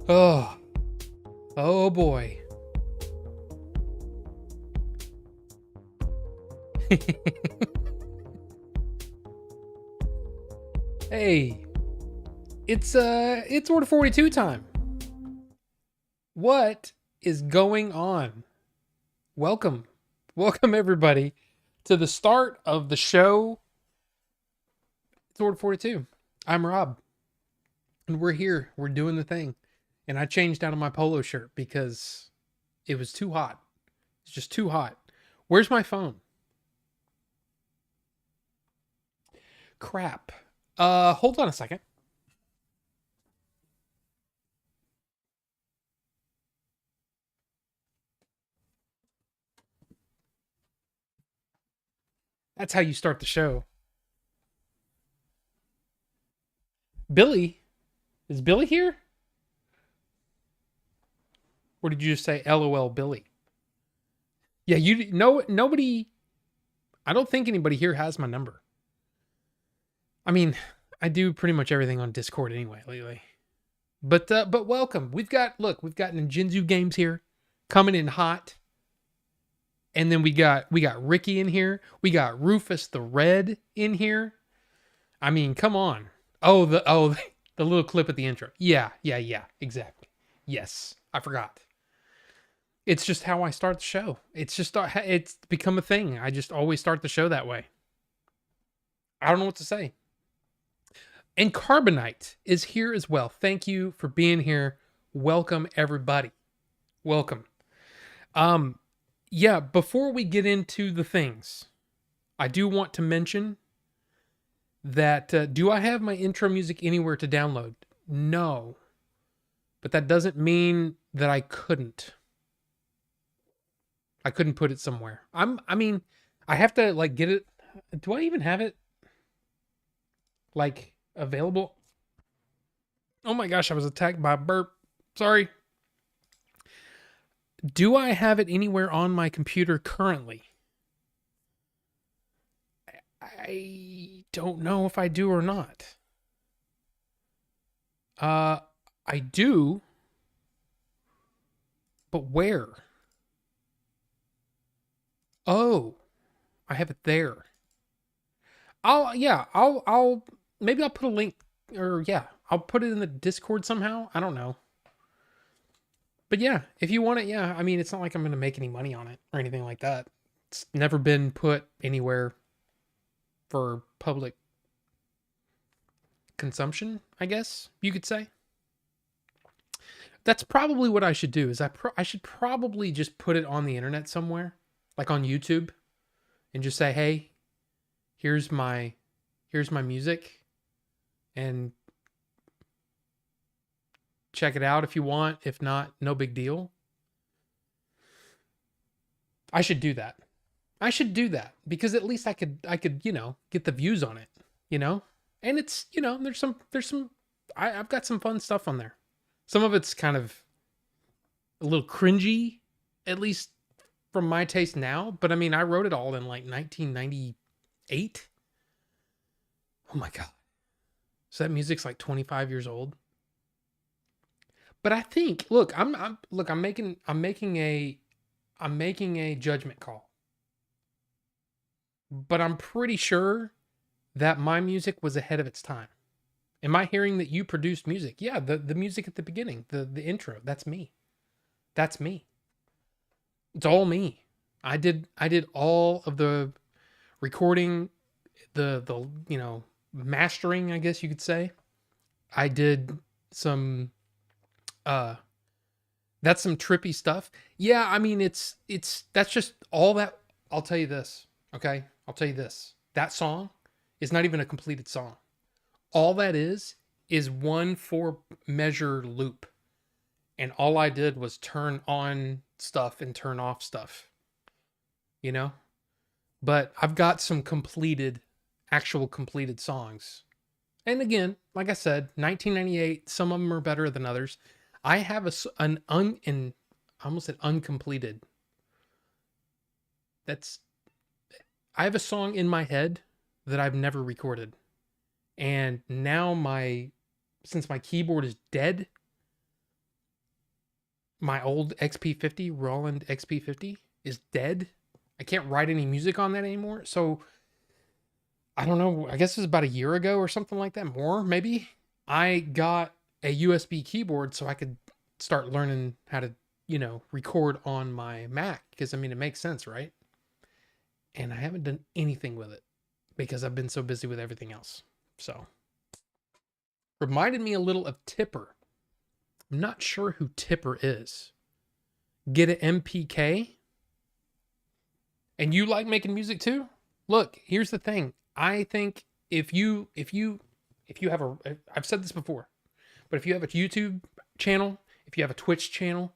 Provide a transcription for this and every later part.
Oh, oh boy. Hey, it's Order 42 time. What is going on? Welcome. Welcome everybody to the start of the show. It's Order 42. I'm Rob, and we're here. We're doing the thing. And I changed out of my polo shirt because it was too hot. It's just too hot. Where's my phone? Crap. Hold on a second. That's how you start the show. Billy, is Billy here? Or did you just say LOL Billy? Yeah, you know nobody. I don't think anybody here has my number. I mean, I do pretty much everything on Discord anyway lately. But welcome. We've got Ninjinzu games here coming in hot. And then we got Ricky in here. We got Rufus the Red in here. I mean, come on. Oh the little clip at the intro. Yeah, exactly. Yes, I forgot. It's just how I start the show. It's become a thing. I just always start the show that way. I don't know what to say. And Carbonite is here as well. Thank you for being here. Welcome everybody. Welcome. Um yeah, before we get into the things, I do want to mention that do I have my intro music anywhere to download? No. But that doesn't mean that I couldn't. I couldn't put it somewhere. I mean, I have to like get it. Do I even have it like available? Oh my gosh, I was attacked by a burp. Sorry. Do I have it anywhere on my computer currently? I don't know if I do or not. Uh I do, but where? Oh, I have it there. I'll maybe I'll put a link, or yeah, I'll put it in the Discord somehow. I don't know. But yeah, if you want it, yeah, I mean, it's not like I'm going to make any money on it or anything like that. It's never been put anywhere for public consumption, I guess you could say. That's probably what I should do. I should probably just put it on the internet somewhere, like on YouTube, and just say, "Hey, here's my here's my music and check it out if you want. If not, no big deal." I should do that. I should do that because at least I could, get the views on it, you know? And it's, there's some I've got some fun stuff on there. Some of it's kind of a little cringy, at least from my taste now, but I mean, I wrote it all in like 1998. Oh my god. So that music's like 25 years old. But I think, look, I'm making a judgment call. But I'm pretty sure that my music was ahead of its time. Am I hearing that you produced music? Yeah, the music at the beginning, the intro, that's me. That's me. It's all me. I did all of the recording, the mastering, I guess you could say. I did some uh that's some trippy stuff. Yeah, I mean it's that's just all that. I'll tell you this, okay? I'll tell you this. That song is not even a completed song. All that is one four measure loop. And all I did was turn on stuff and turn off stuff, you know? But I've got some actual completed songs. And again, like I said, 1998, some of them are better than others. I have I almost said uncompleted. That's I have a song in my head that I've never recorded. And now since my keyboard is dead, my old XP50, Roland XP50 is dead. I can't write any music on that anymore. So I don't know. I guess it was about a year ago or something like that. More, maybe. I got a USB keyboard so I could start learning how to, record on my Mac. Because, I mean, it makes sense, right? And I haven't done anything with it because I've been so busy with everything else. So, reminded me a little of Tipper. I'm not sure who Tipper is. Get an MPK? And you like making music too? Look, here's the thing. I think if you have I've said this before, but if you have a YouTube channel, if you have a Twitch channel,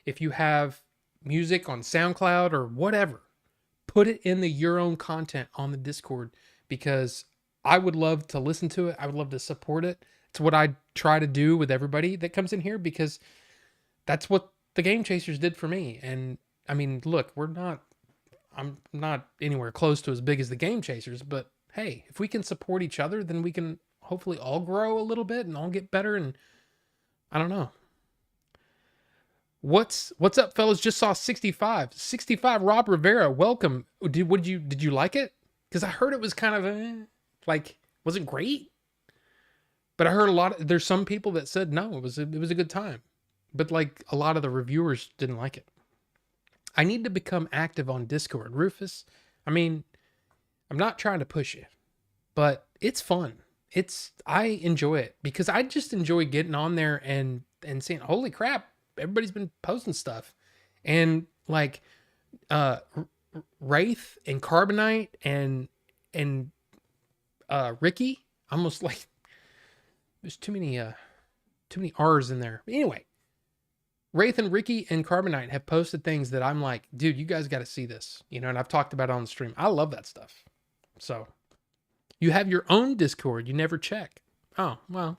if you have music on SoundCloud or whatever, put it in your own content on the Discord, because I would love to listen to it. I would love to support it. It's what I try to do with everybody that comes in here, because that's what the Game Chasers did for me. And I mean, look, I'm not anywhere close to as big as the Game Chasers, but hey, if we can support each other, then we can hopefully all grow a little bit and all get better. And I don't know. What's up, fellas? Just saw 65 Rob Rivera. Welcome. Did you like it? Because I heard it was kind of wasn't great, but I heard there's some people that said no, it was a good time, but like a lot of the reviewers didn't like it. I need to become active on Discord, Rufus. I mean, I'm not trying to push you, but it's fun. I enjoy it because I just enjoy getting on there and saying, holy crap, everybody's been posting stuff. And like Wraith and Carbonite and Ricky, almost like there's too many R's in there. But anyway, Wraith and Ricky and Carbonite have posted things that I'm like, dude, you guys got to see this, and I've talked about it on the stream. I love that stuff. So you have your own Discord. You never check. Oh, well,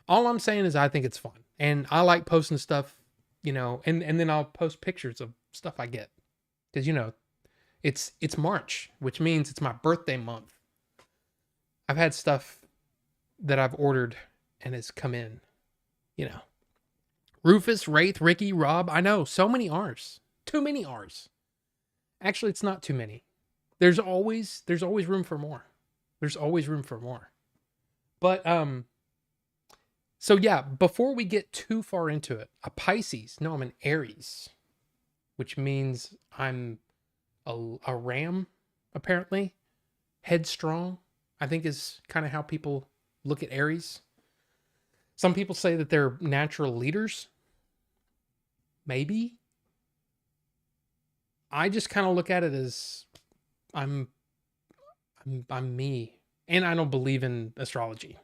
all I'm saying is I think it's fun, and I like posting stuff, and then I'll post pictures of stuff I get, because it's March, which means it's my birthday month. I've had stuff that I've ordered and has come in, Rufus, Wraith, Ricky, Rob. I know, so many R's. Too many R's. Actually, it's not too many. There's always room for more. There's always room for more. But so yeah, before we get too far into it, a Pisces. No, I'm an Aries, which means I'm a ram, apparently. Headstrong, I think, is kind of how people look at Aries. Some people say that they're natural leaders. Maybe. I just kind of look at it as I'm me, and I don't believe in astrology.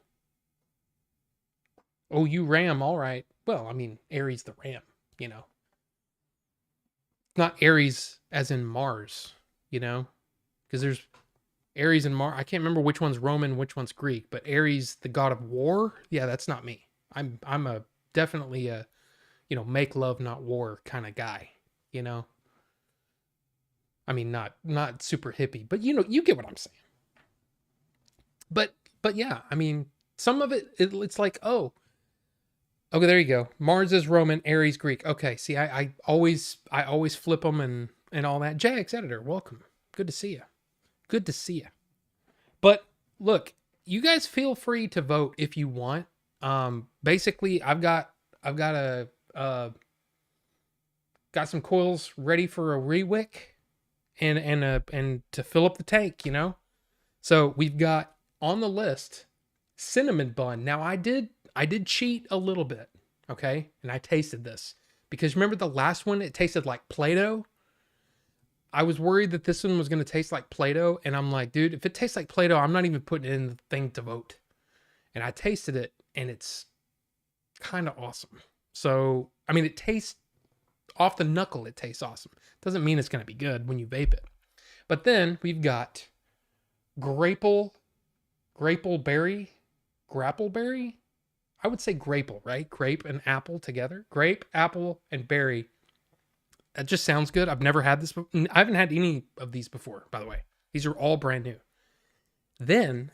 Oh, you ram, all right. Well, I mean, Aries the ram, Not Aries as in Mars, because there's Aries and Mars. I can't remember which one's Roman, which one's Greek, but Aries, the god of war. Yeah, that's not me. I'm definitely a, make love, not war kind of guy, I mean, not super hippie, but you get what I'm saying. But yeah, I mean, some of it's like, oh, okay, there you go. Mars is Roman, Aries Greek. Okay, see, I always flip them and all that. Jax Editor, welcome. Good to see you. Good to see you. But look, you guys feel free to vote if you want. Basically, I've got some coils ready for a rewick and to fill up the tank, So we've got on the list cinnamon bun. Now I did cheat a little bit, okay? And I tasted this because remember the last one, it tasted like Play-Doh. I was worried that this one was going to taste like Play-Doh, and I'm like, dude, if it tastes like Play-Doh, I'm not even putting it in the thing to vote. And I tasted it, and it's kind of awesome. So, I mean, it tastes off the knuckle. It tastes awesome. Doesn't mean it's going to be good when you vape it. But then we've got grapple berry. I would say grapple, right? Grape and apple together. Grape, apple, and berry. That just sounds good. I've never had this. I haven't had any of these before, by the way. These are all brand new. Then,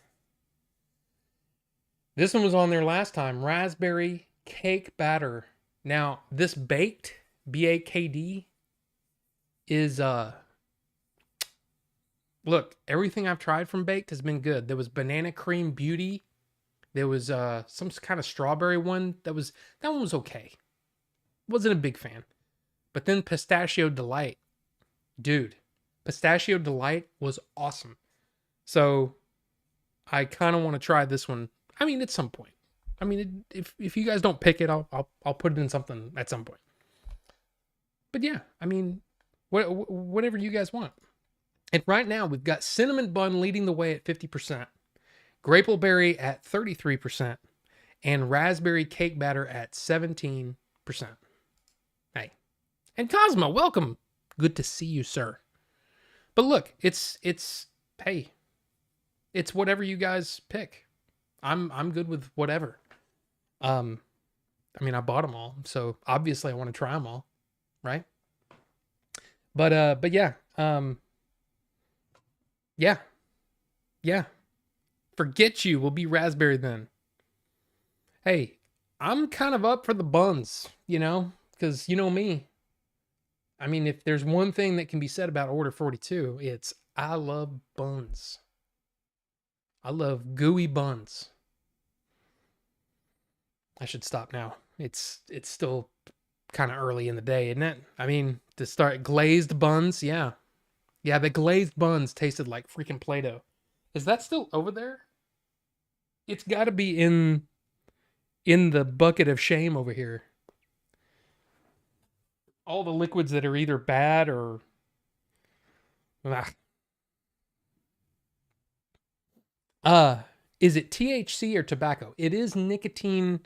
this one was on there last time. Raspberry cake batter. Now, this baked, BAKD, is look, everything I've tried from baked has been good. There was banana cream beauty. There was some kind of strawberry one that one was okay. Wasn't a big fan. But then pistachio delight. Dude, pistachio delight was awesome. So I kind of want to try this one. I mean, at some point. I mean, if you guys don't pick it, I'll put it in something at some point. But yeah, I mean, whatever you guys want. And right now we've got cinnamon bun leading the way at 50%, grapelberry at 33%, and raspberry cake batter at 17%. Hey, and Cosmo, welcome. Good to see you, sir. But look, it's hey, it's whatever you guys pick. I'm good with whatever. I mean, I bought them all, so obviously I want to try them all, right? But yeah, yeah. Forget you. We'll be raspberry then. Hey, I'm kind of up for the buns, because you know me. I mean, if there's one thing that can be said about Order 42, it's I love buns. I love gooey buns. I should stop now. It's still kind of early in the day, isn't it? I mean, to start glazed buns, yeah. Yeah, the glazed buns tasted like freaking Play-Doh. Is that still over there? It's got to be in the bucket of shame over here. All the liquids that are either bad or is it THC or tobacco? It is nicotine.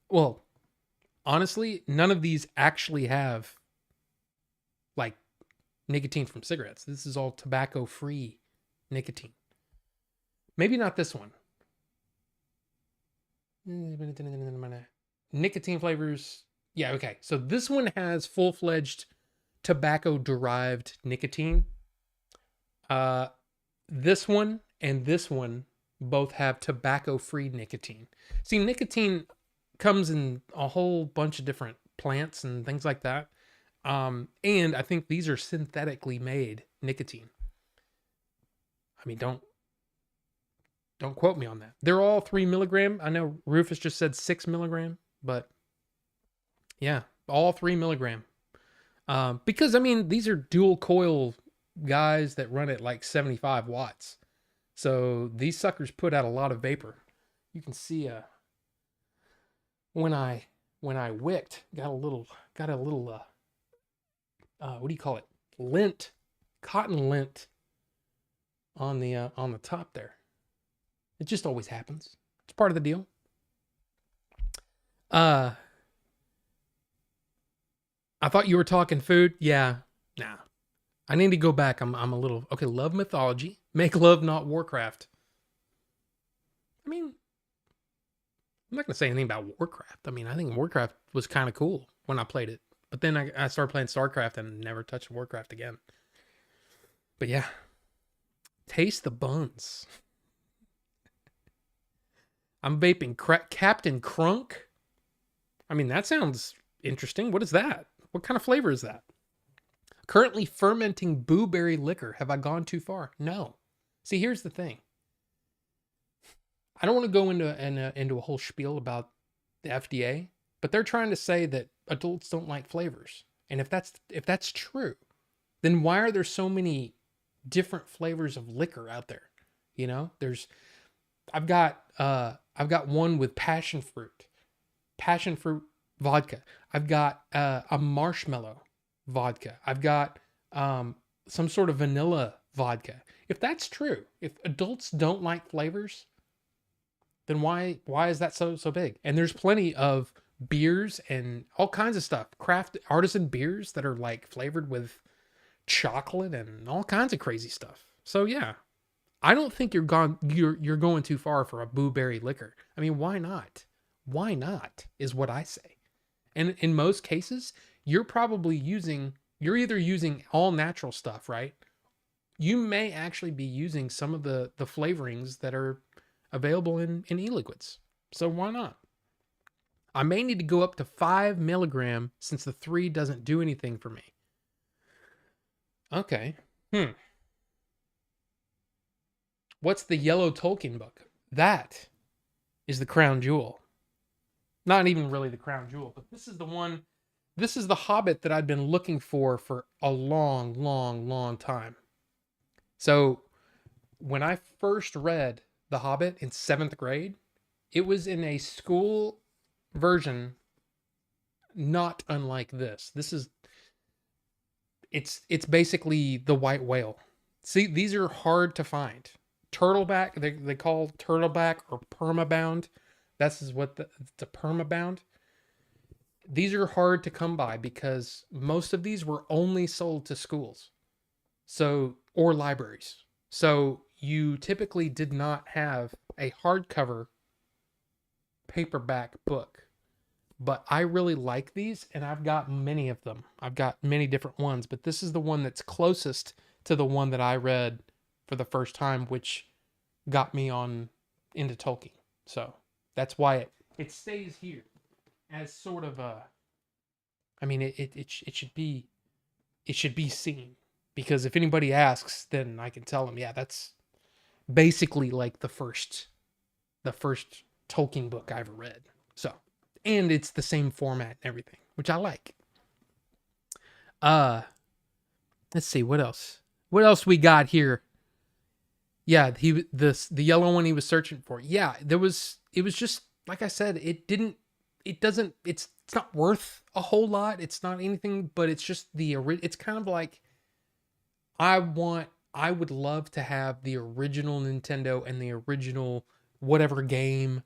Well, honestly, none of these actually have like nicotine from cigarettes. This is all tobacco-free nicotine. Maybe not this one. Nicotine flavors. Yeah, okay. So this one has full-fledged tobacco-derived nicotine. This one and this one both have tobacco-free nicotine. See, nicotine comes in a whole bunch of different plants and things like that. And I think these are synthetically made nicotine. I mean, don't quote me on that. They're all 3 milligram. I know Rufus just said 6 milligram, but yeah, all 3 milligram. Because I mean, these are dual coil guys that run at like 75 watts. So these suckers put out a lot of vapor. You can see when I wicked, got a little what do you call it? Lint, cotton lint on the top there. It just always happens. It's part of the deal. I thought you were talking food. Yeah. Nah. I need to go back. I'm a little okay. Love mythology. Make love, not Warcraft. I mean, I'm not gonna say anything about Warcraft. I mean, I think Warcraft was kind of cool when I played it. But then I started playing StarCraft and never touched Warcraft again. But yeah. Taste the buns. I'm vaping Captain Crunk. I mean, that sounds interesting. What is that? What kind of flavor is that? Currently fermenting blueberry liquor. Have I gone too far? No. See, here's the thing. I don't want to go into a whole spiel about the FDA, but they're trying to say that adults don't like flavors. And if that's true, then why are there so many different flavors of liquor out there? I've got one with passion fruit vodka. I've got a marshmallow vodka. I've got some sort of vanilla vodka. If that's true, if adults don't like flavors, then why is that so big? And there's plenty of beers and all kinds of stuff, craft artisan beers that are like flavored with chocolate and all kinds of crazy stuff. So yeah, I don't think you're going too far for a blueberry liquor. I mean, why not? Why not is what I say. And in most cases, you're either using all natural stuff, right? You may actually be using some of the flavorings that are available in e-liquids. So why not? I may need to go up to 5 milligram since the 3 doesn't do anything for me. Okay. What's the yellow Tolkien book? That is the crown jewel. Not even really the crown jewel, but this is the one. This is the Hobbit that I've been looking for a long, long, long time. So when I first read The Hobbit in 7th grade, it was in a school version not unlike this. It's basically the white whale. See, these are hard to find. Turtleback, they call turtleback or permabound. This is what the permabound. These are hard to come by because most of these were only sold to schools. Or libraries. So you typically did not have a hardcover paperback book. But I really like these, and I've got many of them. I've got many different ones, but this is the one that's closest to the one that I read for the first time, which got me on into Tolkien. So that's why it stays here as sort of a. I mean, it should be seen, because if anybody asks, then I can tell them, yeah, that's basically like the first Tolkien book I ever read. So, and it's the same format and everything, which I like. Let's see what else. What else we got here? Yeah, the yellow one he was searching for. Yeah, it was just like I said, it's not worth a whole lot. It's not anything, but it's just it's kind of like I would love to have the original Nintendo and the original whatever game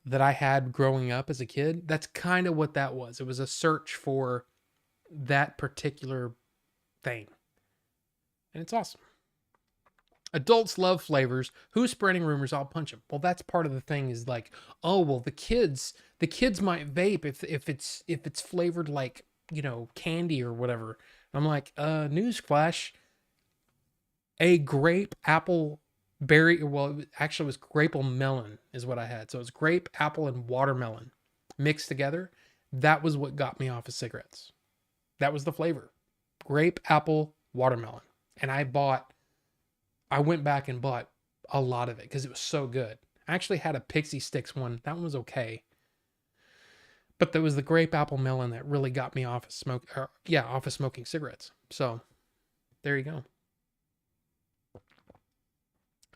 that I had growing up as a kid. That's kind of what that was. It was a search for that particular thing. And it's awesome. Adults love flavors. Who's spreading rumors? I'll punch them. Well, that's part of the thing, is like, oh, well, the kids might vape if it's flavored like, candy or whatever. I'm like, newsflash. A grape, apple, berry, well, actually it was grape melon is what I had. So it was grape, apple, and watermelon mixed together. That was what got me off of cigarettes. That was the flavor. Grape, apple, watermelon. And I went back and bought a lot of it because it was so good. I actually had a Pixie Sticks one. That one was okay. But there was the grape, apple, melon that really got me off of smoking cigarettes. So there you go.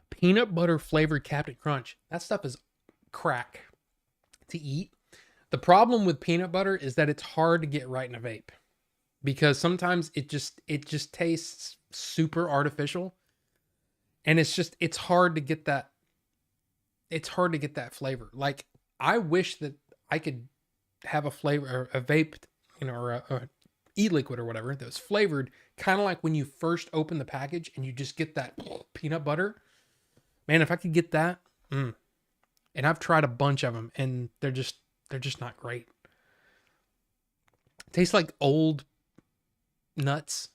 Peanut butter flavored Captain Crunch. That stuff is crack to eat. The problem with peanut butter is that it's hard to get right in a vape, because sometimes it just tastes super artificial, and it's hard to get that. It's hard to get that flavor. Like, I wish that I could have a flavor, or a vape, or a e-liquid or whatever that was flavored kind of like when you first open the package and you just get that peanut butter. Man, if I could get that, and I've tried a bunch of them, and they're just not great. Tastes like old nuts.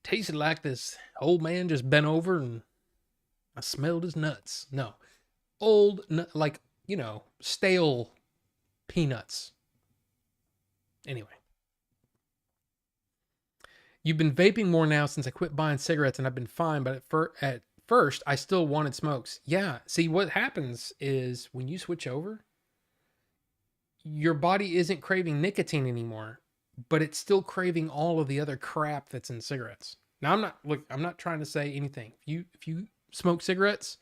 Tasted like this old man just bent over and I smelled his nuts. No, old, like, stale peanuts. Anyway. You've been vaping more now since I quit buying cigarettes, and I've been fine, but at first, I still wanted smokes. Yeah, see, what happens is when you switch over, your body isn't craving nicotine anymore, but it's still craving all of the other crap that's in cigarettes. Now, I'm not trying to say anything. If you smoke cigarettes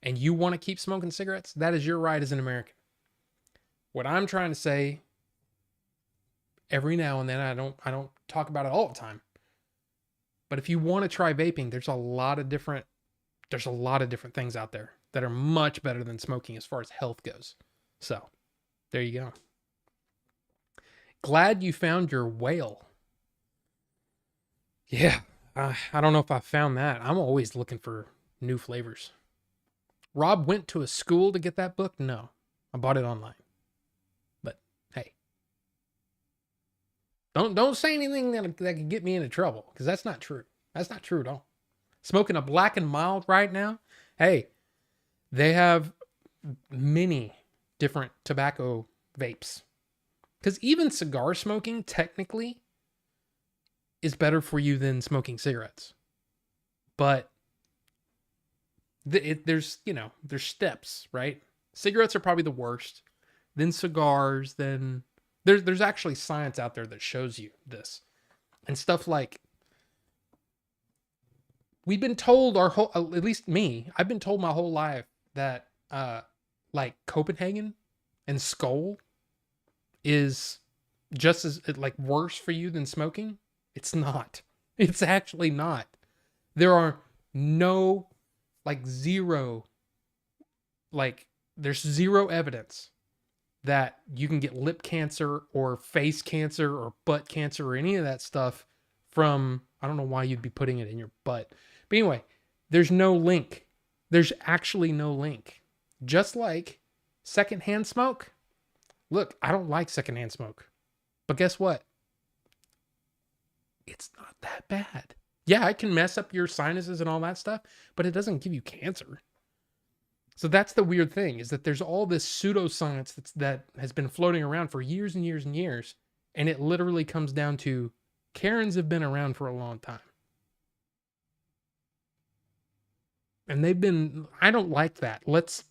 and you want to keep smoking cigarettes, that is your right as an American. What I'm trying to say, every now and then, I don't talk about it all the time, but if you want to try vaping, there's a lot of different things out there that are much better than smoking as far as health goes. So, there you go. Glad you found your whale. Yeah, I don't know if I found that. I'm always looking for new flavors. Rob went to a school to get that book? No, I bought it online. But hey, don't say anything that could get me into trouble, because that's not true. That's not true at all. Smoking a Black and Mild right now. Hey, they have many different tobacco vapes. Because even cigar smoking technically is better for you than smoking cigarettes. But there's steps, right? Cigarettes are probably the worst. Then cigars. Then there's actually science out there that shows you this and stuff like we've been told our whole, at least me, I've been told my whole life that like Copenhagen and Skull is just as like worse for you than smoking. It's not. It's actually not. There are no like zero like there's zero evidence that you can get lip cancer or face cancer or butt cancer or any of that stuff from, I don't know why you'd be putting it in your butt. But anyway, there's no link. There's actually no link. Just like secondhand smoke. Look, I don't like secondhand smoke. But guess what? It's not that bad. Yeah, it can mess up your sinuses and all that stuff, but it doesn't give you cancer. So that's the weird thing, is that there's all this pseudoscience that has been floating around for years and years and years, and it literally comes down to Karens have been around for a long time. And they've been, I don't like that. Let's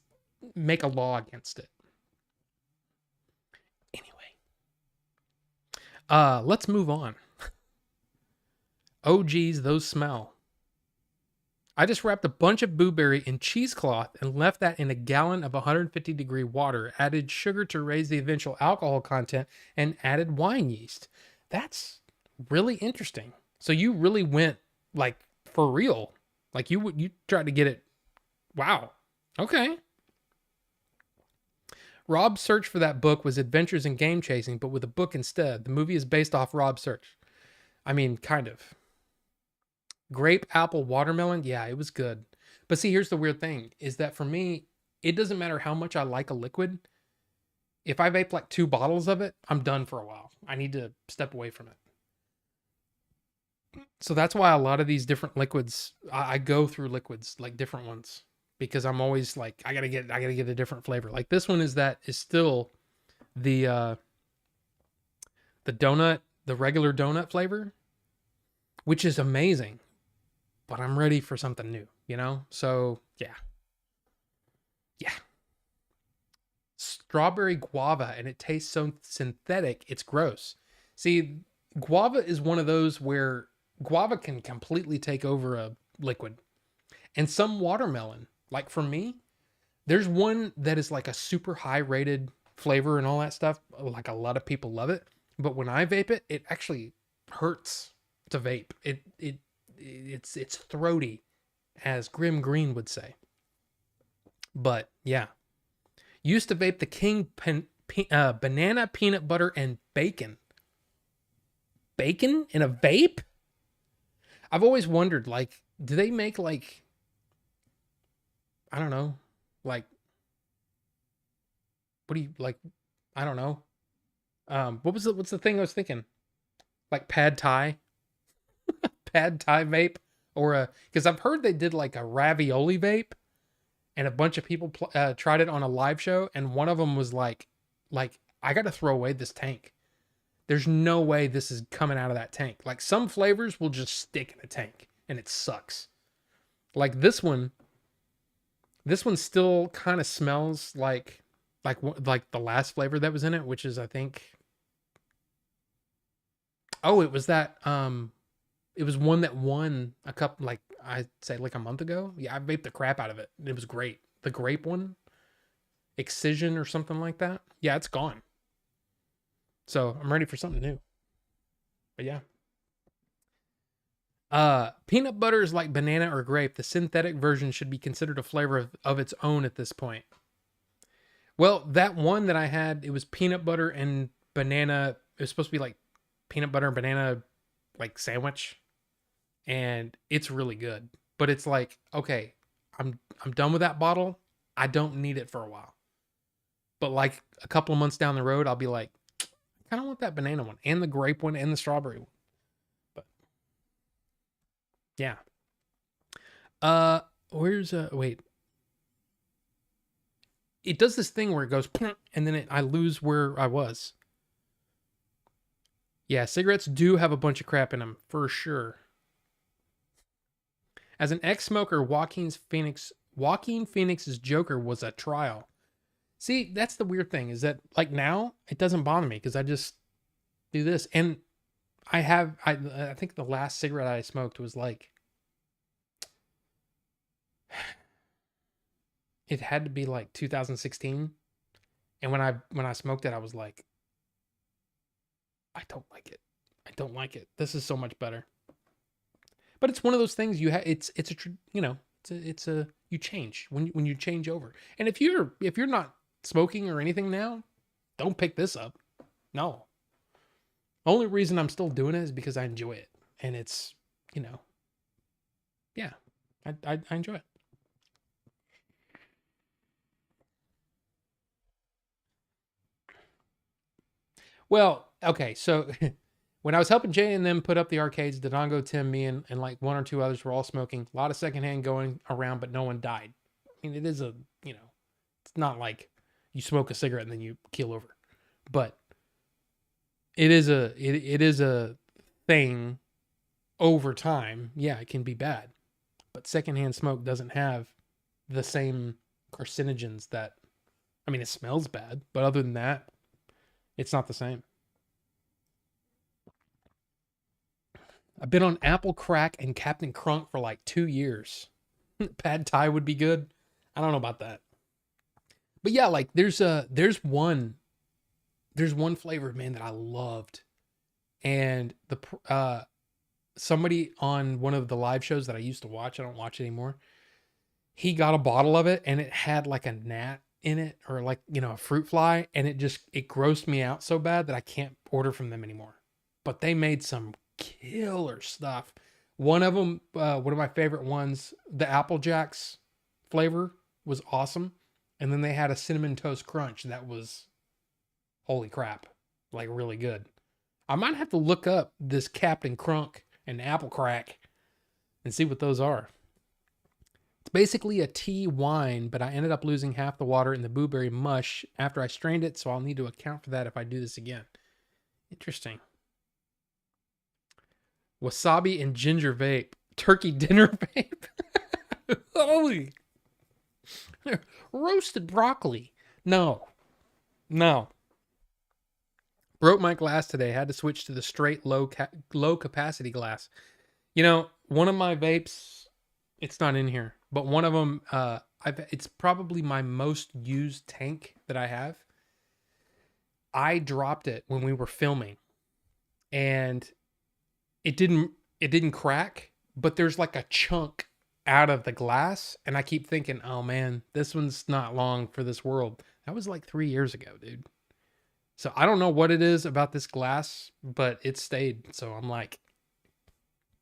make a law against it. Anyway, let's move on. Oh geez, those smell. I just wrapped a bunch of blueberry in cheesecloth and left that in a gallon of 150-degree water, added sugar to raise the eventual alcohol content, and added wine yeast. That's really interesting. So you really went like for real. Like you tried to get it. Wow. Okay. Rob's search for that book was Adventures in Game Chasing, but with a book instead. The movie is based off Rob's search. I mean, kind of. Grape, apple, watermelon. Yeah, it was good. But see, here's the weird thing is that for me, it doesn't matter how much I like a liquid. If I vape like 2 bottles of it, I'm done for a while. I need to step away from it. So that's why a lot of these different liquids, I go through liquids, like different ones, because I'm always like, I gotta get a different flavor. Like this one is still the donut, the regular donut flavor, which is amazing. But I'm ready for something new, you know? So, yeah. Yeah. Strawberry guava, and it tastes so synthetic, it's gross. See, guava is one of those where guava can completely take over a liquid. And some watermelon, like for me, there's one that is like a super high rated flavor and all that stuff. Like a lot of people love it. But when I vape it, it actually hurts to vape. It's throaty, as Grim Green would say. But yeah, used to vape the King banana, peanut butter, and bacon. Bacon in a vape? I've always wondered, like, do they make like, I don't know, like, what do you like? I don't know. What's the thing I was thinking? Like pad thai. Pad thai vape, or because I've heard they did like a ravioli vape, and a bunch of people tried it on a live show, and one of them was like I got to throw away this tank. There's no way this is coming out of that tank. Like some flavors will just stick in a tank, and it sucks. Like this one still kind of smells like the last flavor that was in it, which is I think. Oh, it was that it was one that won a couple, like I'd say like a month ago. Yeah, I vaped the crap out of it. It was great. The grape one, Excision or something like that. Yeah, it's gone. So I'm ready for something new. But yeah. Peanut butter is like banana or grape. The synthetic version should be considered a flavor of its own at this point. Well, that one that I had, it was peanut butter and banana. It was supposed to be like peanut butter and banana like sandwich. And it's really good. But it's like, okay, I'm done with that bottle. I don't need it for a while. But like a couple of months down the road, I'll be like, I kind of want that banana one and the grape one and the strawberry one. But yeah. Wait. it does this thing where it goes, and then I lose where I was. Yeah, cigarettes do have a bunch of crap in them, for sure. As an ex-smoker, Joaquin Phoenix's Joker was a trial. See, that's the weird thing, is that like now it doesn't bother me because I just do this. And I think the last cigarette I smoked was like, it had to be like 2016. And when I smoked it, I was like, I don't like it. I don't like it. This is so much better. But it's one of those things it's a you know, it's a you change when you change over. And if you're not smoking or anything now, don't pick this up. No. Only reason I'm still doing it is because I enjoy it. And it's, yeah. I enjoy it. Well, okay, so when I was helping Jay and them put up the arcades, Dodongo, Tim, me, and like one or two others were all smoking. A lot of secondhand going around, but no one died. I mean, it is it's not like you smoke a cigarette and then you keel over. But it is a thing over time. Yeah, it can be bad. But secondhand smoke doesn't have the same carcinogens that, I mean, it smells bad, but other than that, it's not the same. I've been on Apple Crack and Captain Crunk for like 2 years. Pad Thai would be good. I don't know about that. But yeah, like there's one flavor, man, that I loved. And somebody on one of the live shows that I used to watch, I don't watch anymore. He got a bottle of it and it had like a gnat in it, or like, a fruit fly, and it grossed me out so bad that I can't order from them anymore. But they made some killer stuff. One of them, one of my favorite ones, the Apple Jacks flavor was awesome. And then they had a cinnamon toast crunch that was, holy crap, like really good. I might have to look up this Captain Crunk and Apple Crack and see what those are. It's basically a tea wine, but I ended up losing half the water in the blueberry mush after I strained it, so I'll need to account for that if I do this again. Interesting. Wasabi and ginger vape. Turkey dinner vape. Holy. Roasted broccoli. No. Broke my glass today. Had to switch to the straight low capacity glass. One of my vapes, it's not in here, but one of them, it's probably my most used tank that I have. I dropped it when we were filming, and it didn't crack, but there's like a chunk out of the glass, and I keep thinking, oh man, this one's not long for this world. That was like 3 years ago, dude. So I don't know what it is about this glass, but it stayed. So I'm like,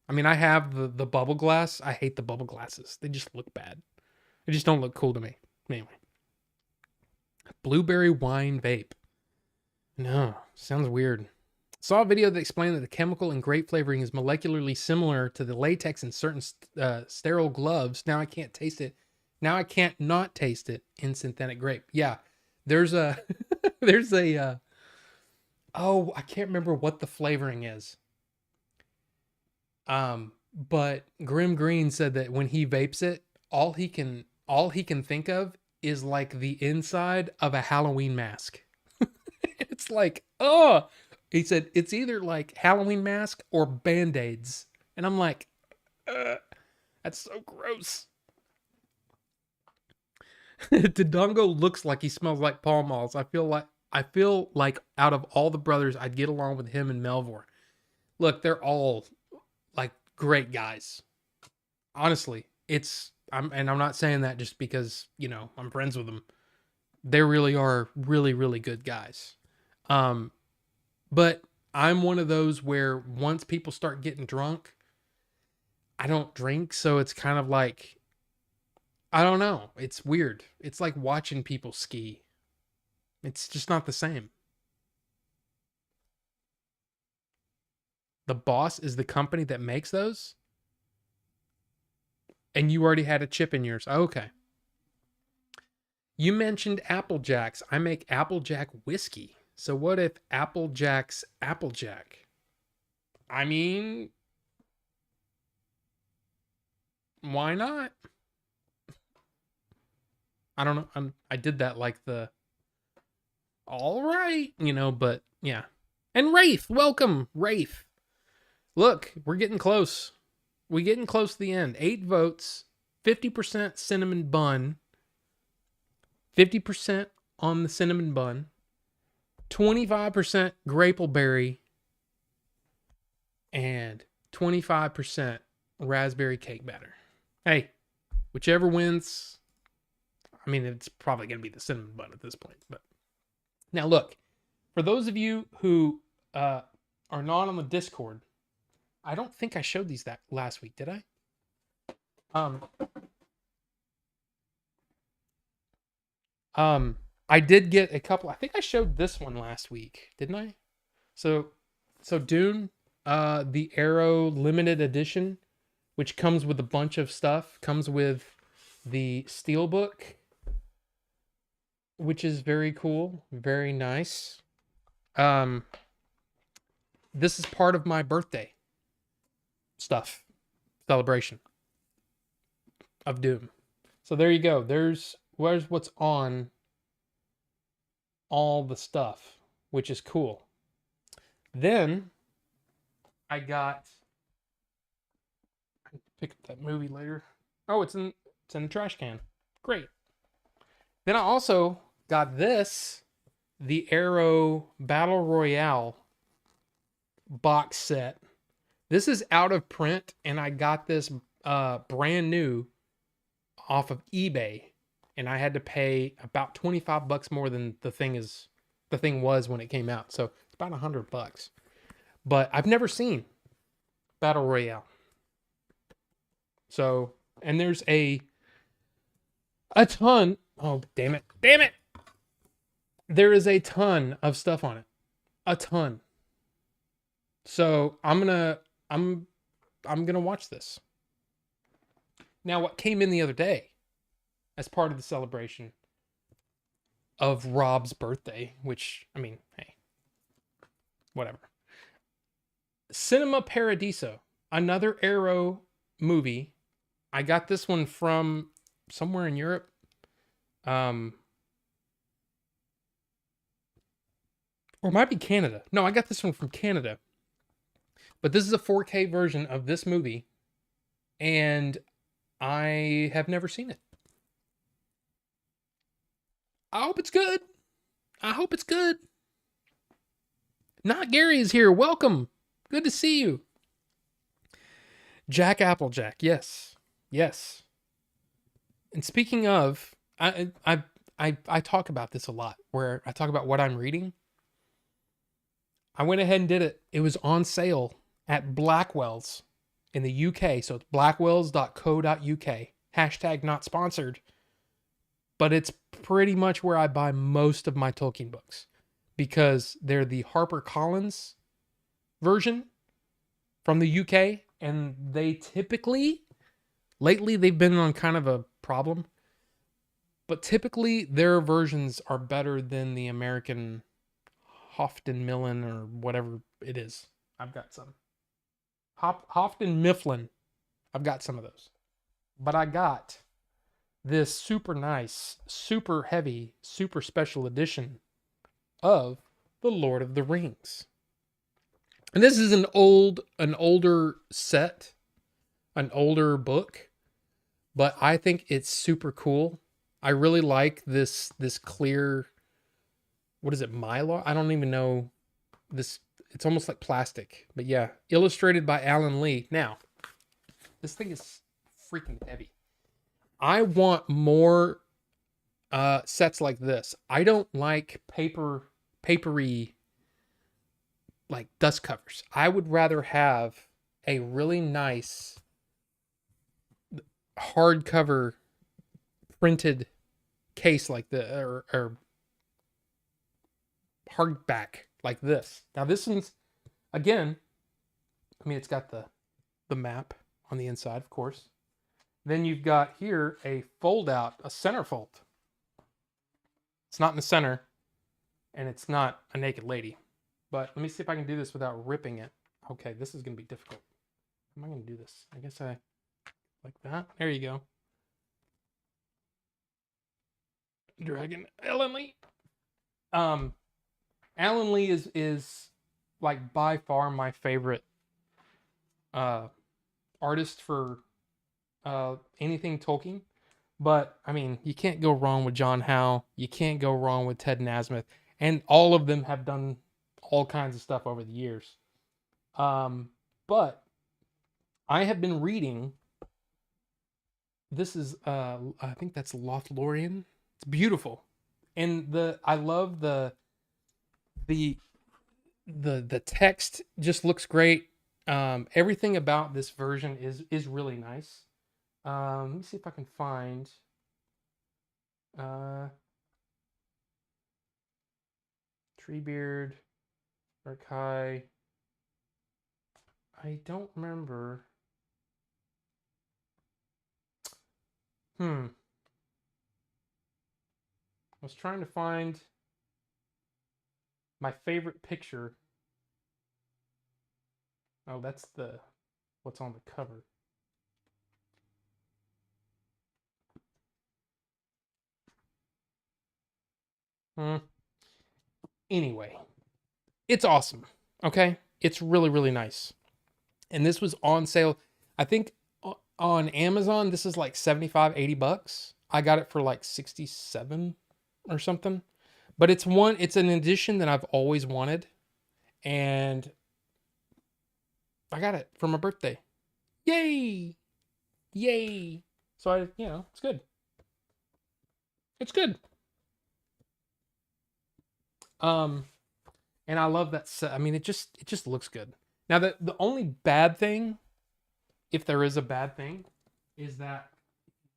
I mean, I have the bubble glass. I hate the bubble glasses. They just look bad. They just don't look cool to me. Anyway. Blueberry wine vape. No, sounds weird. Saw a video that explained that the chemical and grape flavoring is molecularly similar to the latex in certain sterile gloves. Now I can't taste it. Now I can't not taste it in synthetic grape. Yeah, there's a there's a oh, I can't remember what the flavoring is. But Grim Green said that when he vapes it, all he can think of is like the inside of a Halloween mask. It's like, oh, he said it's either like Halloween mask or Band-Aids. And I'm like, that's so gross. Dodongo looks like he smells like Pall Malls. I feel like out of all the brothers, I'd get along with him and Melvor. Look, they're all like great guys. Honestly, I'm not saying that just because, I'm friends with them. They really are really, really good guys. But I'm one of those where once people start getting drunk, I don't drink. So it's kind of like, I don't know. It's weird. It's like watching people ski. It's just not the same. The Boss is the company that makes those? And you already had a chip in yours. Oh, okay. You mentioned Apple Jacks. I make Applejack whiskey. So what if Applejack's Applejack? I mean, why not? I don't know. I did that like the all right, but yeah. And Wraith, welcome, Wraith. Look, we're getting close. We're getting close to the end. 8 votes, 50% cinnamon bun, 50% on the cinnamon bun, 25% grapelberry, and 25% raspberry cake batter. Hey, whichever wins. I mean, it's probably going to be the cinnamon bun at this point. But now, look, for those of you who are not on the Discord, I don't think I showed these that last week, did I? I did get a couple. I think I showed this one last week, didn't I? So Dune, the Arrow limited edition, which comes with a bunch of stuff, comes with the steelbook, which is very cool, very nice. This is part of my birthday stuff celebration of Doom. So there you go. Where's what's on all the stuff, which is cool. Then I got. I can pick up that movie later. Oh, it's in the trash can. Great. Then I also got this, the Arrow Battle Royale box set. This is out of print, and I got this brand new off of eBay, and I had to pay about $25 more than the thing was when it came out. So it's about $100. But I've never seen Battle Royale. So, and there's a ton. Oh, damn it. Damn it. There is a ton of stuff on it. A ton. So I'm gonna watch this. Now, what came in the other day as part of the celebration of Rob's birthday, which, I mean, hey, whatever. Cinema Paradiso, another Arrow movie. I got this one from somewhere in Europe. Or it might be Canada. No, I got this one from Canada. But this is a 4K version of this movie, and I have never seen it. I hope it's good. I hope it's good. Not Gary is here. Welcome. Good to see you. Jack Applejack. Yes. Yes. And speaking of, I talk about this a lot, where I talk about what I'm reading. I went ahead and did it. It was on sale at Blackwell's in the UK. So it's blackwells.co.uk. Hashtag not sponsored. But it's pretty much where I buy most of my Tolkien books, because they're the HarperCollins version from the UK. And they typically, lately they've been on kind of a problem, but typically their versions are better than the American Houghton Mifflin or whatever it is. I've got some. Houghton Mifflin. I've got some of those. But I got this super nice, super heavy, super special edition of The Lord of the Rings. And this is an older set, an older book, but I think it's super cool. I really like this clear, what is it, Mylar? I don't even know this. It's almost like plastic, but yeah, illustrated by Alan Lee. Now, this thing is freaking heavy. I want more sets like this. I don't like papery, like dust covers. I would rather have a really nice hardcover printed case like the or hardback like this. Now this one's, again, I mean, it's got the map on the inside, of course. Then you've got here a fold out, a centerfold. It's not in the center, and it's not a naked lady. But let me see if I can do this without ripping it. Okay, this is going to be difficult. How am I going to do this? I guess I like that. There you go. Dragon Alan Lee. Alan Lee is like by far my favorite artist for anything Tolkien. But I mean, you can't go wrong with John Howe. You can't go wrong with Ted Nasmith, and all of them have done all kinds of stuff over the years. But I have been reading. This is I think that's Lothlorien. It's beautiful, and I love the text just looks great. Everything about this version is really nice. Let me see if I can find Treebeard, Arkai. I don't remember. I was trying to find my favorite picture. Oh, that's what's on the cover. Anyway, it's awesome. Okay, it's really really nice, and this was on sale. I think on Amazon this is like $75-$80. I got it for like 67 or something. But it's an edition that I've always wanted, and I got it for my birthday. Yay! Yay! So it's good. It's good. And I love that set. I mean, it just looks good. Now the only bad thing, if there is a bad thing, is that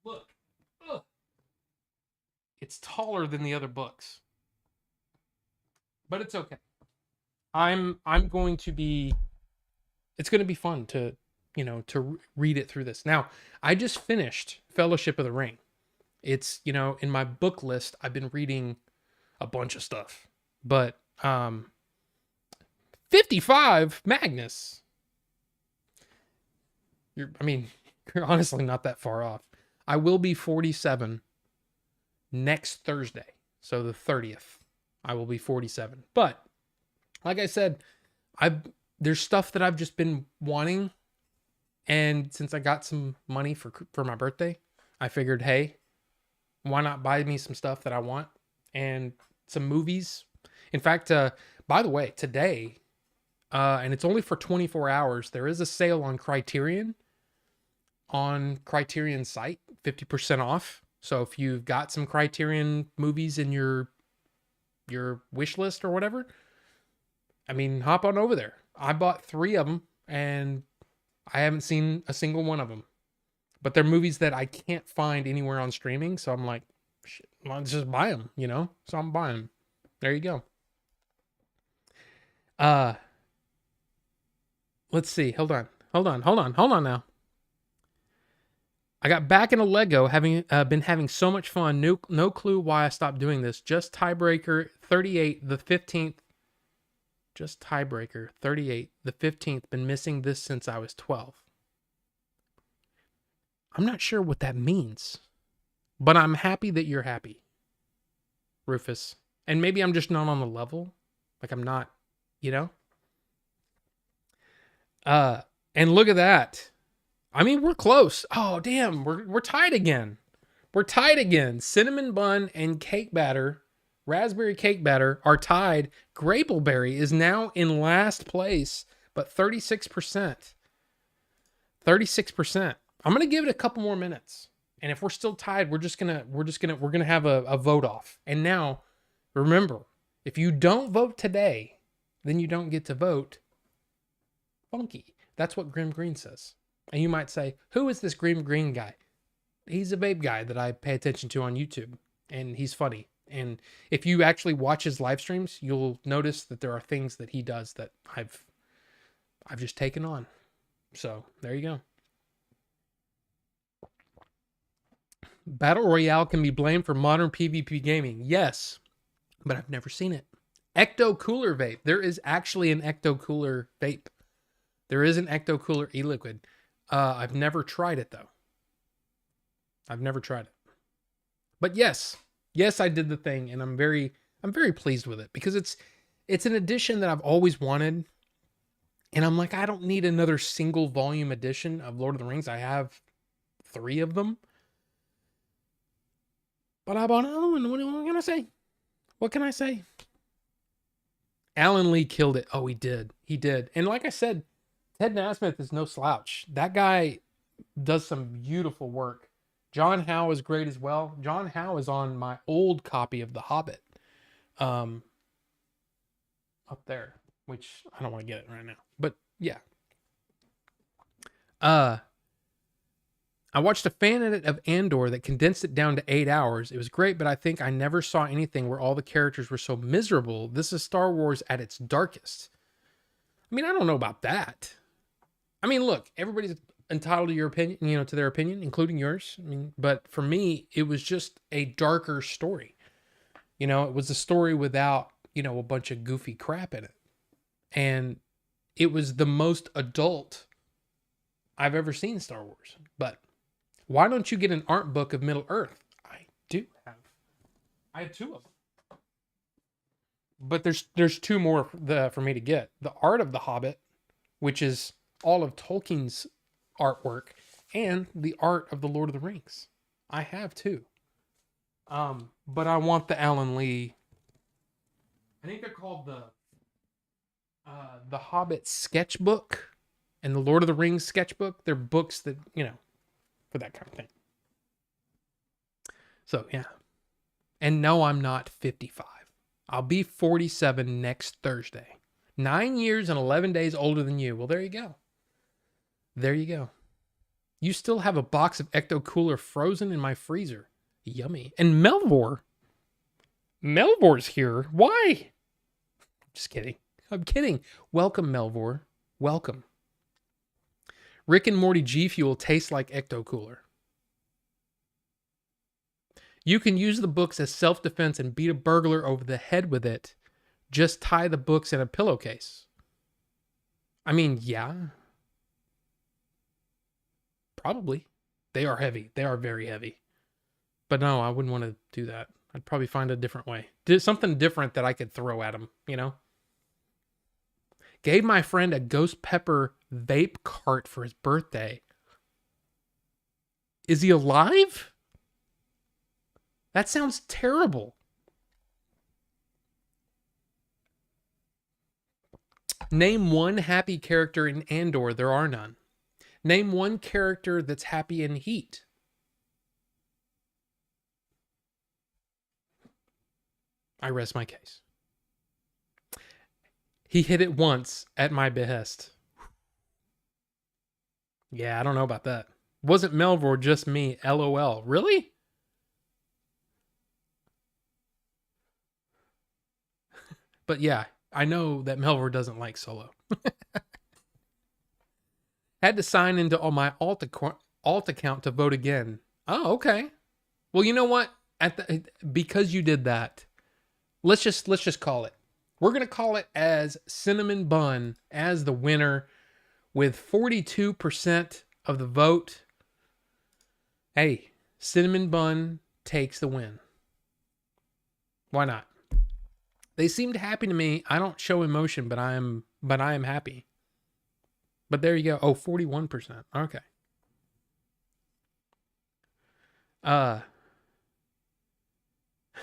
look, it's taller than the other books. But it's okay. I'm going to be. It's going to be fun to read it through this. Now, I just finished Fellowship of the Ring. It's in my book list. I've been reading a bunch of stuff, but 55 Magnus. You're honestly not that far off. I will be 47 next Thursday, so the 30th. I will be 47. But like I said, there's stuff that I've just been wanting, and since I got some money for my birthday, I figured, hey, why not buy me some stuff that I want and some movies. In fact, by the way, today, and it's only for 24 hours, there is a sale on Criterion's site, 50% off. So if you've got some Criterion movies in your wish list or whatever, hop on over there. I bought 3 of them, and I haven't seen a single one of them. But they're movies that I can't find anywhere on streaming, so I'm like, shit, let's just buy them, So I'm buying them. There you go. Let's see. Hold on now. I got back into Lego, having been having so much fun. No clue why I stopped doing this. Just tiebreaker 38, the 15th. Just tiebreaker 38, the 15th. Been missing this since I was 12. I'm not sure what that means, but I'm happy that you're happy, Rufus. And maybe I'm just not on the level. Like I'm not, and look at that. We're close. Oh, damn. We're tied again. Cinnamon bun and cake batter, raspberry cake batter are tied. Grapleberry is now in last place, but 36%. 36%. I'm going to give it a couple more minutes. And if we're still tied, we're going to have a vote off. And now, remember, if you don't vote today, then you don't get to vote. Funky. That's what Grim Green says. And you might say, who is this Grim Green guy? He's a vape guy that I pay attention to on YouTube, and he's funny. And if you actually watch his live streams, you'll notice that there are things that he does that I've just taken on. So there you go. Battle Royale can be blamed for modern PvP gaming. Yes, but I've never seen it. Ecto Cooler vape. There is actually an Ecto Cooler vape. There is an Ecto Cooler e-liquid. I've never tried it though. I've never tried it. But yes, I did the thing, and I'm very pleased with it because it's an edition that I've always wanted. And I'm like, I don't need another single volume edition of Lord of the Rings. I have 3 of them. But I bought another one. What can I say? What can I say? Alan Lee killed it. Oh, he did. He did. And like I said, Ted Nasmith is no slouch. That guy does some beautiful work. John Howe is great as well. John Howe is on my old copy of The Hobbit. Up there, which I don't want to get it right now. But yeah. I watched a fan edit of Andor that condensed it down to 8 hours. It was great, but I think I never saw anything where all the characters were so miserable. This is Star Wars at its darkest. I mean, I don't know about that. I mean, look, everybody's entitled to your opinion, to their opinion, including yours. I mean, but for me, it was just a darker story. It was a story without, a bunch of goofy crap in it. And it was the most adult I've ever seen Star Wars. But why don't you get an art book of Middle Earth? I have 2 of them. But there's 2 more for me to get. The Art of the Hobbit, which is all of Tolkien's artwork, and the Art of the Lord of the Rings. I have 2. But I want the Alan Lee. I think they're called the Hobbit sketchbook and the Lord of the Rings sketchbook. They're books that, for that kind of thing. So, yeah. And no, I'm not 55. I'll be 47 next Thursday. 9 years and 11 days older than you. Well, there you go. There you go. You still have a box of Ecto Cooler frozen in my freezer. Yummy. And Melvor's here. Why? Just kidding. I'm kidding. Welcome, Melvor. Welcome. Rick and Morty G Fuel tastes like Ecto Cooler. You can use the books as self-defense and beat a burglar over the head with it. Just tie the books in a pillowcase. I mean, yeah. Probably. They are heavy. They are very heavy. But no, I wouldn't want to do that. I'd probably find a different way. Do something different that I could throw at him, Gave my friend a ghost pepper vape cart for his birthday. Is he alive? That sounds terrible. Name one happy character in Andor. There are none. Name one character that's happy in Heat. I rest my case. He hit it once at my behest. Yeah, I don't know about that. Wasn't Melvor just me? LOL. Really? But yeah, I know that Melvor doesn't like Solo. Had to sign into all my alt account to vote again. Oh, okay. Well, you know what? Because you did that, let's just call it. We're gonna call it as Cinnamon Bun as the winner with 42% of the vote. Hey, Cinnamon Bun takes the win. Why not? They seemed happy to me. I don't show emotion, but I am happy. But there you go. Oh, 41%. Okay.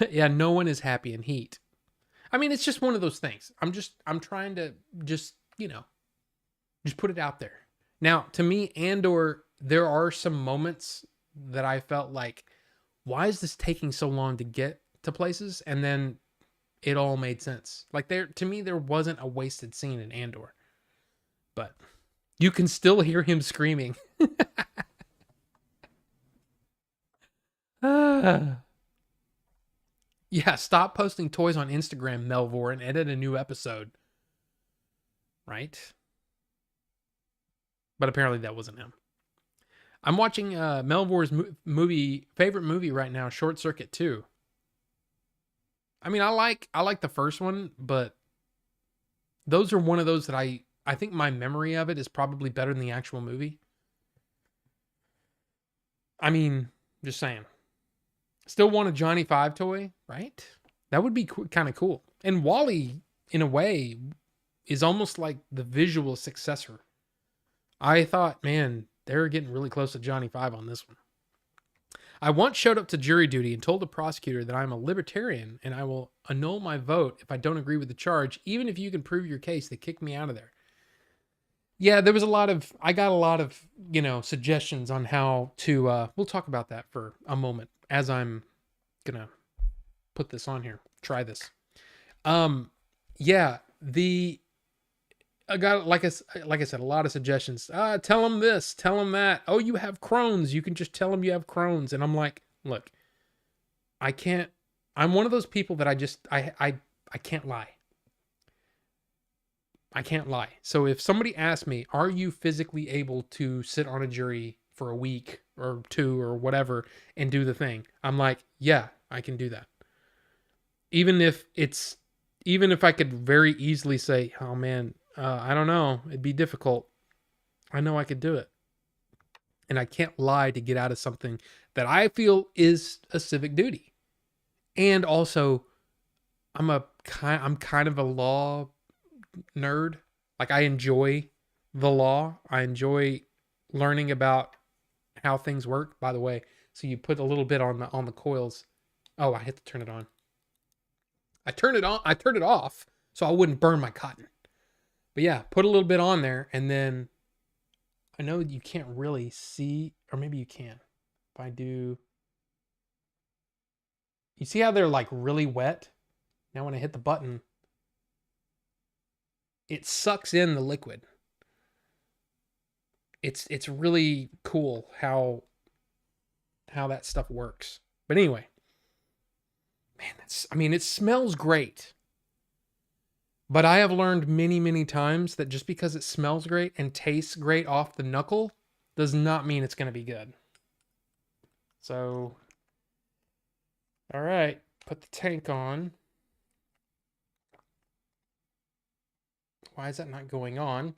Yeah, no one is happy in Heat. I mean, it's just one of those things. I'm trying to just put it out there. Now, to me, Andor, there are some moments that I felt like, why is this taking so long to get to places? And then it all made sense. Like to me, there wasn't a wasted scene in Andor. But you can still hear him screaming. Yeah, stop posting toys on Instagram, Melvor, and edit a new episode. Right? But apparently that wasn't him. I'm watching Melvor's favorite movie right now, Short Circuit 2. I mean, I like the first one, but those are one of those that I think my memory of it is probably better than the actual movie. I mean, just saying. Still want a Johnny Five toy, right? That would be kind of cool. And Wally, in a way, is almost like the visual successor. I thought, man, they're getting really close to Johnny Five on this one. I once showed up to jury duty and told the prosecutor that I'm a libertarian and I will annul my vote if I don't agree with the charge, even if you can prove your case. They kicked me out of there. Yeah, there was I got a lot of, suggestions on how to, we'll talk about that for a moment as I'm gonna put this on here. Try this. Yeah, I got, like I said, a lot of suggestions. Tell them this, tell them that. Oh, you have Crohn's. You can just tell them you have Crohn's. And I'm like, look, I can't, I'm one of those people that I can't lie. I can't lie. So if somebody asks me, are you physically able to sit on a jury for a week or two or whatever and do the thing? I'm like, yeah, I can do that. Even if I could very easily say, oh man, I don't know, it'd be difficult. I know I could do it. And I can't lie to get out of something that I feel is a civic duty. And also, I'm kind of a law nerd. Like, I enjoy the law. I enjoy learning about how things work. By the way, so you put a little bit on the coils. Oh, I hit to turn it on. I turned it on. I turned it off so I wouldn't burn my cotton. But yeah, put a little bit on there, and then I know you can't really see, or maybe you can. If I do, you see how they're like really wet? Now when I hit the button, it sucks in the liquid. It's really cool how that stuff works. But anyway, man, it smells great. But I have learned many, many times that just because it smells great and tastes great off the knuckle does not mean it's going to be good. So, all right, put the tank on. Why is that not going on?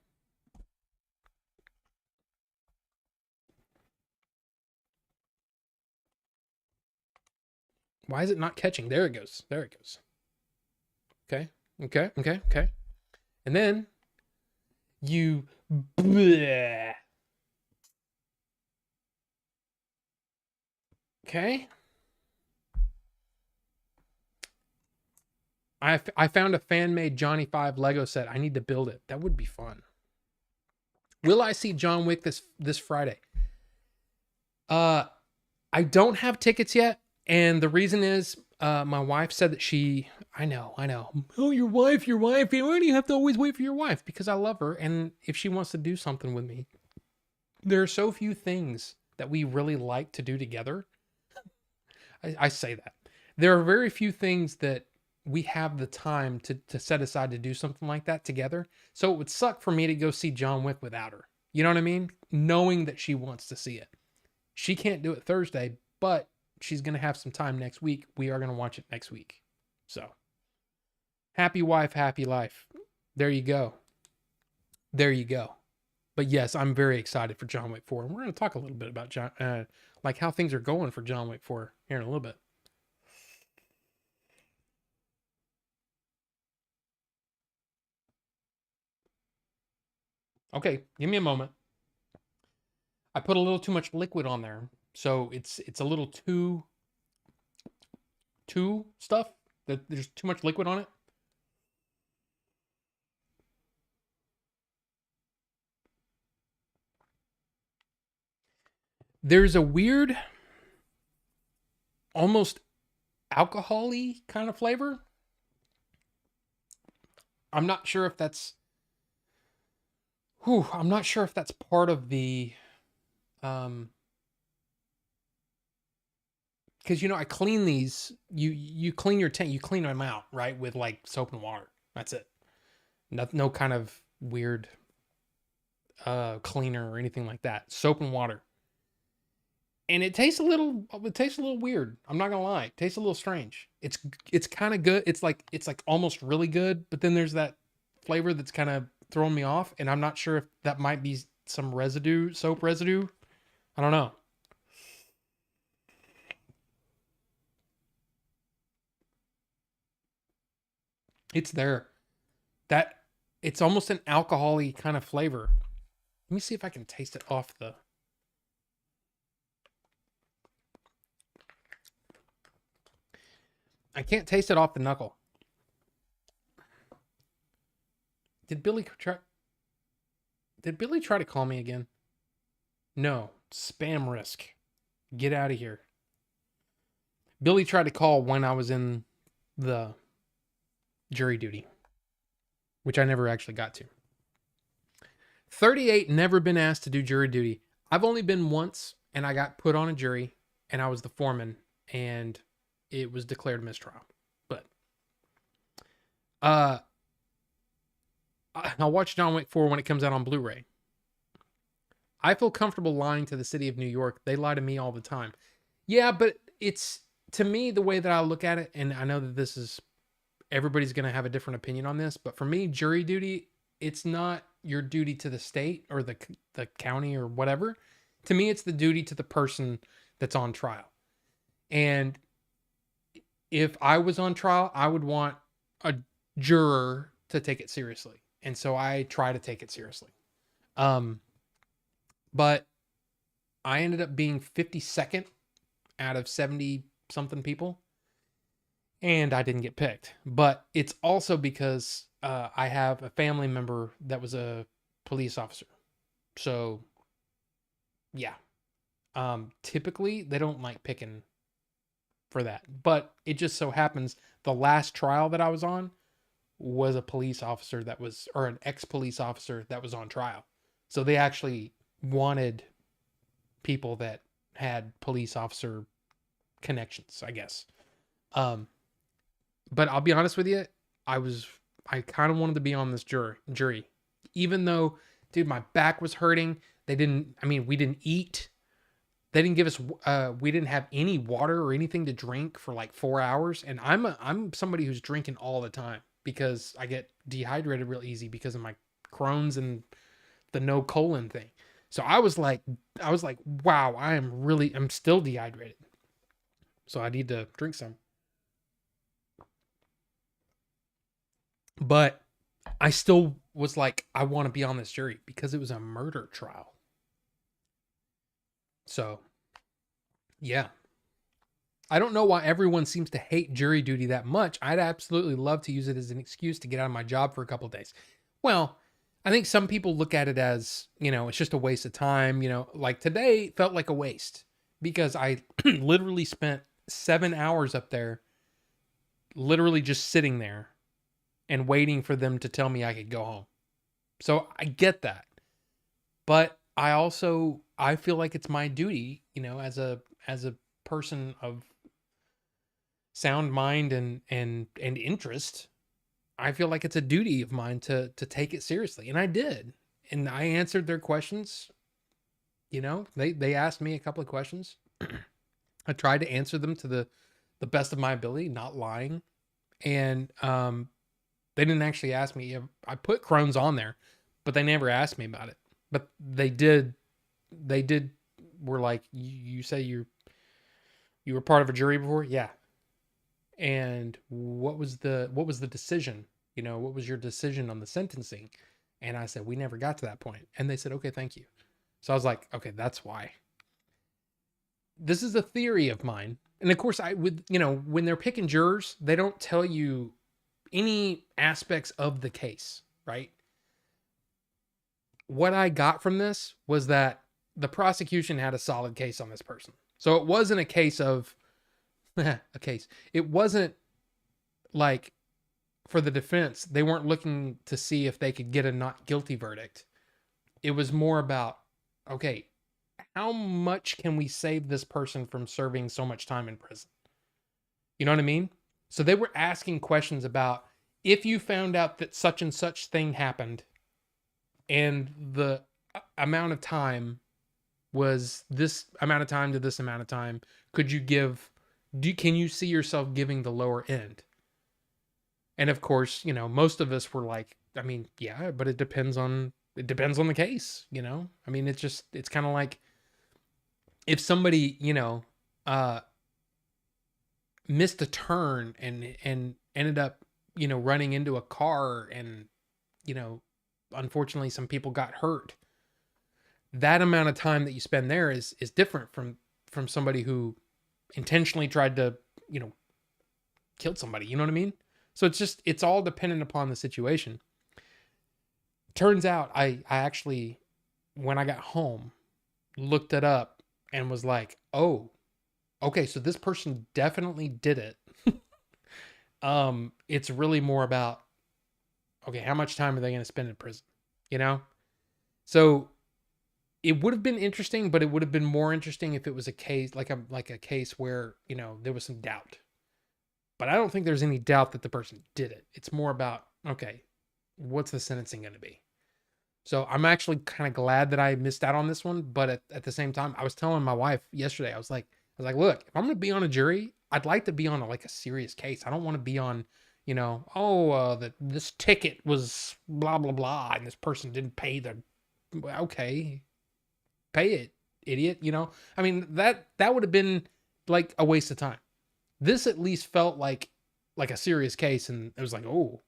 Why is it not catching? There it goes. There it goes. Okay. Okay. And then you bleh. Okay. I found a fan-made Johnny Five Lego set. I need to build it. That would be fun. Will I see John Wick this Friday? I don't have tickets yet, and the reason is my wife said that I know. Oh, your wife. Why do you have to always wait for your wife? Because I love her, and if she wants to do something with me, there are so few things that we really like to do together. I say that. There are very few things that we have the time to set aside to do something like that together. So it would suck for me to go see John Wick without her. You know what I mean? Knowing that she wants to see it. She can't do it Thursday, but she's going to have some time next week. We are going to watch it next week. So, happy wife, happy life. There you go. There you go. But yes, I'm very excited for John Wick 4. And we're going to talk a little bit about like how things are going for John Wick 4 here in a little bit. Okay, give me a moment. I put a little too much liquid on there, so it's a little too stuff. That there's too much liquid on it. There's a weird, almost alcohol-y kind of flavor. I'm not sure if that's. I'm not sure if that's part of the. Because I clean these. You clean your tank. You clean them out, right, with like soap and water. That's it. No kind of weird cleaner or anything like that. Soap and water. and it tastes a little weird. I'm not gonna lie. It tastes a little strange. It's kind of good. It's like almost really good, but then there's that flavor that's kind of throwing me off, and I'm not sure if that might be some residue, soap residue. I don't know. It's there. That it's almost an alcohol-y kind of flavor. Let me see if I can taste it off the. I can't taste it off the knuckle. Did Billy try? Did Billy try to call me again? No. Spam risk. Get out of here. Billy tried to call when I was in the jury duty, which I never actually got to. 38, never been asked to do jury duty. I've only been once, and I got put on a jury, and I was the foreman, and it was declared mistrial. But uh, I'll watch John Wick 4 when it comes out on Blu-ray. I feel comfortable lying to the city of New York. They lie to me all the time. Yeah, but it's, to me, the way that I look at it, and I know that this is, everybody's going to have a different opinion on this, but for me, jury duty, it's not your duty to the state or the county or whatever. To me, it's the duty to the person that's on trial. And if I was on trial, I would want a juror to take it seriously. And so I try to take it seriously. But I ended up being 52nd out of 70 something people. And I didn't get picked. But it's also because I have a family member that was a police officer. So, yeah. Typically, they don't like picking for that. But it just so happens the last trial that I was on was a police officer that was, or an ex-police officer that was on trial. So they actually wanted people that had police officer connections, I guess. But I'll be honest with you, I kind of wanted to be on this jury, even though, dude, my back was hurting. We didn't eat. They didn't give us, we didn't have any water or anything to drink for like 4 hours. And I'm somebody who's drinking all the time because I get dehydrated real easy because of my Crohn's and the no colon thing. So I was like, wow, I'm still dehydrated. So I need to drink some. But I still was like, I want to be on this jury because it was a murder trial. So, yeah. I don't know why everyone seems to hate jury duty that much. I'd absolutely love to use it as an excuse to get out of my job for a couple of days. Well, I think some people look at it as, it's just a waste of time. Like today felt like a waste because I literally spent 7 hours up there, literally just sitting there and waiting for them to tell me I could go home. So I get that. But I feel like it's my duty, as a person of sound mind and interest. I feel like it's a duty of mine to take it seriously. And I did. And I answered their questions. They asked me a couple of questions. I tried to answer them to the best of my ability, not lying. And they didn't actually ask me. I put Crohn's on there, but they never asked me about it. But they did. Were like, you say you were part of a jury before? Yeah. And what was the decision? What was your decision on the sentencing? And I said, we never got to that point. And they said, okay, thank you. So I was like, okay, that's why. This is a theory of mine. And of course, when they're picking jurors, they don't tell you any aspects of the case, right? What I got from this was that the prosecution had a solid case on this person. So it wasn't a case of a case. It wasn't like for the defense, they weren't looking to see if they could get a not guilty verdict. It was more about, okay, how much can we save this person from serving so much time in prison? You know what I mean? So they were asking questions about if you found out that such and such thing happened and the amount of time was this amount of time to this amount of time. Could you can you see yourself giving the lower end? And of course, most of us were like, I mean, yeah, but it depends on the case, I mean, it's kind of like if somebody, uh missed a turn and ended up, running into a car and, you know, unfortunately some people got hurt. That amount of time that you spend there is different from somebody who intentionally tried to, kill somebody, you know what I mean? So it's all dependent upon the situation. Turns out I actually, when I got home, looked it up and was like, oh, okay, so this person definitely did it. It's really more about, okay, how much time are they going to spend in prison? You know? So it would have been interesting, but it would have been more interesting if it was a case like a case where, there was some doubt. But I don't think there's any doubt that the person did it. It's more about, okay, what's the sentencing going to be? So I'm actually kind of glad that I missed out on this one, but at the same time, I was telling my wife yesterday, I was like, look, if I'm going to be on a jury, I'd like to be on a serious case. I don't want to be on, this ticket was blah, blah, blah, and this person didn't pay okay, pay it, idiot. I mean, that would have been like a waste of time. This at least felt like a serious case, and it was like, oh,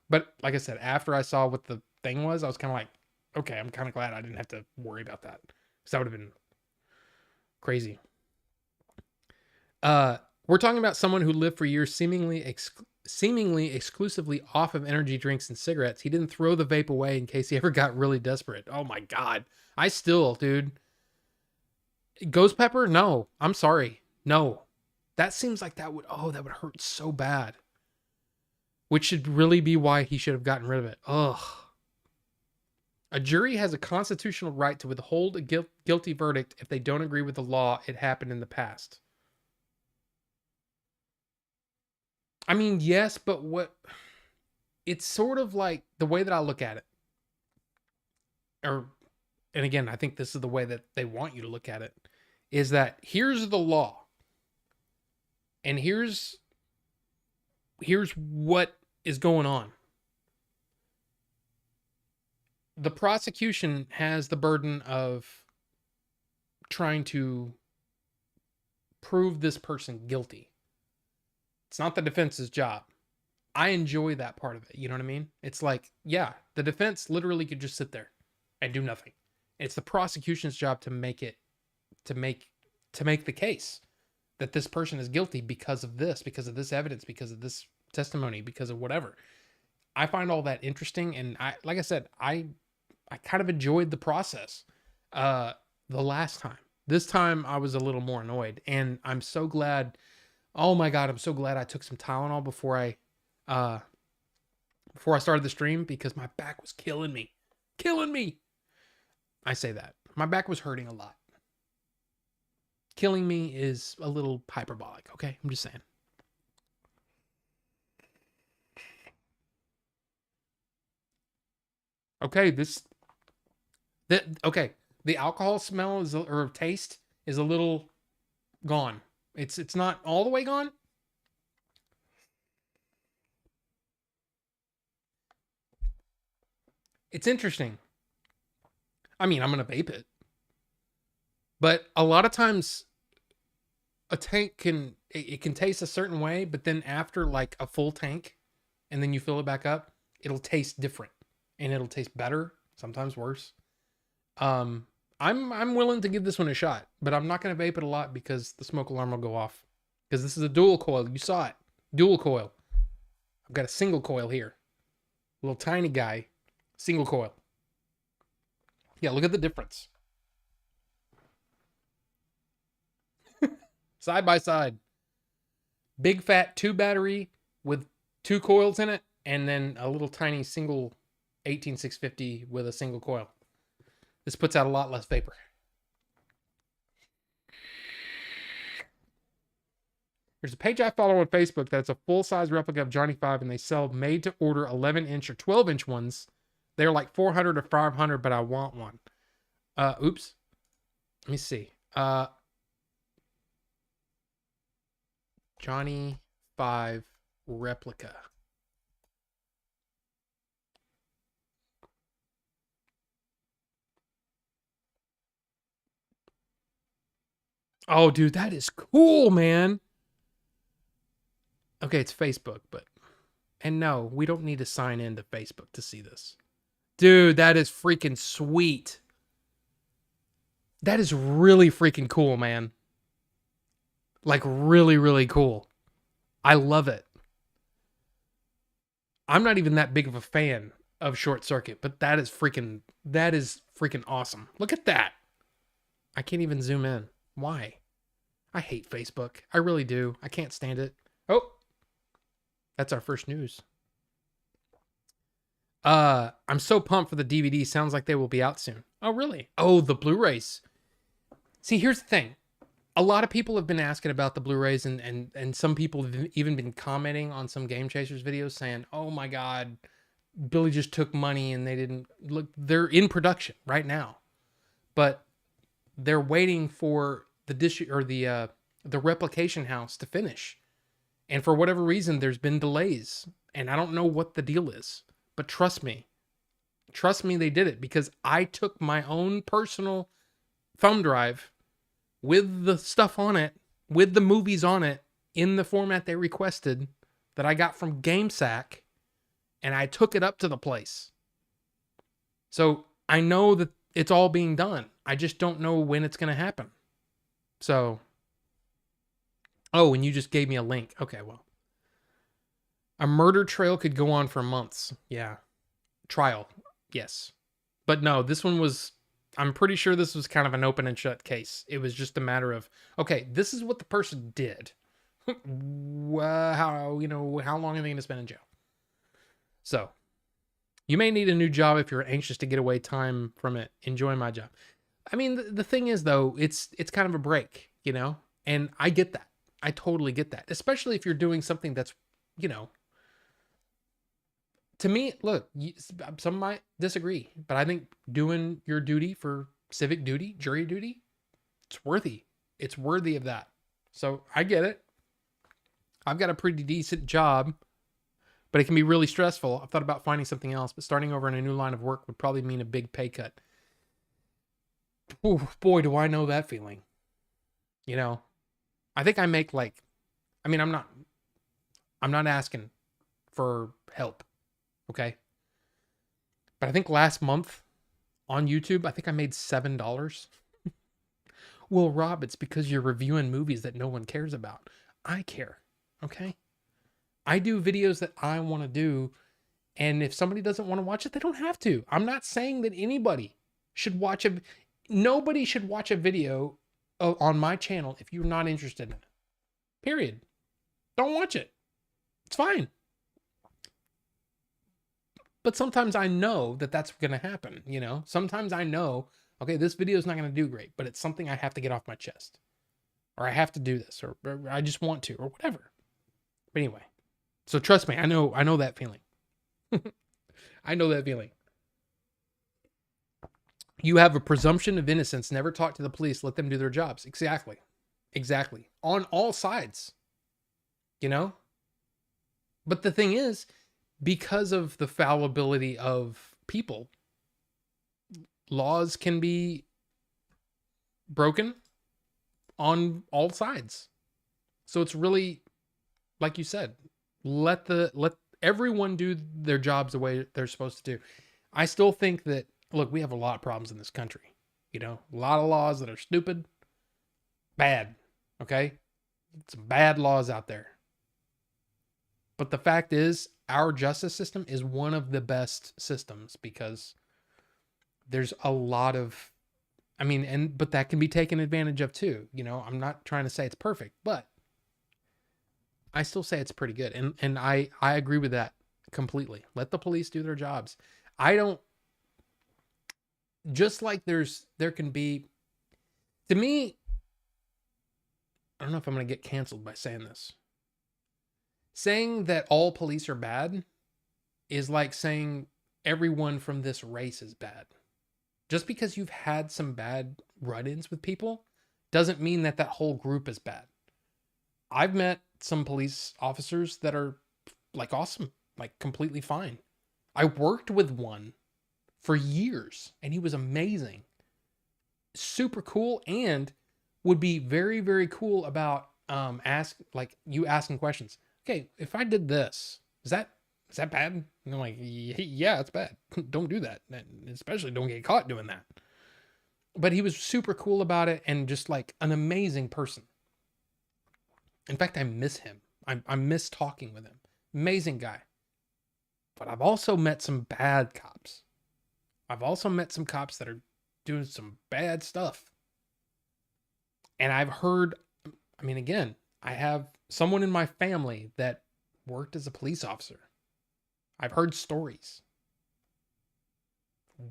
but like I said, after I saw what the thing was, I was kind of like, okay, I'm kind of glad I didn't have to worry about that, because that would have been crazy. We're talking about someone who lived for years seemingly exclusively off of energy drinks and cigarettes. He didn't throw the vape away in case he ever got really desperate. Oh my God. I still, dude. Ghost pepper? No. I'm sorry. No. That seems like that would hurt so bad. Which should really be why he should have gotten rid of it. Ugh. A jury has a constitutional right to withhold a guilty verdict if they don't agree with the law it happened in the past. I mean, yes, but it's sort of like the way that I look at it. And again, I think this is the way that they want you to look at it, is that here's the law. And here's what is going on. The prosecution has the burden of trying to prove this person guilty. It's not the defense's job. I enjoy that part of it. You know what I mean? It's like, yeah, the defense literally could just sit there and do nothing. It's the prosecution's job to make the case that this person is guilty because of this evidence, because of this testimony, because of whatever. I find all that interesting, and like I said, I kind of enjoyed the process. The last time. This time I was a little more annoyed, and I'm so glad. Oh my God, I'm so glad I took some Tylenol before I started the stream, because my back was killing me. Killing me. I say that. My back was hurting a lot. Killing me is a little hyperbolic, okay? I'm just saying. Okay, the alcohol smell or taste is a little gone. It's not all the way gone. It's interesting. I mean, I'm going to vape it. But a lot of times a tank can taste a certain way, but then after like a full tank and then you fill it back up, it'll taste different, and it'll taste better, sometimes worse. I'm willing to give this one a shot, but I'm not going to vape it a lot because the smoke alarm will go off. Because this is a dual coil. You saw it. Dual coil. I've got a single coil here. A little tiny guy. Single coil. Yeah, look at the difference. Side by side. Big fat 2 battery with 2 coils in it, and then a little tiny single 18650 with a single coil. This puts out a lot less vapor. There's a page I follow on Facebook that's a full-size replica of Johnny 5, and they sell made-to-order 11-inch or 12-inch ones. They're like $400 or $500, but I want one. Oops. Let me see. Johnny 5 replica. Oh, dude, that is cool, man. Okay, it's Facebook, but and no, we don't need to sign into Facebook to see this. Dude, that is freaking sweet. That is really freaking cool, man. Like really, really cool. I love it. I'm not even that big of a fan of Short Circuit, but that is freaking awesome. Look at that. I can't even zoom in. Why? I hate Facebook. I really do. I can't stand it. Oh, that's our first news. I'm so pumped for the DVD. Sounds like they will be out soon. Oh, really? Oh, the Blu-rays. See, here's the thing. A lot of people have been asking about the Blu-rays, and some people have even been commenting on some Game Chasers videos saying, "Oh my God, Billy just took money and they didn't look." They're in production right now, but they're waiting for the dish or the replication house to finish, and for whatever reason, there's been delays, and I don't know what the deal is. But trust me, they did it because I took my own personal thumb drive with the stuff on it, with the movies on it, in the format they requested that I got from GameSack, and I took it up to the place. So I know that it's all being done. I just don't know when it's going to happen. So, oh, and you just gave me a link. Okay, well. A murder trail could go on for months. Yeah. Trial. Yes. But no, this one was, I'm pretty sure this was kind of an open and shut case. It was just a matter of, okay, this is what the person did. How long are they going to spend in jail? So, you may need a new job if you're anxious to get away time from it. Enjoy my job. I mean, the thing is though, it's kind of a break, and I get that. I totally get that, especially if you're doing something that's, to me, look, some might disagree, but I think doing your duty for civic duty, jury duty, it's worthy. It's worthy of that. So I get it. I've got a pretty decent job, but it can be really stressful. I've thought about finding something else, but starting over in a new line of work would probably mean a big pay cut. Ooh, boy, do I know that feeling. I think I make I'm not asking for help. Okay. But I think last month on YouTube, I think I made $7. Well, Rob, it's because you're reviewing movies that no one cares about. I care. Okay. I do videos that I want to do. And if somebody doesn't want to watch it, they don't have to. I'm not saying that anybody should watch nobody should watch a video on my channel if you're not interested in it. Period. Don't watch it. It's fine. But sometimes I know that that's going to happen, Sometimes I know, okay, this video is not going to do great, but it's something I have to get off my chest. Or I have to do this, or I just want to, or whatever. But anyway, so trust me, I know that feeling. I know that feeling. You have a presumption of innocence. Never talk to the police. Let them do their jobs. Exactly. On all sides, But the thing is, because of the fallibility of people, laws can be broken on all sides. So it's really, like you said, let everyone do their jobs the way they're supposed to do. I still think that, look, we have a lot of problems in this country. A lot of laws that are stupid, bad. Okay? Some bad laws out there. But the fact is, our justice system is one of the best systems because there's a lot of, but that can be taken advantage of too. I'm not trying to say it's perfect, but I still say it's pretty good. And I agree with that completely. Let the police do their jobs. Just like there can be, to me, I don't know if I'm going to get canceled by saying this. Saying that all police are bad is like saying everyone from this race is bad. Just because you've had some bad run-ins with people doesn't mean that that whole group is bad. I've met some police officers that are like awesome, like completely fine. I worked with one for years and he was amazing. Super cool, and would be very, very cool about you asking questions. Okay, if I did this, is that bad? And I'm like, yeah, it's bad. Don't do that. Especially don't get caught doing that. But he was super cool about it and just like an amazing person. In fact, I miss him. I miss talking with him. Amazing guy. But I've also met some bad cops. I've also met some cops that are doing some bad stuff. And I've heard, I mean, again, I have someone in my family that worked as a police officer. I've heard stories.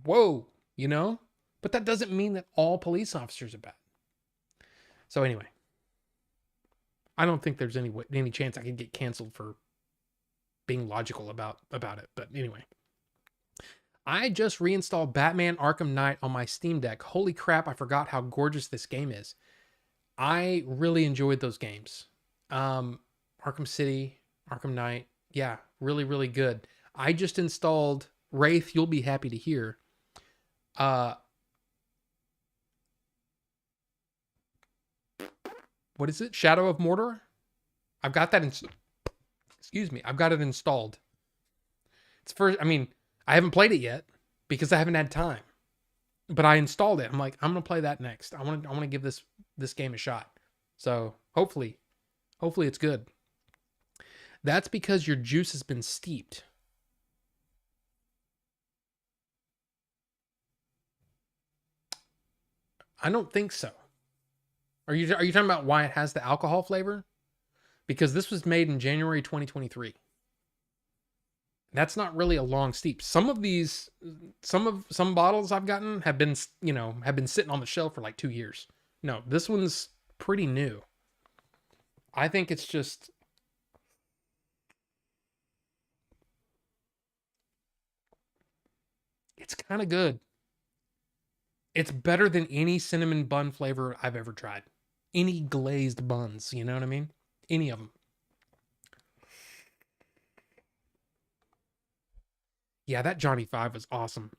Whoa, you know? But that doesn't mean that all police officers are bad. So anyway, I don't think there's any chance I could get canceled for being logical about it. But anyway, I just reinstalled Batman Arkham Knight on my Steam Deck. Holy crap, I forgot how gorgeous this game is. I really enjoyed those games. Arkham City, Arkham Knight. Yeah, really, really good. I just installed Wraith. You'll be happy to hear. What is it? Shadow of Mordor? I've got that I've got it installed. I haven't played it yet because I haven't had time. But I installed it. I'm like, I'm gonna play that next. I want to give this game a shot. So hopefully it's good. That's because your juice has been steeped. I don't think so. Are you talking about why it has the alcohol flavor? Because this was made in January 2023. That's not really a long steep. Some bottles I've gotten have been sitting on the shelf for like 2 years. No, this one's pretty new. I think it's just it's kind of good. It's better than any cinnamon bun flavor I've ever tried. Any glazed buns, you know what I mean? Any of them. Yeah, that Johnny 5 was awesome.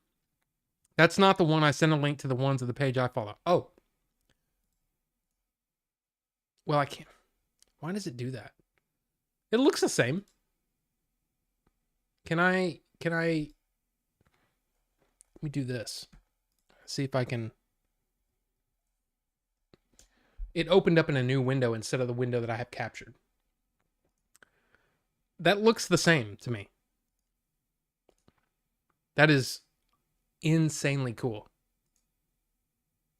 That's not the one I sent a link to the ones of the page I follow. Oh. Well, I can't. Why does it do that? It looks the same. Can I let me do this. See if I can. It opened up in a new window instead of the window that I have captured. That looks the same to me. That is insanely cool.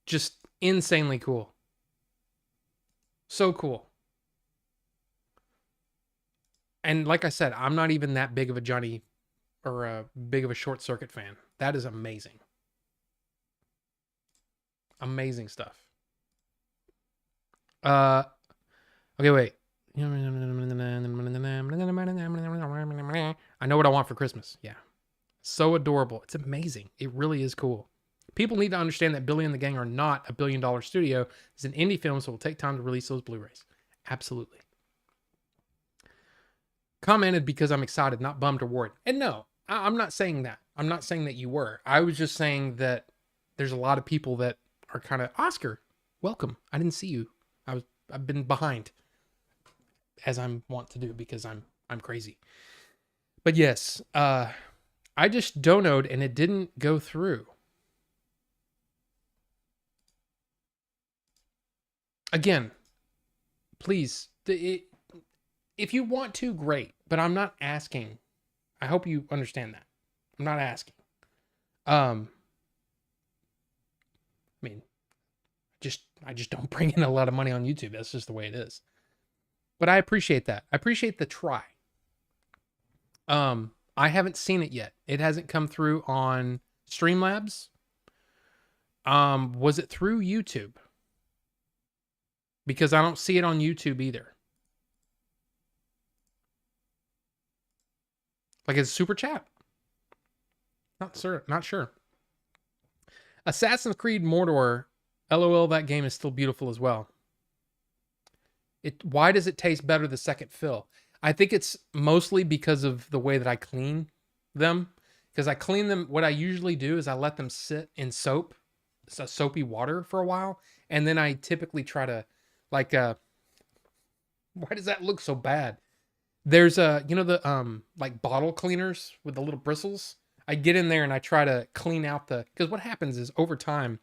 Just insanely cool. So cool. And like I said, I'm not even that big of a Johnny or a big of a Short Circuit fan. That is amazing. Amazing stuff. Okay, wait. I know what I want for Christmas. Yeah. So adorable. It's amazing. It really is cool. People need to understand that Billy and the Gang are not a billion-dollar studio. It's an indie film, so it will take time to release those Blu-rays. Absolutely. Commented because I'm excited, not bummed or worried. And no, I'm not saying that. I'm not saying that you were. I was just saying that there's a lot of people that are kind of, Oscar, welcome. I didn't see you. I've been behind, as I'm wont to do because I'm crazy. But yes, I just donoed and it didn't go through. Again, please, if you want to, great. But I'm not asking. I hope you understand that. I'm not asking. I just don't bring in a lot of money on YouTube. That's just the way it is. But I appreciate that. I appreciate the try. I haven't seen it yet. It hasn't come through on Streamlabs. Was it through YouTube? Because I don't see it on YouTube either. Like it's super chat. Not sure. Assassin's Creed Mordor LOL, that game is still beautiful as well. Why does it taste better the second fill? I think it's mostly because of the way that I clean them. Because I clean them, what I usually do is I let them sit in soap, so soapy water for a while, and then I typically try to, like, why does that look so bad? There's the like bottle cleaners with the little bristles. I get in there and I try to clean out because what happens is over time,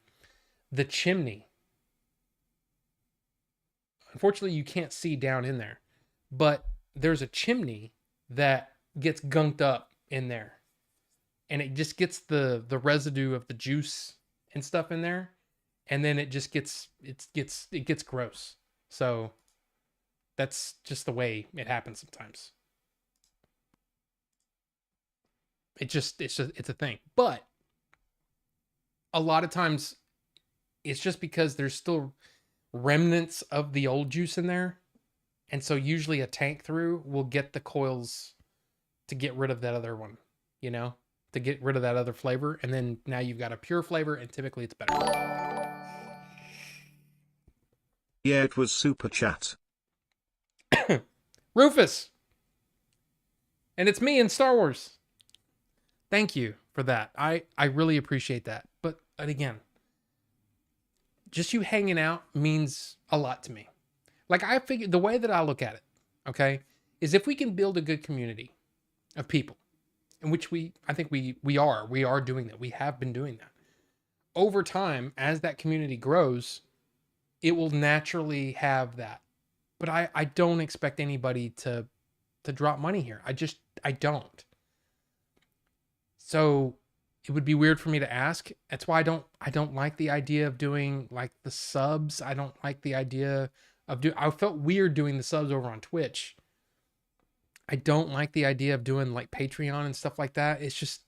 the chimney, unfortunately you can't see down in there, but there's a chimney that gets gunked up in there, and it just gets the residue of the juice and stuff in there, and then it gets gross. So that's just the way it happens sometimes. It's a thing. But a lot of times it's just because there's still remnants of the old juice in there. And so usually a tank through will get the coils to get rid of that other one, you know, to get rid of that other flavor. And then now you've got a pure flavor, and typically it's better. Yeah, it was super chat. Rufus. And it's me in Star Wars. Thank you for that. I really appreciate that. But again, just you hanging out means a lot to me. Like, I figure the way that I look at it, okay, is if we can build a good community of people, in which I think we are doing that. We have been doing that. Over time, as that community grows, it will naturally have that. But I don't expect anybody to drop money here. I don't. So it would be weird for me to ask. That's why I don't like the idea of doing like the subs. I don't like the idea of I felt weird doing the subs over on Twitch. I don't like the idea of doing like Patreon and stuff like that. It's just,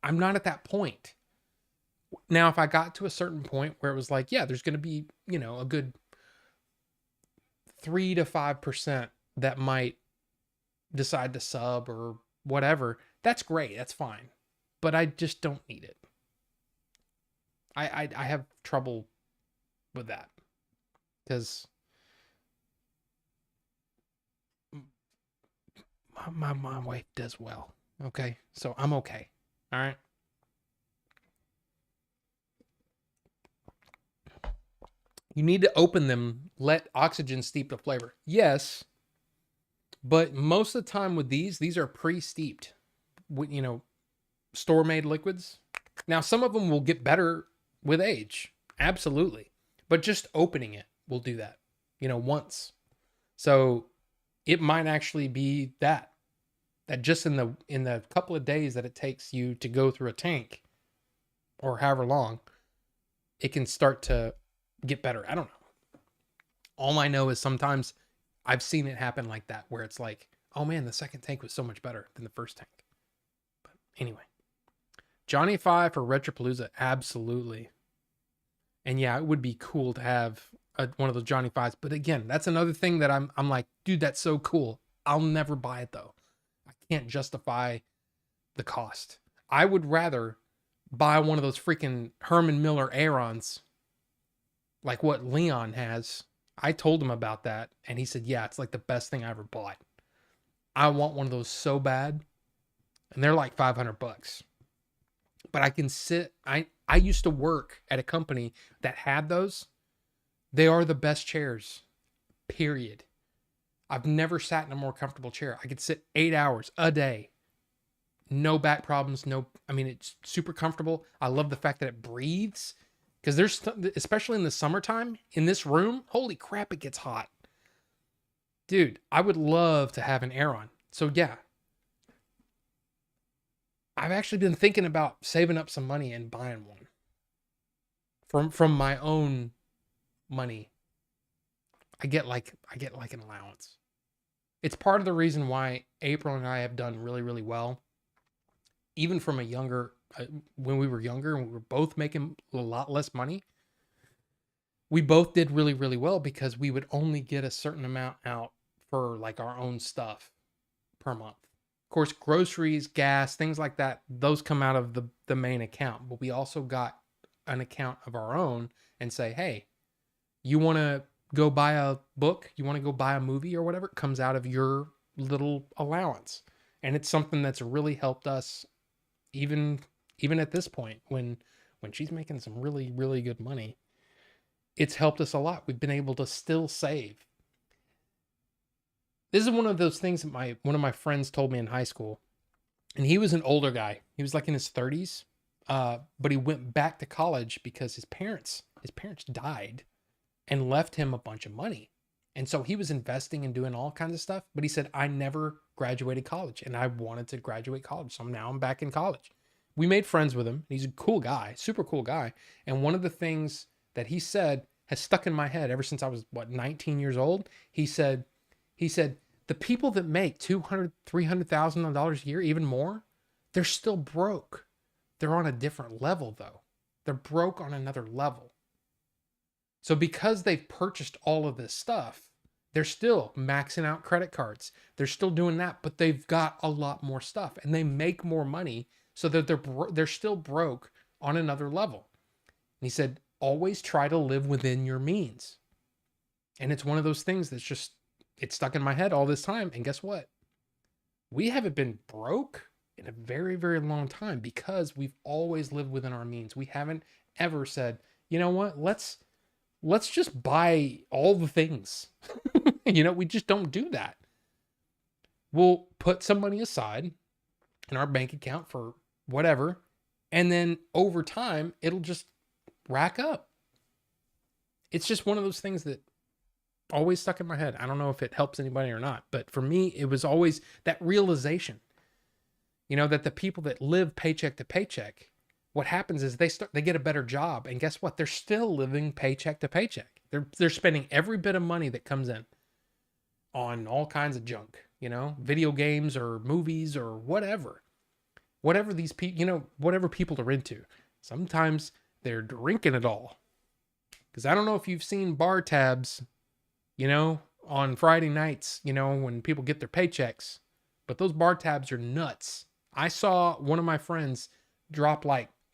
I'm not at that point. Now, if I got to a certain point where it was like, yeah, there's going to be, a good 3 to 5% that might decide to sub or whatever, that's great. That's fine. But I just don't need it. I have trouble with that because my wife does well. Okay. So I'm okay. All right. You need to open them, let oxygen steep the flavor. Yes. But most of the time with these are pre-steeped, store-made liquids. Now, some of them will get better with age. Absolutely. But just opening it will do that, once. So it might actually be that just in the couple of days that it takes you to go through a tank or however long, it can start to get better. I don't know. All I know is sometimes I've seen it happen like that, where it's like, oh man, the second tank was so much better than the first tank. But anyway, Johnny 5 for Retropalooza, absolutely. And yeah, it would be cool to have one of those Johnny 5s. But again, that's another thing that I'm like, dude, that's so cool. I'll never buy it though. I can't justify the cost. I would rather buy one of those freaking Herman Miller Aerons, like what Leon has. I told him about that, and he said, yeah, it's like the best thing I ever bought. I want one of those so bad, and they're like $500. But I can sit, I used to work at a company that had those. They are the best chairs, period. I've never sat in a more comfortable chair. I could sit 8 hours a day. No back problems, it's super comfortable. I love the fact that it breathes. Because there's, especially in the summertime, in this room, holy crap, it gets hot. Dude, I would love to have an Aeron. So yeah, I've actually been thinking about saving up some money and buying one. From my own money. I get like an allowance. It's part of the reason why April and I have done really, really well. Even from when we were younger and we were both making a lot less money, we both did really, really well because we would only get a certain amount out for like our own stuff per month. Of course, groceries, gas, things like that, those come out of the main account, but we also got an account of our own and say, hey, you want to go buy a book? You want to go buy a movie or whatever? It comes out of your little allowance. And it's something that's really helped us even at this point when she's making some really, really good money. It's helped us a lot. We've been able to still save. This is one of those things that one of my friends told me in high school. And he was an older guy. He was like in his 30s. But he went back to college because his parents died and left him a bunch of money. And so he was investing and doing all kinds of stuff. But he said, I never graduated college and I wanted to graduate college. So now I'm back in college. We made friends with him. He's a cool guy, super cool guy. And one of the things that he said has stuck in my head ever since I was, 19 years old. He said, the people that make $200,000, $300,000 a year, even more, they're still broke. They're on a different level though. They're broke on another level. So because they've purchased all of this stuff, they're still maxing out credit cards. They're still doing that, but they've got a lot more stuff and they make more money so that they're still broke on another level. And he said, always try to live within your means. And it's one of those things that's just, it's stuck in my head all this time. And guess what? We haven't been broke in a very, very long time because we've always lived within our means. We haven't ever said, you know what, let's just buy all the things. We just don't do that. We'll put some money aside in our bank account for whatever. And then over time, it'll just rack up. It's just one of those things that always stuck in my head. I don't know if it helps anybody or not, but for me, it was always that realization, that the people that live paycheck to paycheck, what happens is they get a better job. And guess what? They're still living paycheck to paycheck. They're spending every bit of money that comes in on all kinds of junk, video games or movies or whatever these people, whatever people are into. Sometimes they're drinking it all. Cause I don't know if you've seen bar tabs, on Friday nights, when people get their paychecks, but those bar tabs are nuts. I saw one of my friends drop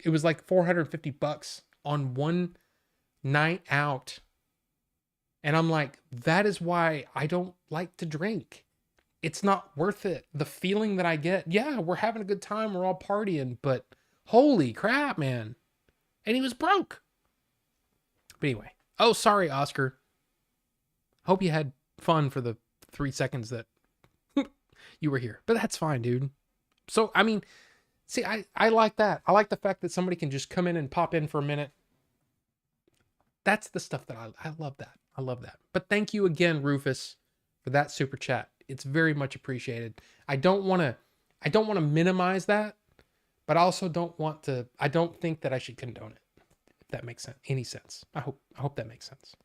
it was like $450 on one night out. And I'm like, that is why I don't like to drink. It's not worth it. The feeling that I get, yeah, we're having a good time. We're all partying, but holy crap, man. And he was broke. But anyway. Oh, sorry, Oscar. Hope you had fun for the 3 seconds that you were here. But that's fine, dude. So, I mean, see, I like that. I like the fact that somebody can just come in and pop in for a minute. That's the stuff that I love that. I love that. But thank you again, Rufus, for that super chat. It's very much appreciated. I don't want to minimize that, but I also I don't think that I should condone it. If that makes any sense. I hope that makes sense.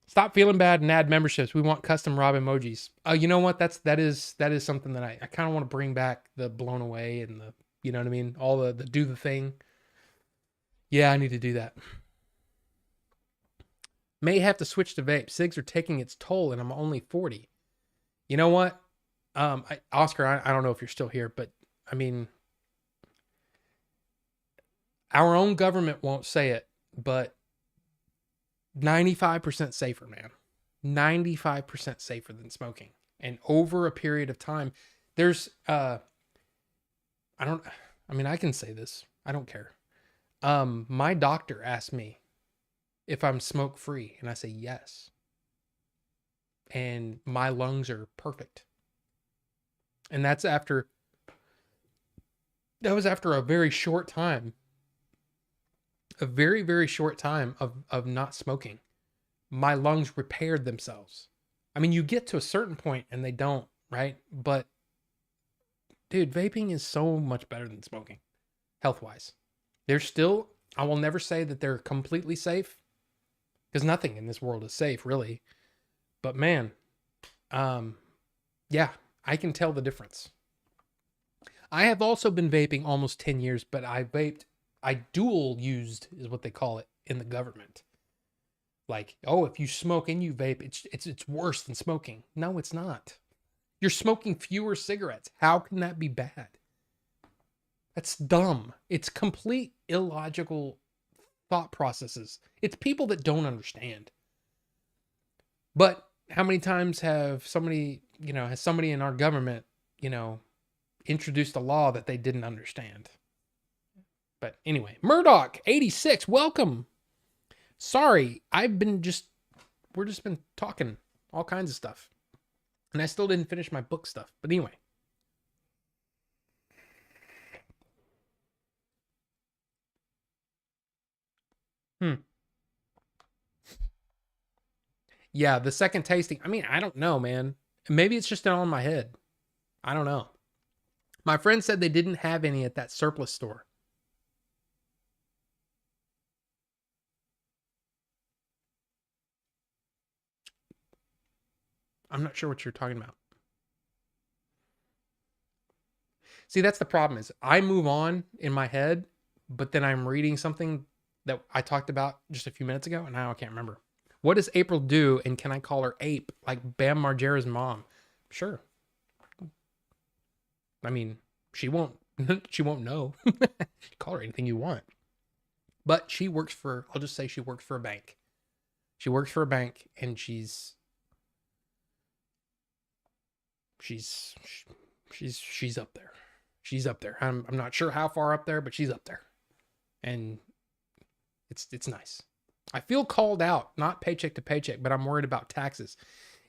Stop feeling bad and add memberships. We want custom Rob emojis. You know what? That is something that I kind of want to bring back, the blown away and the, you know what I mean? All the do the thing. Yeah, I need to do that. May have to switch to vape. Cigs are taking its toll and I'm only 40. You know what? Oscar, I don't know if you're still here, but I mean, our own government won't say it, but 95% safer, man. 95% safer than smoking. And over a period of time, there's, I can say this. I don't care. My doctor asked me if I'm smoke free, and I say yes. And my lungs are perfect. And that was after a very short time. A very, very short time of not smoking. My lungs repaired themselves. I mean, you get to a certain point and they don't, right? But dude, vaping is so much better than smoking, health-wise. I will never say that they're completely safe, because nothing in this world is safe, really. But man, yeah, I can tell the difference. I have also been vaping almost 10 years, but I dual used is what they call it in the government. Like, oh, if you smoke and you vape, it's worse than smoking. No, it's not. You're smoking fewer cigarettes. How can that be bad? That's dumb. It's complete illogical thought processes. It's people that don't understand. But how many times have has somebody in our government, introduced a law that they didn't understand? But anyway, Murdoch 86, welcome. Sorry, we're just been talking all kinds of stuff. And I still didn't finish my book stuff. But anyway. Yeah, the second tasting. I mean, I don't know, man. Maybe it's just on my head. I don't know. My friend said they didn't have any at that surplus store. I'm not sure what you're talking about. See, that's the problem is I move on in my head, but then I'm reading something that I talked about just a few minutes ago, and now I can't remember. What does April do, and can I call her Ape, like Bam Margera's mom? Sure. I mean, she won't know. Call her anything you want. But I'll just say she works for a bank. She works for a bank, and she's up there. She's up there. I'm not sure how far up there, but she's up there. And it's nice. I feel called out, not paycheck to paycheck, but I'm worried about taxes.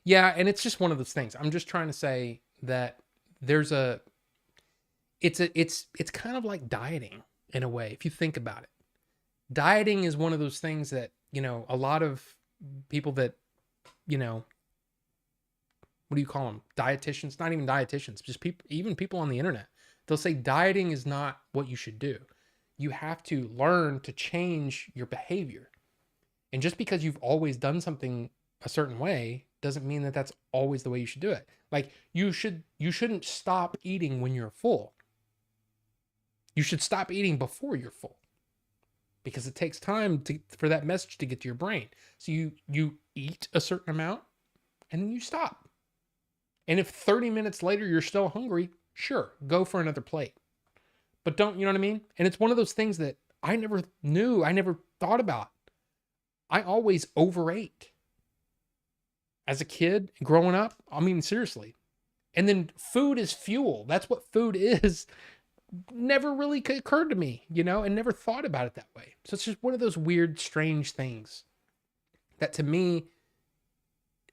Yeah, and it's just one of those things. I'm just trying to say that it's kind of like dieting in a way, if you think about it. Dieting is one of those things that, a lot of people that, what do you call them? Dietitians, not even dietitians, just even people on the internet. They'll say dieting is not what you should do. You have to learn to change your behavior. And just because you've always done something a certain way doesn't mean that that's always the way you should do it. Like you shouldn't stop eating when you're full. You should stop eating before you're full, because it takes time for that message to get to your brain. So you eat a certain amount and then you stop. And if 30 minutes later you're still hungry, sure, go for another plate. But don't, you know what I mean? And it's one of those things that I never knew, I never thought about. I always overate. As a kid, growing up, I mean, seriously. And then food is fuel. That's what food is. Never really occurred to me, and never thought about it that way. So it's just one of those weird, strange things that to me,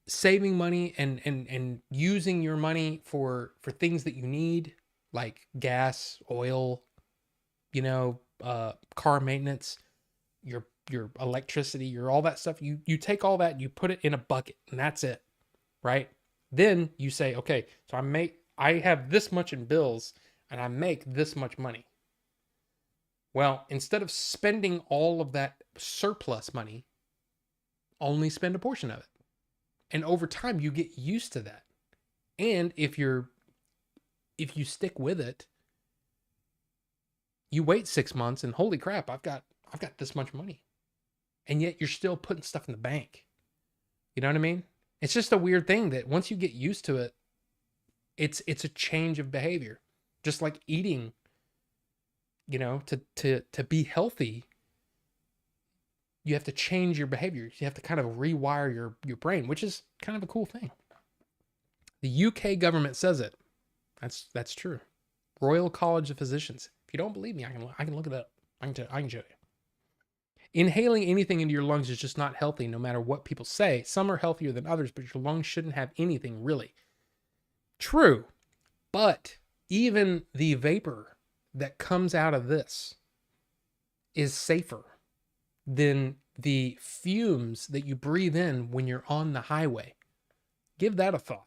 saving money and using your money for things that you need, like gas, oil, car maintenance, your electricity, your all that stuff, you take all that and you put it in a bucket, and that's it, right? Then you say, okay, so I have this much in bills and I make this much money. Well, instead of spending all of that surplus money, only spend a portion of it. And over time you get used to that. And if you stick with it, you wait 6 months and holy crap, I've got this much money. And yet you're still putting stuff in the bank. You know what I mean? It's just a weird thing that once you get used to it, it's a change of behavior. Just like eating, to be healthy, you have to change your behavior. You have to kind of rewire your brain, which is kind of a cool thing. The UK government says it. That's true. Royal College of Physicians. If you don't believe me, I can look it up. I can show you. Inhaling anything into your lungs is just not healthy, no matter what people say. Some are healthier than others, but your lungs shouldn't have anything, really. True, but even the vapor that comes out of this is safer than the fumes that you breathe in when you're on the highway. Give that a thought.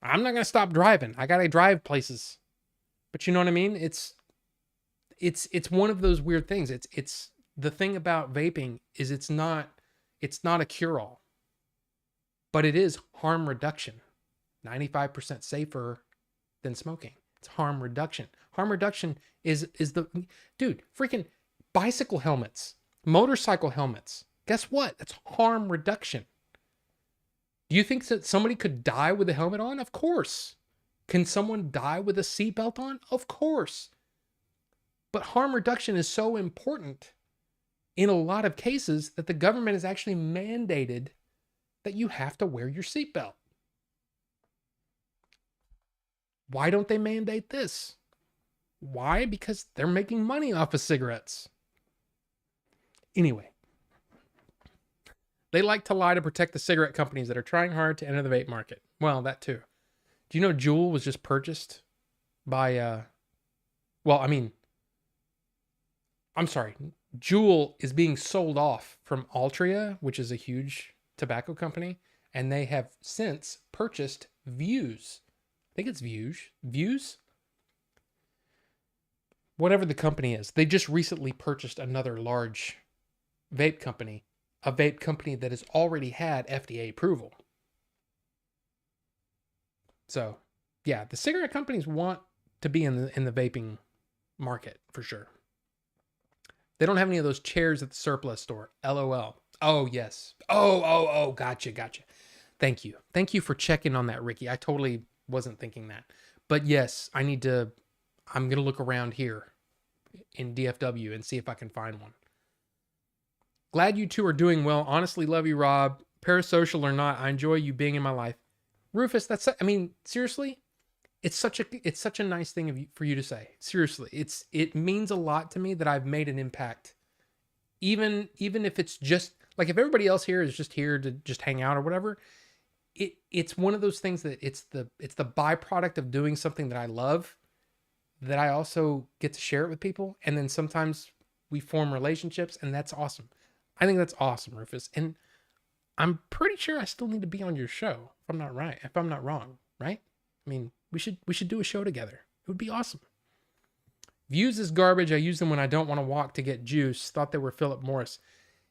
I'm not going to stop driving. I got to drive places. But you know what I mean? It's one of those weird things. It's the thing about vaping is it's not a cure-all, but it is harm reduction. 95% safer than smoking. It's harm reduction. Harm reduction is freaking bicycle helmets, motorcycle helmets. Guess what? That's harm reduction. Do you think that somebody could die with a helmet on? Of course. Can someone die with a seatbelt on? Of course. But harm reduction is so important in a lot of cases that the government has actually mandated that you have to wear your seatbelt. Why don't they mandate this? Why? Because they're making money off of cigarettes. Anyway, they like to lie to protect the cigarette companies that are trying hard to enter the vape market. Well, that too. Do you know Juul was just purchased by, I'm sorry. Juul is being sold off from Altria, which is a huge tobacco company, and they have since purchased Views. I think it's Views? Whatever the company is. They just recently purchased another large vape company, a vape company that has already had FDA approval. So, yeah, the cigarette companies want to be in the vaping market for sure. They don't have any of those chairs at the surplus store. LOL. Oh, yes. Oh, gotcha. Thank you. Thank you for checking on that, Ricky. I totally wasn't thinking that. But yes, I'm going to look around here in DFW and see if I can find one. Glad you two are doing well. Honestly, love you, Rob. Parasocial or not, I enjoy you being in my life. Rufus, seriously, it's such a nice thing for you to say. Seriously, it means a lot to me that I've made an impact. Even if it's just like, if everybody else here is just here to just hang out or whatever, it's one of those things that it's the byproduct of doing something that I love, that I also get to share it with people, and then sometimes we form relationships, and that's awesome. I think that's awesome, Rufus, and I'm pretty sure I still need to be on your show if I'm not wrong, right? I mean, we should do a show together. It would be awesome. Views is garbage. I use them when I don't want to walk to get juice. Thought they were Philip Morris.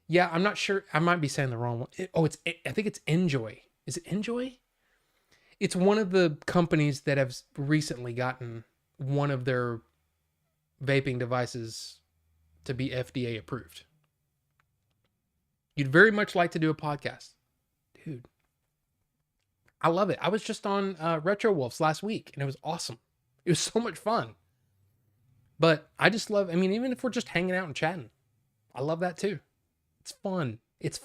Yeah, I'm not sure. I might be saying the wrong one. I think it's Enjoy. Is it Enjoy? It's one of the companies that have recently gotten one of their vaping devices to be FDA approved. You'd very much like to do a podcast. Dude, I love it. I was just on Retro Wolves last week, and it was awesome. It was so much fun. But I just love, even if we're just hanging out and chatting, I love that too. It's fun. It's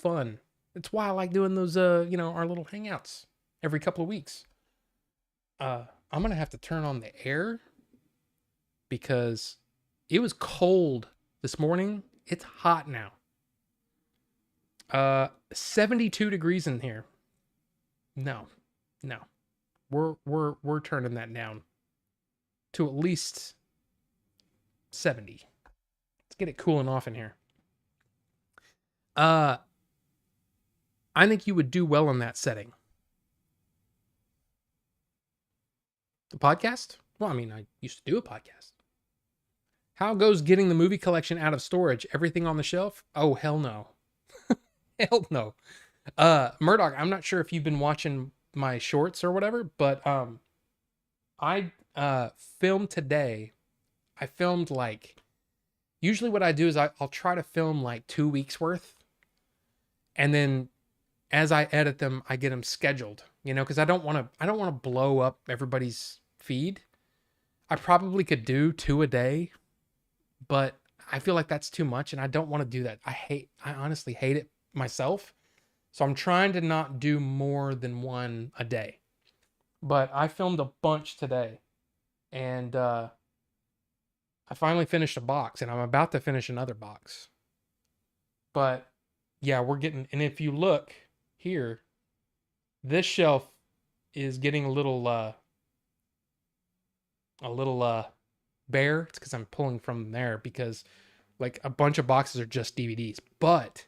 why I like doing those, our little hangouts every couple of weeks. I'm going to have to turn on the air because it was cold this morning. It's hot now. 72 degrees in here. No. We're turning that down to at least 70. Let's get it cooling off in here. I think you would do well in that setting. The podcast? Well, I used to do a podcast. How goes getting the movie collection out of storage? Everything on the shelf? Oh, hell no. Hell no. Murdoch, I'm not sure if you've been watching my shorts or whatever, but I filmed today. I filmed usually what I do is I'll try to film 2 weeks worth. And then as I edit them, I get them scheduled, because I don't want to blow up everybody's feed. I probably could do 2 a day, but I feel like that's too much, and I don't want to do that. I honestly hate it myself. So I'm trying to not do more than 1 a day. But I filmed a bunch today, and I finally finished a box, and I'm about to finish another box. But yeah, we're getting, and if you look here, this shelf is getting a little bare. It's because I'm pulling from there, because a bunch of boxes are just DVDs. But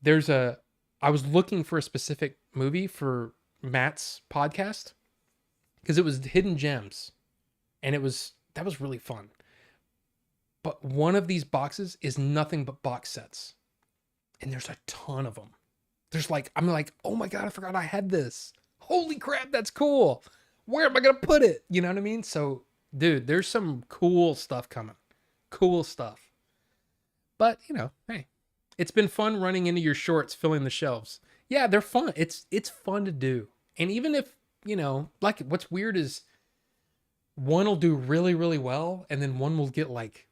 I was looking for a specific movie for Matt's podcast because it was Hidden Gems, and that was really fun. But one of these boxes is nothing but box sets, and there's a ton of them. I'm like, oh my God, I forgot I had this. Holy crap, that's cool. Where am I going to put it? You know what I mean? So, dude, there's some cool stuff coming. Cool stuff. But, hey, it's been fun running into your shorts, filling the shelves. Yeah, they're fun. It's fun to do. And even if like what's weird is one will do really, really well, and then one will get like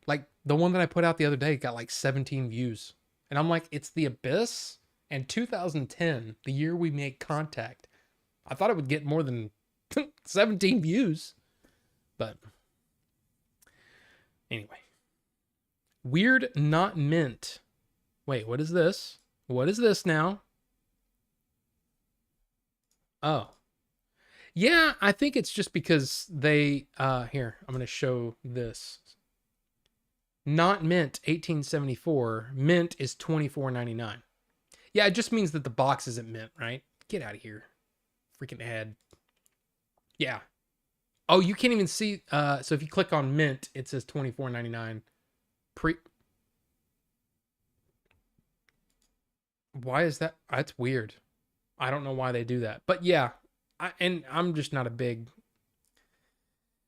the one that I put out the other day got like 17 views. And I'm like, it's The Abyss and 2010, the year we made contact. I thought it would get more than 17 views. But anyway. Weird Not Mint. Wait, what is this? What is this now? Oh. Yeah, I think it's just because they here, I'm going to show this. Not mint 1874, mint is 24.99. Yeah, it just means that the box isn't mint, right? Get out of here. Freaking ad. Yeah. Oh, you can't even see so if you click on mint, it says 24.99. Why is that? That's weird. I don't know why they do that. But yeah, I'm just not a big.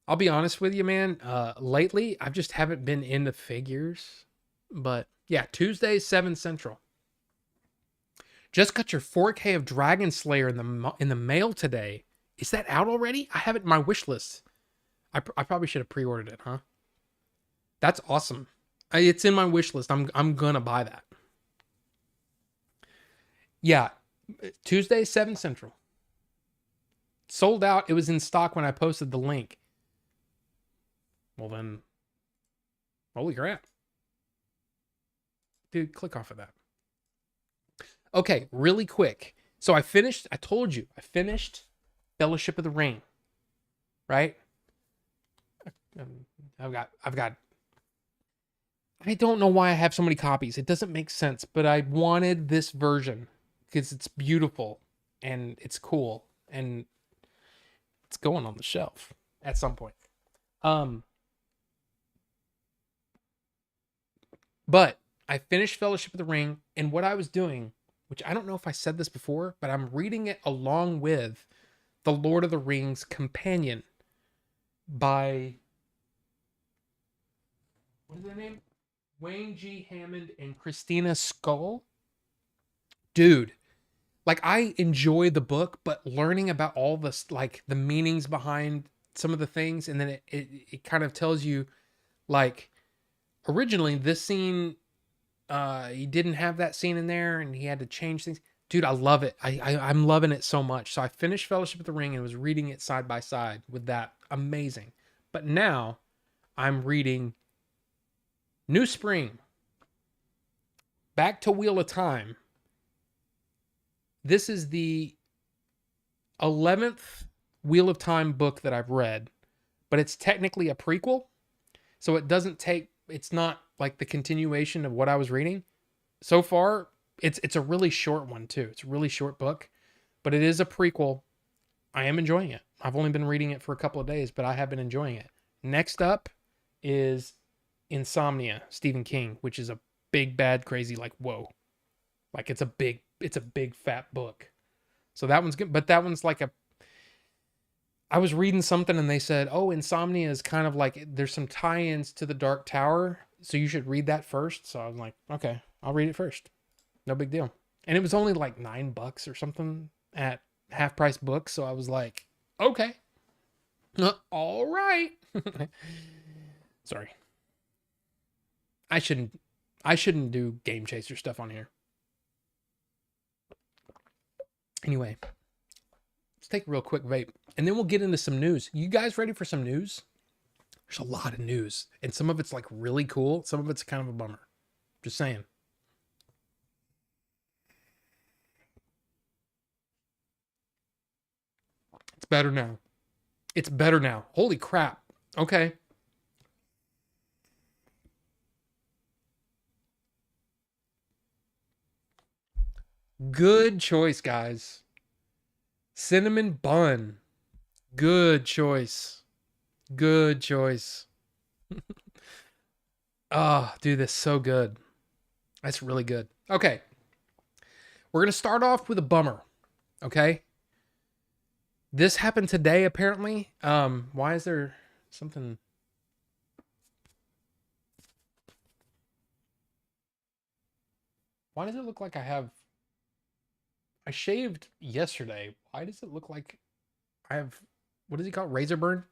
I'll be honest with you, man. Lately, I just haven't been into figures. But yeah, Tuesday, 7 Central. Just got your 4K of Dragon Slayer in the mail today. Is that out already? I have it in my wish list. I probably should have pre-ordered it, huh? That's awesome. It's in my wish list. I'm gonna buy that. Yeah, Tuesday, 7 Central. Sold out. It was in stock when I posted the link. Well then, holy crap. Dude, click off of that. Okay, really quick. So I told you, I finished Fellowship of the Ring. Right? I've got I don't know why I have so many copies. It doesn't make sense, but I wanted this version because it's beautiful and it's cool and it's going on the shelf at some point. But I finished Fellowship of the Ring, and what I was doing, which I don't know if I said this before, but I'm reading it along with The Lord of the Rings Companion by, what is their name? Wayne G. Hammond and Christina Scull. Dude, like I enjoy the book, but learning about all this, like the meanings behind some of the things, and then it kind of tells you, like, originally this scene, he didn't have that scene in there, and he had to change things. Dude, I love it. I'm loving it so much. So I finished Fellowship of the Ring and was reading it side by side with that. Amazing. But now I'm reading New Spring, back to Wheel of Time. This is the 11th Wheel of Time book that I've read, but it's technically a prequel. So it's not like the continuation of what I was reading. So far, it's a really short one too. It's a really short book, but it is a prequel. I am enjoying it. I've only been reading it for a couple of days, but I have been enjoying it. Next up is Insomnia, Stephen King, which is a big, bad, crazy, like, whoa. Like it's a big fat book. So that one's good, but that one's like I was reading something and they said, oh, Insomnia is kind of like, there's some tie-ins to the Dark Tower, so you should read that first. So I was like, okay, I'll read it first. No big deal. And it was only like $9 or something at half price books. So I was like, okay, all right. Sorry. I shouldn't do Game Chaser stuff on here. Anyway, let's take a real quick vape and then we'll get into some news. You guys ready for some news? There's a lot of news and some of it's like really cool. Some of it's kind of a bummer. Just saying. It's better now. It's better now. Holy crap. Okay. Good choice, guys. Cinnamon bun. Good choice. Good choice. Oh, dude, that's so good. That's really good. Okay. We're going to start off with a bummer. Okay. This happened today, apparently. Why is there something? Why does it look like I shaved yesterday? Why does it look like I have, what does he call it? Razor burn?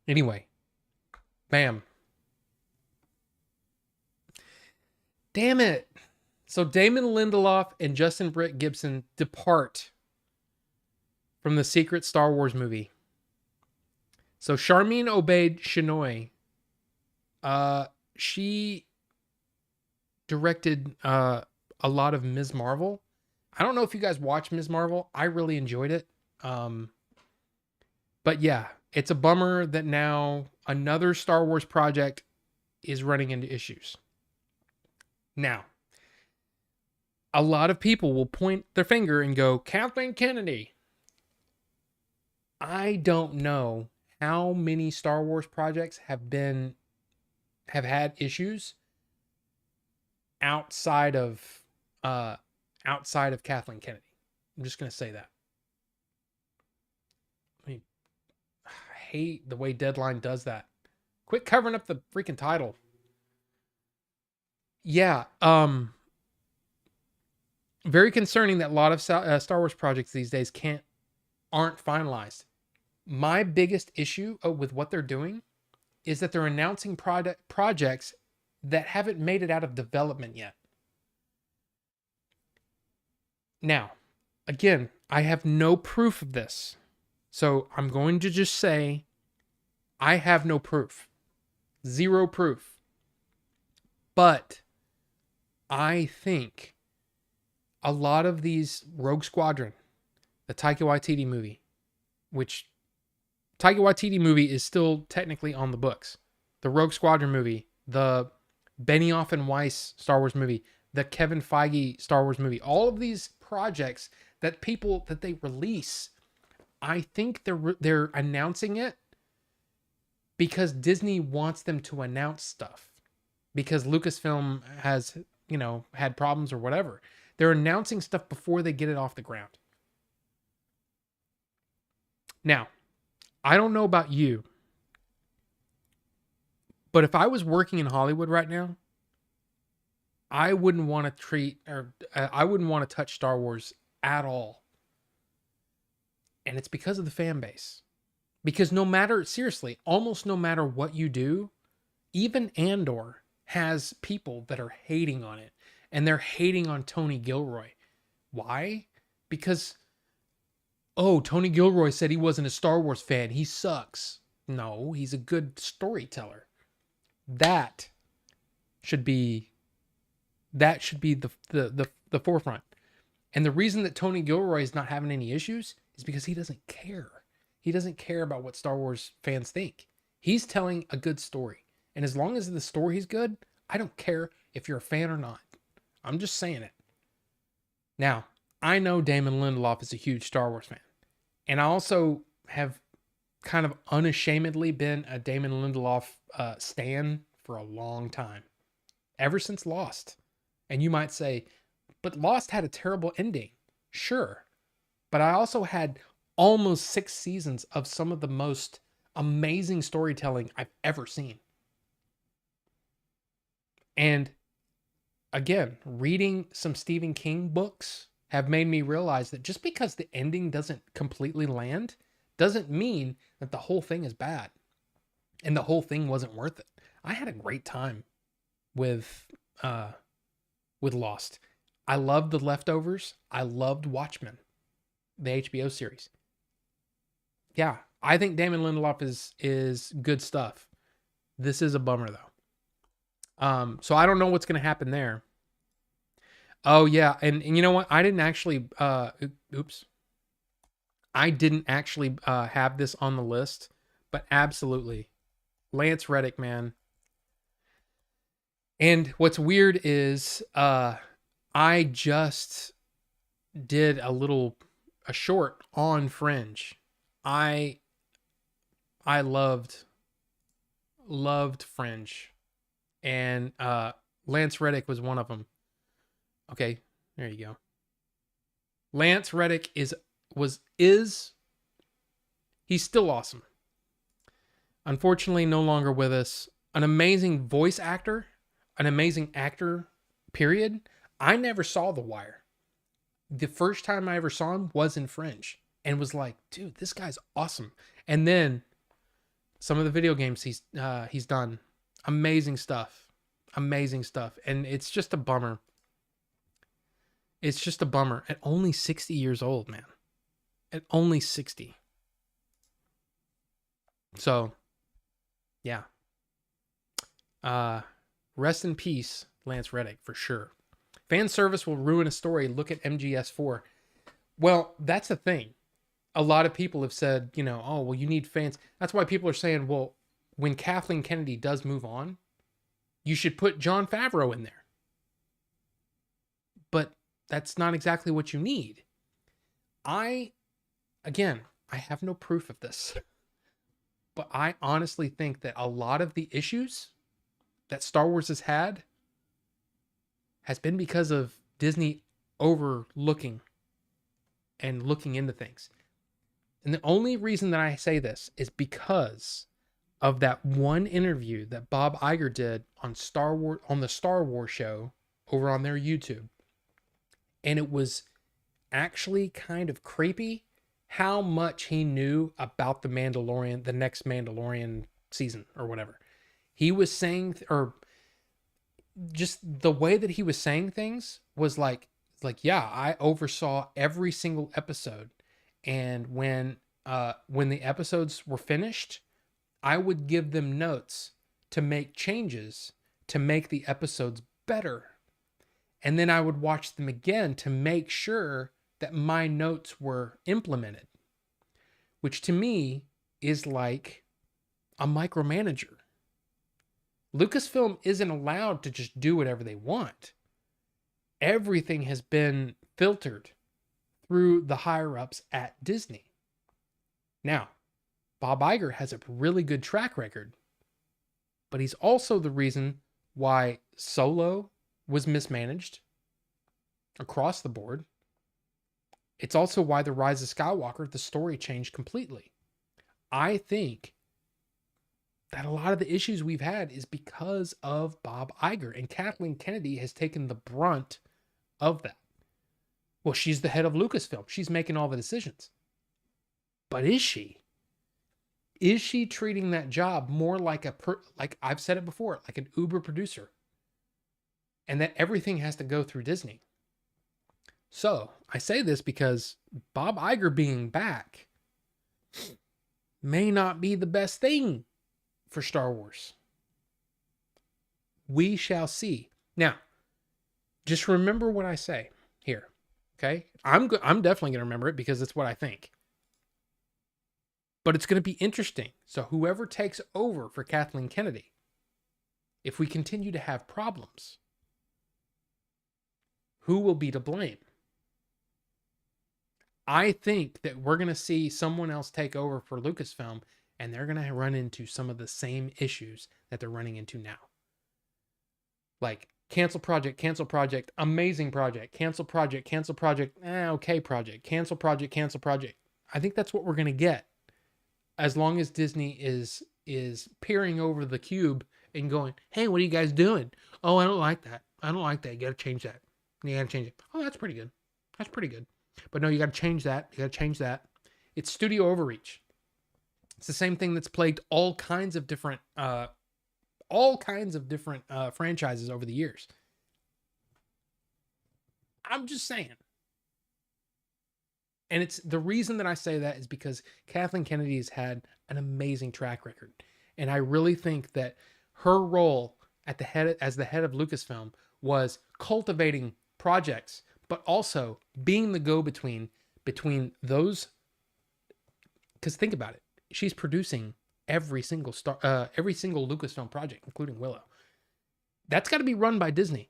Anyway, bam. Damn it. So Damon Lindelof and Justin Britt Gibson depart from the secret Star Wars movie. So Charmin Obaid Chinoy, she directed a lot of Ms. Marvel. I don't know if you guys watch Ms. Marvel. I really enjoyed it. But yeah, it's a bummer that now another Star Wars project is running into issues. Now, a lot of people will point their finger and go, Kathleen Kennedy. I don't know how many Star Wars projects have had issues outside of Kathleen Kennedy. I'm just gonna say that. I hate the way Deadline does that. Quit covering up the freaking title. Yeah, very concerning that a lot of Star Wars projects these days aren't finalized. My biggest issue with what they're doing is that they're announcing projects that haven't made it out of development yet. Now, again, I have no proof of this. So I'm going to just say I have no proof. Zero proof. But I think a lot of these Rogue Squadron, the Taika Waititi movie, which Taika Waititi movie is still technically on the books. The Rogue Squadron movie, the Benioff and Weiss Star Wars movie, the Kevin Feige Star Wars movie, all of these projects that they release, I think they're announcing it because Disney wants them to announce stuff because Lucasfilm has, had problems or whatever. They're announcing stuff before they get it off the ground. Now, I don't know about you, but if I was working in Hollywood right now, I wouldn't want to touch Star Wars at all. And it's because of the fan base. Because almost no matter what you do, even Andor has people that are hating on it. And they're hating on Tony Gilroy. Why? Because, Tony Gilroy said he wasn't a Star Wars fan. He sucks. No, he's a good storyteller. That should be the forefront. And the reason that Tony Gilroy is not having any issues is because he doesn't care. He doesn't care about what Star Wars fans think. He's telling a good story. And as long as the story's good, I don't care if you're a fan or not. I'm just saying it. Now, I know Damon Lindelof is a huge Star Wars fan. And I also have kind of unashamedly been a Damon Lindelof stan for a long time. Ever since Lost. And you might say, but Lost had a terrible ending. Sure. But I also had almost 6 seasons of some of the most amazing storytelling I've ever seen. And again, reading some Stephen King books have made me realize that just because the ending doesn't completely land doesn't mean that the whole thing is bad and the whole thing wasn't worth it. I had a great time with Lost. I loved The Leftovers. I loved Watchmen, the HBO series. Yeah, I think Damon Lindelof is good stuff. This is a bummer though. So I don't know what's going to happen there. Oh yeah, and you know what? I didn't actually have this on the list, but absolutely, Lance Reddick, man. And what's weird is I just did a short on Fringe. I loved Fringe, and Lance Reddick was one of them. Okay, there you go. Lance Reddick is he's still awesome. Unfortunately, no longer with us. An amazing voice actor, an amazing actor, period. I never saw The Wire. The first time I ever saw him was in Fringe and was like, dude, this guy's awesome. And then some of the video games he's done, amazing stuff. Amazing stuff. And it's just a bummer. It's just a bummer. At only 60 years old, man. At only 60. So, yeah. Rest in peace, Lance Reddick, for sure. Fan service will ruin a story. Look at MGS4. Well, that's the thing. A lot of people have said, you know, oh, well, you need fans. That's why people are saying, well, when Kathleen Kennedy does move on, you should put Jon Favreau in there. But that's not exactly what you need. Again, I have no proof of this. But I honestly think that a lot of the issues that Star Wars has had has been because of Disney overlooking and looking into things. And the only reason that I say this is because of that one interview that Bob Iger did on the Star Wars show over on their YouTube. And it was actually kind of creepy how much he knew about the Mandalorian, the next Mandalorian season or whatever. He was saying, or just the way that he was saying things was like, yeah, I oversaw every single episode. And when the episodes were finished, I would give them notes to make changes to make the episodes better. And then I would watch them again to make sure that my notes were implemented, which to me is like a micromanager. Lucasfilm isn't allowed to just do whatever they want. Everything has been filtered through the higher-ups at Disney. Now, Bob Iger has a really good track record, but he's also the reason why Solo was mismanaged across the board. It's also why The Rise of Skywalker, the story changed completely. I think that a lot of the issues we've had is because of Bob Iger, and Kathleen Kennedy has taken the brunt of that. Well, she's the head of Lucasfilm. She's making all the decisions. But is she? Is she treating that job more like like I've said it before, like an Uber producer? And that everything has to go through Disney. So I say this because Bob Iger being back may not be the best thing for Star Wars. We shall see. Now, just remember what I say here, okay? I'm definitely going to remember it because it's what I think. But it's going to be interesting. So whoever takes over for Kathleen Kennedy, if we continue to have problems, who will be to blame? I think that we're going to see someone else take over for Lucasfilm, and they're going to run into some of the same issues that they're running into now. Like, cancel project, amazing project, cancel project, okay project, cancel project. I think that's what we're going to get as long as Disney is peering over the cube and going, hey, what are you guys doing? Oh, I don't like that. You got to change that. You got to change it. Oh, that's pretty good. But no, you got to change that. It's studio overreach. It's the same thing that's plagued all kinds of different franchises over the years. I'm just saying. And it's the reason that I say that is because Kathleen Kennedy has had an amazing track record. And I really think that her role as the head of Lucasfilm was cultivating projects, but also being the go-between between those. Because think about it. She's producing every single Lucasfilm project, including Willow. That's got to be run by Disney.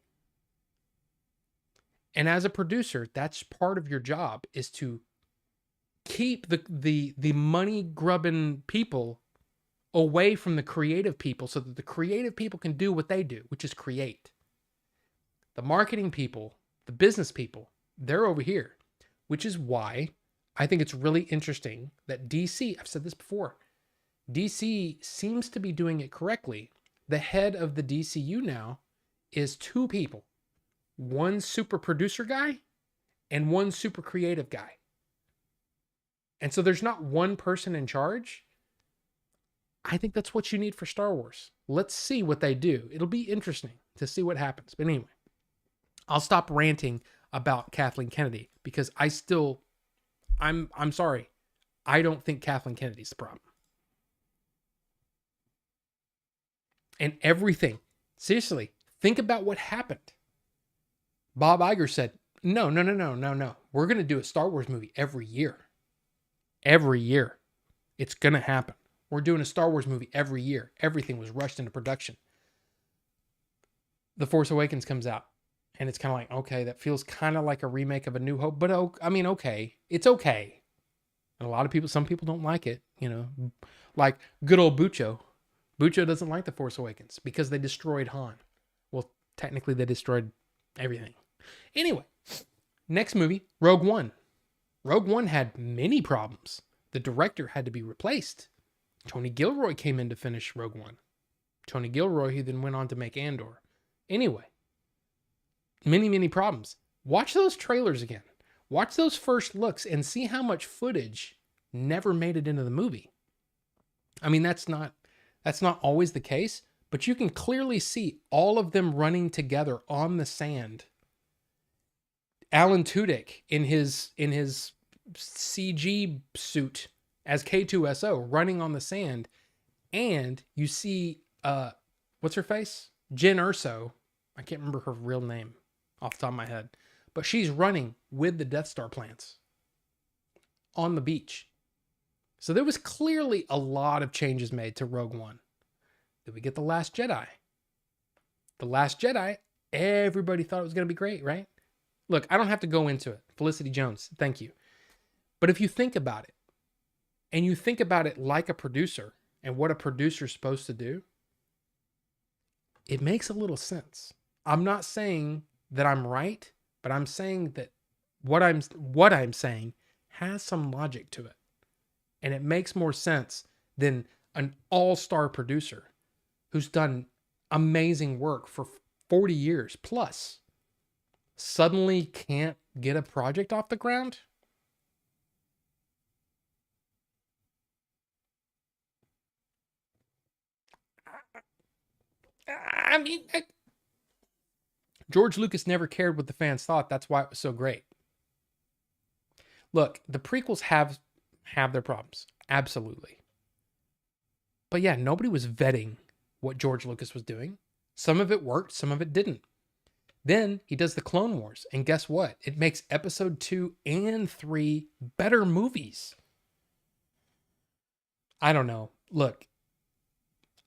And as a producer, that's part of your job, is to keep the money grubbing people away from the creative people so that the creative people can do what they do, which is create. The marketing people, the business people, they're over here, which is why I think it's really interesting that DC, I've said this before, DC seems to be doing it correctly. The head of the DCU now is two people. One super producer guy and one super creative guy. And so there's not one person in charge. I think that's what you need for Star Wars. Let's see what they do. It'll be interesting to see what happens. But anyway, I'll stop ranting about Kathleen Kennedy because I'm sorry. I don't think Kathleen Kennedy's the problem. And everything, seriously, think about what happened. Bob Iger said, no. We're going to do a Star Wars movie every year. Every year. It's going to happen. We're doing a Star Wars movie every year. Everything was rushed into production. The Force Awakens comes out. And it's kind of like, okay, that feels kind of like a remake of A New Hope. But, okay. It's okay. And some people don't like it. Like good old Bucho. Bucho doesn't like The Force Awakens because they destroyed Han. Well, technically they destroyed everything. Anyway, next movie, Rogue One. Rogue One had many problems. The director had to be replaced. Tony Gilroy came in to finish Rogue One. Tony Gilroy, who then went on to make Andor. Anyway, many problems. Watch those trailers again. Watch those first looks and see how much footage never made it into the movie. I mean, that's not always the case, but you can clearly see all of them running together on the sand. Alan Tudyk in his CG suit as K2SO running on the sand, and you see what's her face? Jen Erso. I can't remember her real name off the top of my head, but she's running with the Death Star plants on the beach. So there was clearly a lot of changes made to Rogue One. Did we get The Last Jedi? The Last Jedi, everybody thought it was going to be great, right? Look, I don't have to go into it. Felicity Jones, thank you. But if you think about it, and you think about it like a producer and what a producer's supposed to do, it makes a little sense. I'm not saying that I'm right, but I'm saying that what I'm saying has some logic to it. And it makes more sense than an all-star producer who's done amazing work for 40 years plus suddenly can't get a project off the ground. I mean, George Lucas never cared what the fans thought. That's why it was so great. Look, the prequels have their problems. Absolutely. But yeah, nobody was vetting what George Lucas was doing. Some of it worked, some of it didn't. Then he does the Clone Wars, and guess what? It makes episode 2 and 3 better movies. I don't know. Look,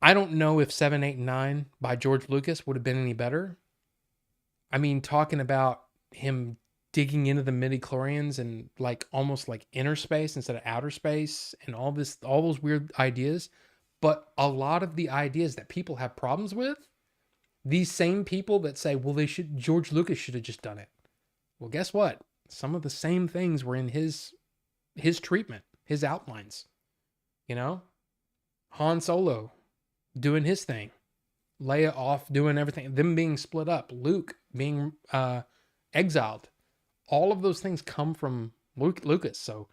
I don't know if 7, 8, and 9 by George Lucas would have been any better. I mean, talking about him digging into the midichlorians and like almost like inner space instead of outer space and all those weird ideas. But a lot of the ideas that people have problems with, these same people that say, well, George Lucas should have just done it. Well, guess what? Some of the same things were in his treatment, his outlines. Han Solo doing his thing. Leia off doing everything. Them being split up. Luke being exiled. All of those things come from Lucas. So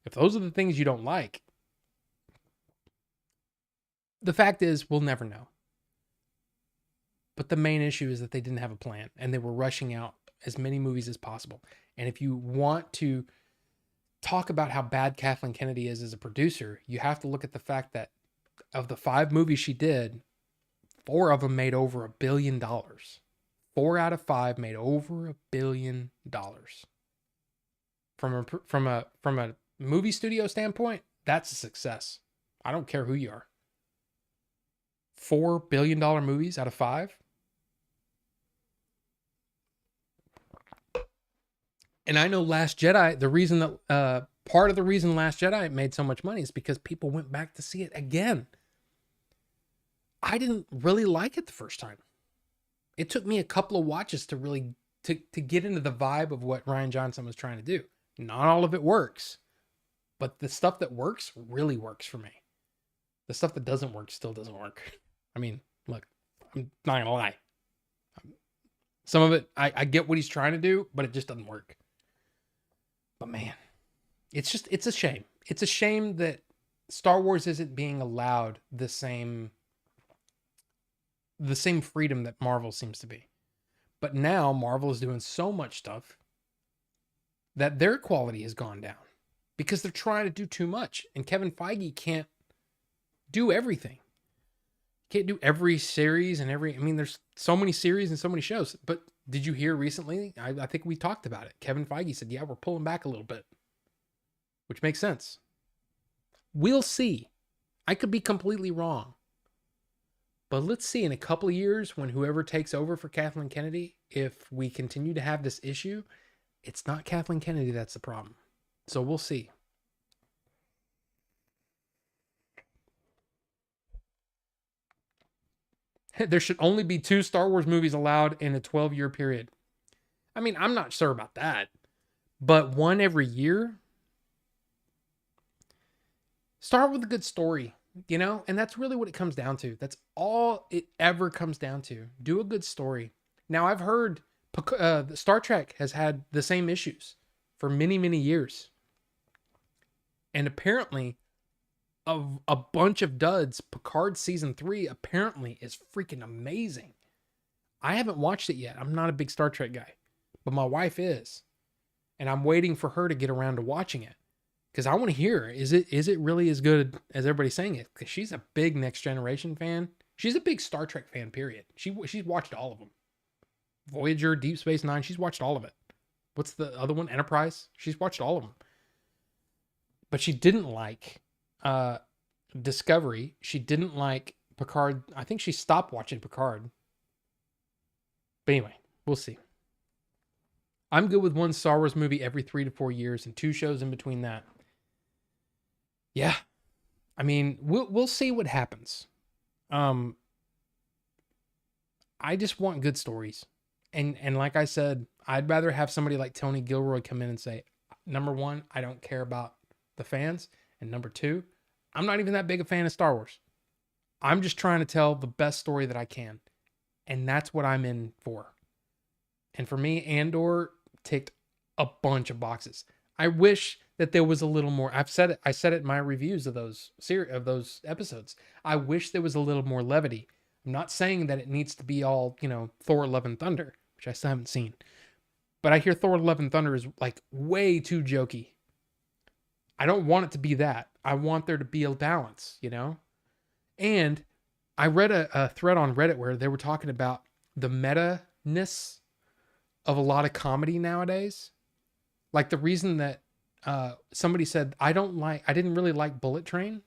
if those are the things you don't like, the fact is we'll never know. But the main issue is that they didn't have a plan and they were rushing out as many movies as possible. And if you want to talk about how bad Kathleen Kennedy is as a producer, you have to look at the fact that of the 5 movies she did, 4 of them made over $1 billion. 4 out of 5 made over $1 billion. From a movie studio standpoint, that's a success. I don't care who you are. $4 billion movies out of 5. And I know Last Jedi, the reason that part of the reason Last Jedi made so much money is because people went back to see it again. I didn't really like it the first time. It took me a couple of watches to really to get into the vibe of what Rian Johnson was trying to do. Not all of it works, but the stuff that works really works for me. The stuff that doesn't work still doesn't work. I mean, look, I'm not gonna lie. Some of it, I get what he's trying to do, but it just doesn't work. But man, it's a shame. It's a shame that Star Wars isn't being allowed the same freedom that Marvel seems to be. But now Marvel is doing so much stuff that their quality has gone down because they're trying to do too much. And Kevin Feige can't do everything. Can't do every series and there's so many series and so many shows. But did you hear recently? I think we talked about it. Kevin Feige said, yeah, we're pulling back a little bit, which makes sense. We'll see. I could be completely wrong. But let's see in a couple of years when whoever takes over for Kathleen Kennedy, if we continue to have this issue, it's not Kathleen Kennedy that's the problem. So we'll see. There should only be 2 Star Wars movies allowed in a 12-year period. I mean, I'm not sure about that. But one every year? Start with a good story, and that's really what it comes down to. That's all it ever comes down to. Do a good story. Now, I've heard Star Trek has had the same issues for many, many years. And apparently, of a bunch of duds, Picard season 3 apparently is freaking amazing. I haven't watched it yet. I'm not a big Star Trek guy, but my wife is. And I'm waiting for her to get around to watching it. Because I want to hear, is it really as good as everybody's saying it? Because she's a big Next Generation fan. She's a big Star Trek fan, period. She's watched all of them. Voyager, Deep Space Nine, she's watched all of it. What's the other one? Enterprise? She's watched all of them. But she didn't like Discovery. She didn't like Picard. I think she stopped watching Picard. But anyway, we'll see. I'm good with one Star Wars movie every 3 to 4 years and 2 shows in between that. Yeah. I mean, we'll see what happens. I just want good stories. And like I said, I'd rather have somebody like Tony Gilroy come in and say, number 1, I don't care about the fans. And number 2, I'm not even that big a fan of Star Wars. I'm just trying to tell the best story that I can. And that's what I'm in for. And for me, Andor ticked a bunch of boxes. I wish that there was a little more. I said it in my reviews of those episodes. I wish there was a little more levity. I'm not saying that it needs to be all, Thor Love and Thunder, which I still haven't seen. But I hear Thor Love and Thunder is like way too jokey. I don't want it to be that. I want there to be a balance, And I read a thread on Reddit where they were talking about the meta-ness of a lot of comedy nowadays. Like the reason that somebody said, I didn't really like Bullet Train.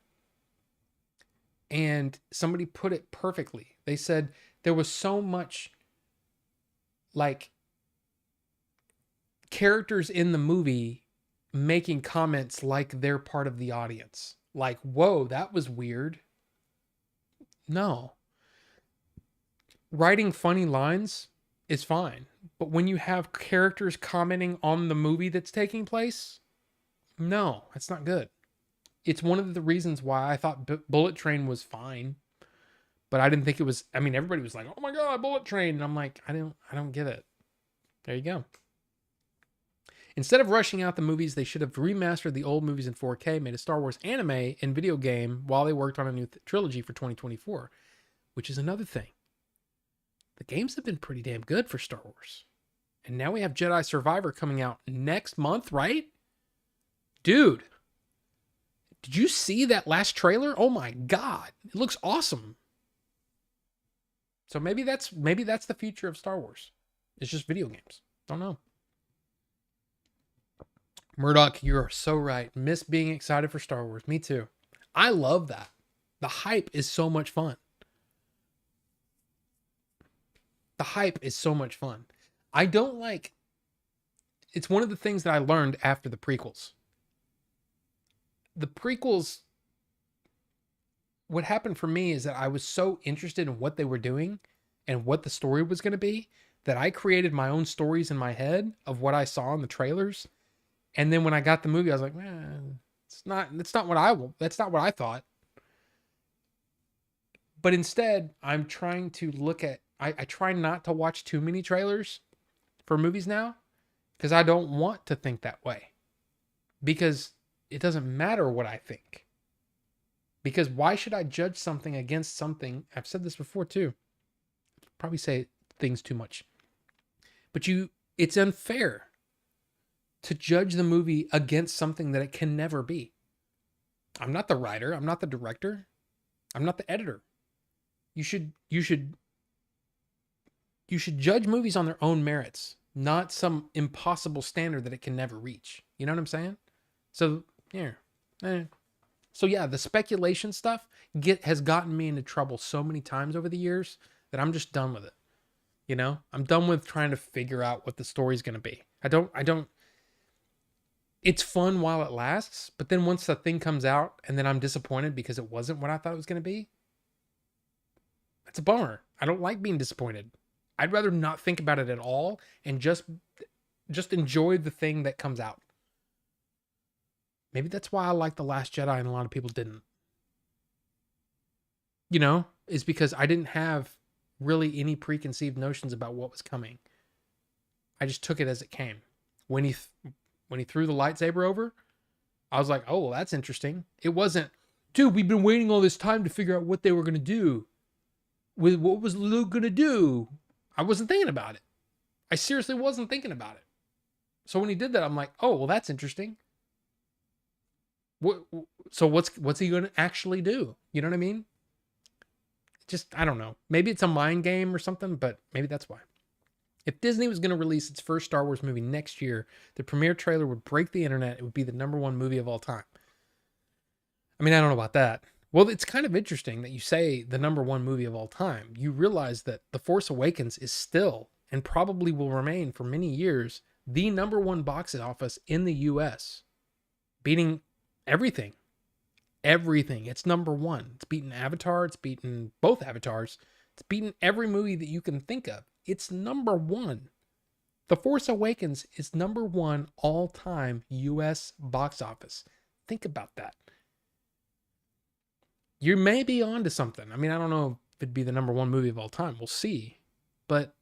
And somebody put it perfectly. They said there was so much like characters in the movie making comments like they're part of the audience. Like, whoa, that was weird. No. Writing funny lines is fine. But when you have characters commenting on the movie that's taking place, no, that's not good. It's one of the reasons why I thought Bullet Train was fine, but I didn't think it was. I mean, everybody was like, "Oh my god, Bullet Train!" And I'm like, I don't get it. There you go. Instead of rushing out the movies, they should have remastered the old movies in 4K, made a Star Wars anime and video game while they worked on a new trilogy for 2024, which is another thing. The games have been pretty damn good for Star Wars. And now we have Jedi Survivor coming out next month, right? Dude, did you see that last trailer? Oh my god, it looks awesome. So maybe that's the future of Star Wars. It's just video games. Don't know. Murdoch, you're so right. Miss being excited for Star Wars. Me too. I love that. The hype is so much fun. The hype is so much fun. I don't like... It's one of the things that I learned after the prequels. The prequels... What happened for me is that I was so interested in what they were doing and what the story was going to be that I created my own stories in my head of what I saw in the trailers. And then when I got the movie, I was like, man, that's not what I thought. But instead, I'm trying to look at, I try not to watch too many trailers for movies now because I don't want to think that way. because it doesn't matter what I think. Because why should I judge something against something? I've said this before too. Probably say things too much. But it's unfair to judge the movie against something that it can never be. I'm not the writer, I'm not the director, I'm not the editor. You should judge movies on their own merits, not some impossible standard that it can never reach. You know what I'm saying? So, yeah. So yeah, the speculation stuff has gotten me into trouble so many times over the years that I'm just done with it. You know, I'm done with trying to figure out what the story's going to be. I don't, it's fun while it lasts, but then once the thing comes out and then I'm disappointed because it wasn't what I thought it was going to be, that's a bummer. I don't like being disappointed. I'd rather not think about it at all and just enjoy the thing that comes out. Maybe that's why I like The Last Jedi and a lot of people didn't. You know, is because I didn't have really any preconceived notions about what was coming. I just took it as it came. When he threw the lightsaber over, I was like, oh, well, that's interesting. It wasn't, dude, we've been waiting all this time to figure out what they were going to do. With what was Luke going to do? I wasn't thinking about it. I seriously wasn't thinking about it. So when he did that, I'm like, oh, well, that's interesting. So what's he going to actually do? You know what I mean? Just, I don't know. Maybe it's a mind game or something, but maybe that's why. If Disney was going to release its first Star Wars movie next year, the premiere trailer would break the internet. It would be the #1 movie of all time. I mean, I don't know about that. Well, it's kind of interesting that you say the #1 movie of all time. You realize that The Force Awakens is still, and probably will remain for many years, the #1 box office in the US, beating everything. Everything. It's #1. It's beaten Avatar. It's beaten both Avatars. It's beaten every movie that you can think of. It's #1. The Force Awakens is #1 all-time US box office. Think about that. You may be onto something. I mean, I don't know if it'd be the #1 movie of all time. We'll see. But,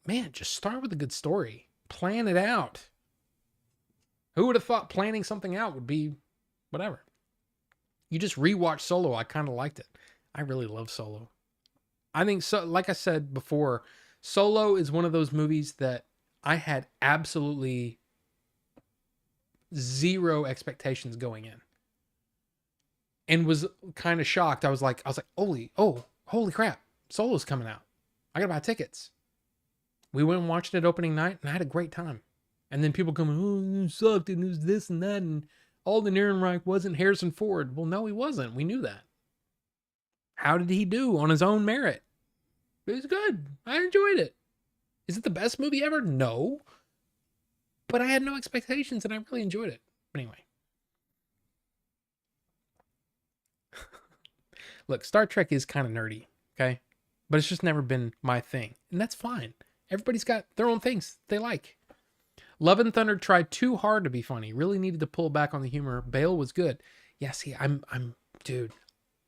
man, just start with a good story. Plan it out. Who would have thought planning something out would be whatever? You just rewatch Solo. I kind of liked it. I really love Solo. I think, so, like I said before, Solo is one of those movies that I had absolutely zero expectations going in, and was kind of shocked. I was like, holy crap, Solo's coming out. I gotta buy tickets. We went and watched it opening night, and I had a great time. And then people coming, oh, it sucked, and it was this and that, and Alden Ehrenreich wasn't Harrison Ford. Well, no, he wasn't. We knew that. How did he do on his own merit? It was good. I enjoyed it. Is it the best movie ever? No. But I had no expectations, and I really enjoyed it. But anyway. Look, Star Trek is kind of nerdy, okay? But it's just never been my thing. And that's fine. Everybody's got their own things they like. Love and Thunder tried too hard to be funny. Really needed to pull back on the humor. Bale was good. Yeah, see, dude,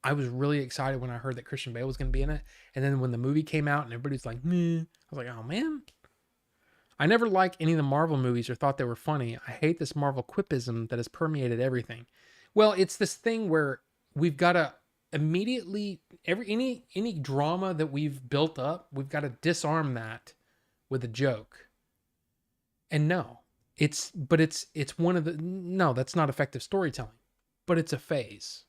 I was really excited when I heard that Christian Bale was going to be in it. And then when the movie came out and everybody's like, meh, I was like, oh, man. I never liked any of the Marvel movies or thought they were funny. I hate this Marvel quipism that has permeated everything. Well, it's this thing where we've got to immediately, any drama that we've built up, we've got to disarm that with a joke. And no, it's one of the, no, that's not effective storytelling, but it's a phase.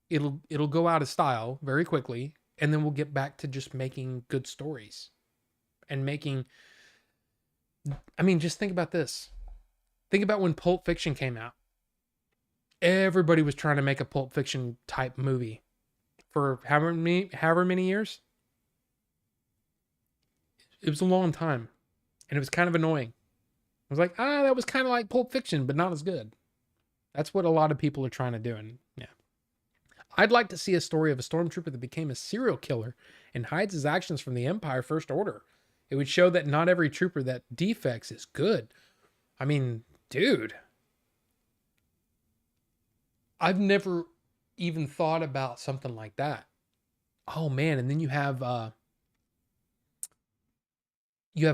It'll go out of style very quickly, and then we'll get back to just making good stories and making, I mean, just think about this. Think about when Pulp Fiction came out. Everybody was trying to make a Pulp Fiction type movie for however many years. It was a long time, and it was kind of annoying. I was like, that was kind of like Pulp Fiction, but not as good. That's what a lot of people are trying to do. And yeah, I'd like to see a story of a stormtrooper that became a serial killer and hides his actions from the Empire First Order. It would show that not every trooper that defects is good. I mean, dude, I've never even thought about something like that. Oh man. And then you have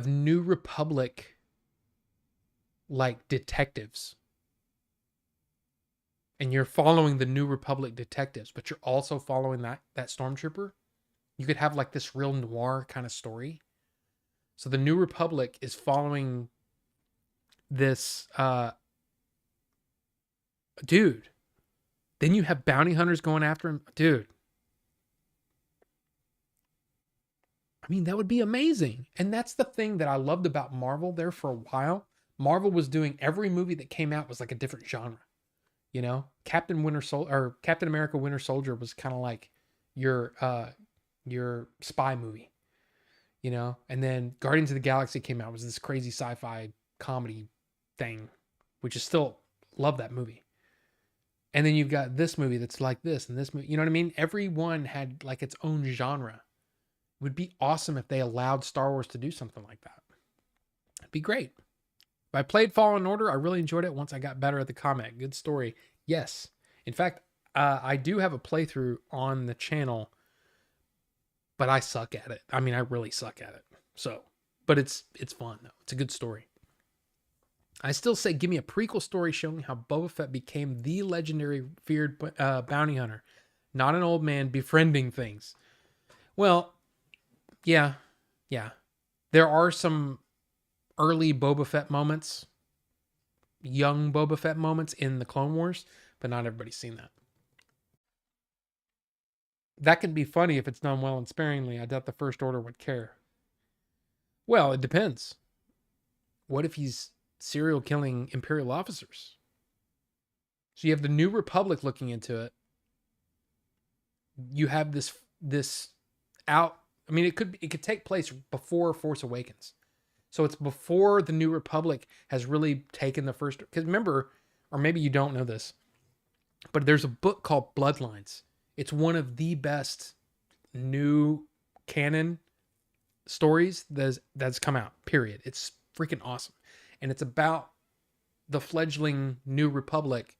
New Republic, like detectives. and you're following the New Republic detectives, but you're also following that stormtrooper, you could have like this real noir kind of story. So the New Republic is following this dude. Then you have bounty hunters going after him. Dude. I mean, that would be amazing. And that's the thing that I loved about Marvel there for a while. Marvel was doing every movie that came out was like a different genre. You know, Captain America Winter Soldier was kind of like your spy movie, you know? And then Guardians of the Galaxy came out, was this crazy sci-fi comedy thing, which is still love that movie. And then you've got this movie that's like this and this movie, you know what I mean? Everyone had like its own genre. It would be awesome if they allowed Star Wars to do something like that. It'd be great. If I played Fallen Order, I really enjoyed it once I got better at the combat. Good story. Yes. In fact, I do have a playthrough on the channel, but I suck at it. I mean, I really suck at it. So, but it's fun though. It's a good story. I still say give me a prequel story showing how Boba Fett became the legendary feared bounty hunter, not an old man befriending things. Well, yeah. There are some early Boba Fett moments, young Boba Fett moments in the Clone Wars, but not everybody's seen that. That can be funny if it's done well and sparingly. I doubt the First Order would care. Well, it depends. What if he's serial killing Imperial officers? So you have the New Republic looking into it. You have this out. I mean, it could take place before Force Awakens. So it's before the New Republic has really taken the first. Because remember, or maybe you don't know this, but there's a book called Bloodlines. It's one of the best new canon stories that's come out, period. It's freaking awesome. And it's about the fledgling New Republic.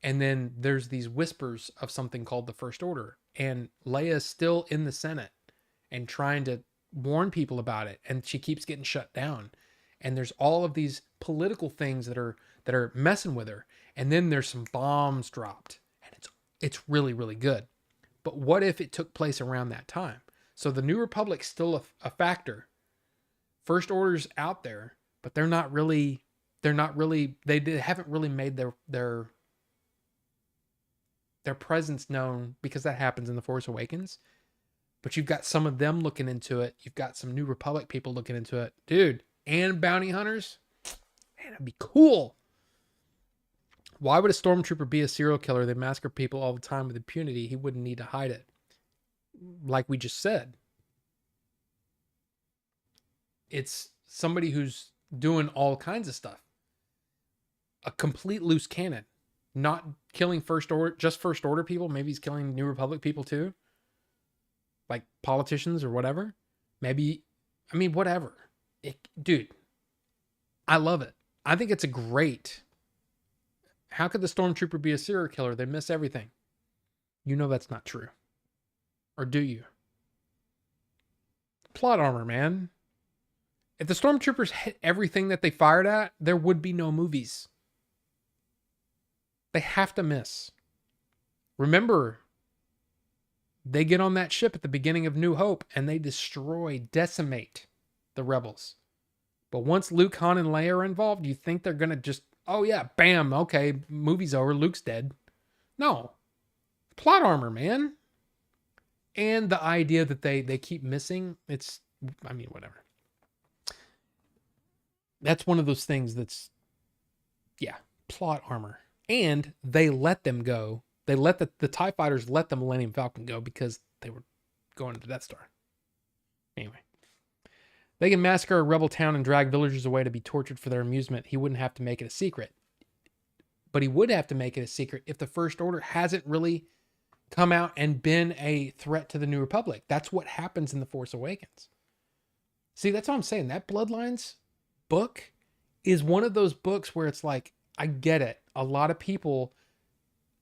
And then there's these whispers of something called the First Order. And Leia's still in the Senate and trying to warn people about it. And she keeps getting shut down. And there's all of these political things that are messing with her. And then there's some bombs dropped. And it's really, really good. But what if it took place around that time? So the New Republic's still a factor. First Order's out there, but they haven't really made their presence known, because that happens in The Force Awakens. But you've got some of them looking into it. You've got some New Republic people looking into it. Dude, and bounty hunters. Man, that'd be cool. Why would a stormtrooper be a serial killer? They massacre people all the time with impunity. He wouldn't need to hide it. Like we just said. It's somebody who's doing all kinds of stuff. A complete loose cannon. Not killing just First Order people. Maybe he's killing New Republic people too. Like politicians or whatever. Maybe, I mean, whatever. Dude, I love it. I think it's a great. How could the stormtrooper be a serial killer? They miss everything. You know that's not true. Or do you? Plot armor, man. If the stormtroopers hit everything that they fired at, there would be no movies. They have to miss. Remember, they get on that ship at the beginning of New Hope and they decimate the rebels. But once Luke, Han, and Leia are involved, you think they're going to just, oh yeah, bam, okay, movie's over, Luke's dead. No. Plot armor, man. And the idea that they keep missing, whatever. That's one of those things that's, yeah, plot armor. And they let them go. They let the TIE fighters let the Millennium Falcon go because they were going to the Death Star. Anyway. They can massacre a rebel town and drag villagers away to be tortured for their amusement. He wouldn't have to make it a secret. But he would have to make it a secret if the First Order hasn't really come out and been a threat to the New Republic. That's what happens in The Force Awakens. See, that's what I'm saying. That Bloodlines book is one of those books where it's like, I get it. A lot of people,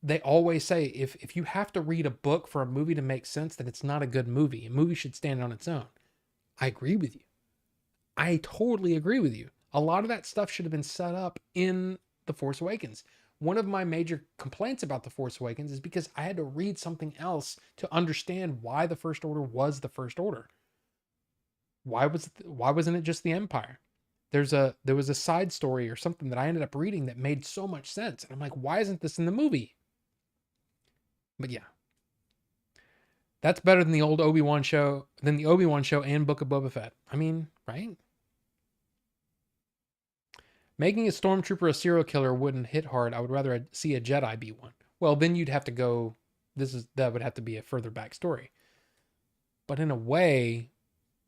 they always say, if you have to read a book for a movie to make sense, then it's not a good movie. A movie should stand on its own. I agree with you. I totally agree with you. A lot of that stuff should have been set up in The Force Awakens. one of my major complaints about The Force Awakens is because I had to read something else to understand why the First Order was the First Order. Why wasn't it just the Empire? There was a side story or something that I ended up reading that made so much sense. And I'm like, why isn't this in the movie? But yeah. That's better than the Obi-Wan show and Book of Boba Fett. I mean, right? Making a stormtrooper a serial killer wouldn't hit hard. I would rather see a Jedi be one. Well, then you'd have to go. That would have to be a further backstory. But in a way,